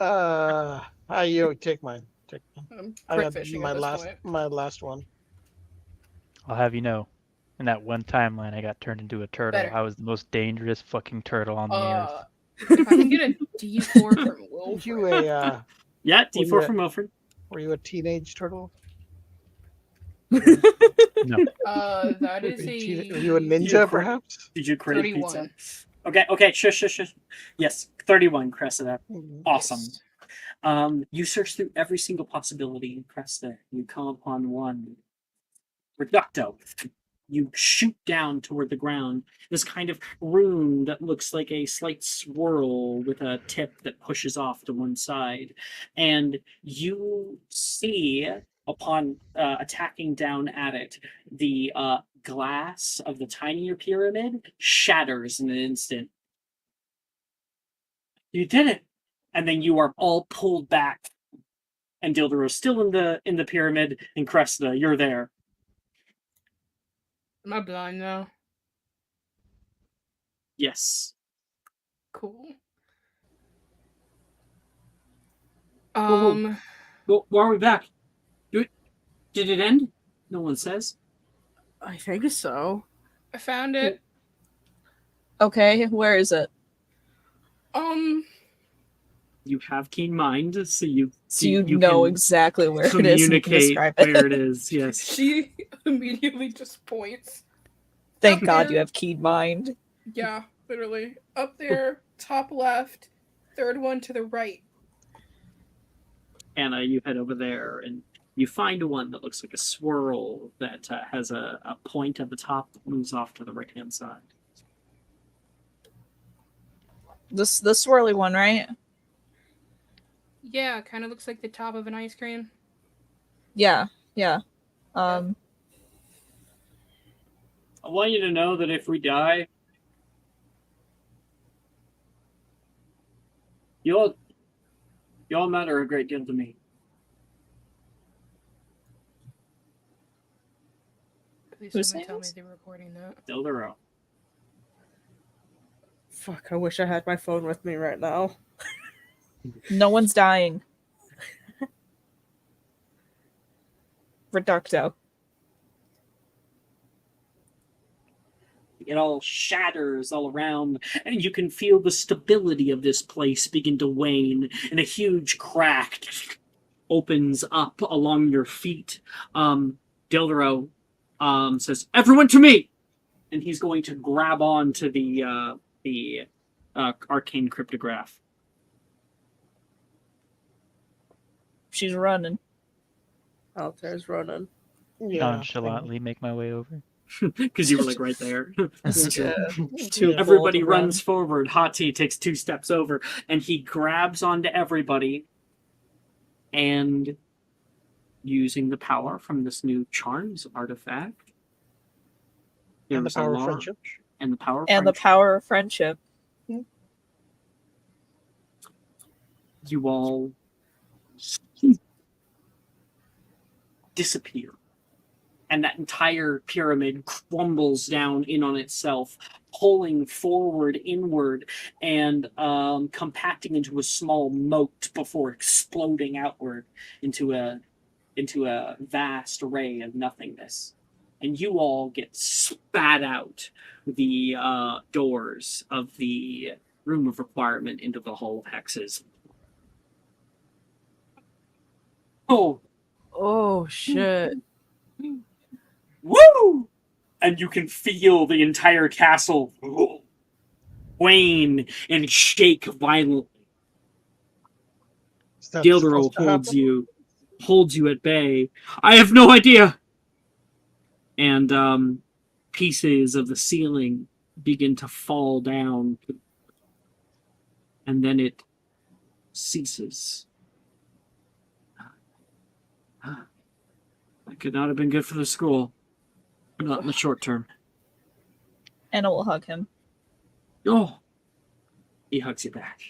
You take mine. Take mine. I Crit got fishing my at this last point. my last one. I'll have you know, in that one timeline I got turned into a turtle. Better. I was the most dangerous fucking turtle on the earth. If I can get a D4 from Weren't you Wilfred. a Yeah, Were D4 you a- from Wilfred. were you a teenage turtle? No. That Were is you, were you a a ninja, crit- perhaps? Did you credit pizza? 31. Okay, shush. Yes, 31, Cressida. Awesome. Yes. You search through every single possibility in Cressida. You come upon one. Reducto. You shoot down toward the ground. This kind of rune that looks like a slight swirl with a tip that pushes off to one side. And you see, upon attacking down at it, the glass of the tinier pyramid shatters in an instant. You did it! And then you are all pulled back. And Dildor is still in the pyramid, and Cressida, you're there. Am I blind now? Yes. Cool. Whoa. Well, why are we back? Did it end? No one says. I think so. I found it. Okay, where is it? You have keen mind, so you know can exactly where it is. And you can communicate describe it. where it is. Yes. She immediately just points. Thank Up God there. you have keen mind. Yeah, literally. Up there, top left, third one to the right. Anna, you head over there and you find one that looks like a swirl that has a point at the top that moves off to the right hand side. The swirly one, right? Yeah, kind of looks like the top of an ice cream. Yeah. I want you to know that if we die, y'all matter a great deal to me. Please Who's someone saying tell me this? they're recording that. Dildoro. Fuck, I wish I had my phone with me right now. No one's dying. Reducto. It all shatters all around, and you can feel the stability of this place begin to wane, and a huge crack opens up along your feet. Dildoro says, "Everyone to me!" And he's going to grab on to the arcane cryptograph. She's running. Altair's running. Nonchalantly make my way over. Because you were like right there. Too Everybody bold to runs forward. Hot Tea takes 2 steps over, and he grabs onto everybody. And using the power from this new charms artifact, And the power of friendship. And the power of And the friendship. power of friendship. You all disappear. And that entire pyramid crumbles down in on itself, pulling forward inward and compacting into a small moat before exploding outward into a vast array of nothingness. And you all get spat out the doors of the room of requirement into the Hall of Hexes. Oh shit. Woo! And you can feel the entire castle wane and shake violently. Dildoro holds you at bay. I have no idea. And pieces of the ceiling begin to fall down, and then it ceases. That could not have been good for the school. Not in the short term. Anna will hug him. Oh. He hugs you back.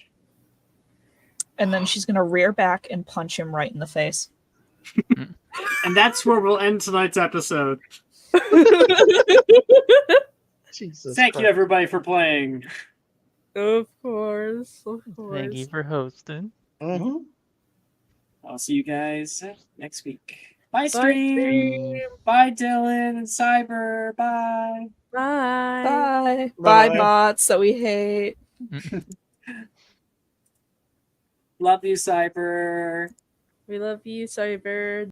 And then she's going to rear back and punch him right in the face. And that's where we'll end tonight's episode. Jesus Thank Christ. you, everybody, for playing. Of course. Thank you for hosting. Mm-hmm. I'll see you guys next week. Bye, Bye, stream. stream. Bye, Dylan and Cyber. Bye. Bye. Bye. Bye-bye. Bye, bots that we hate. Love you, Cyber. We love you, Cyber.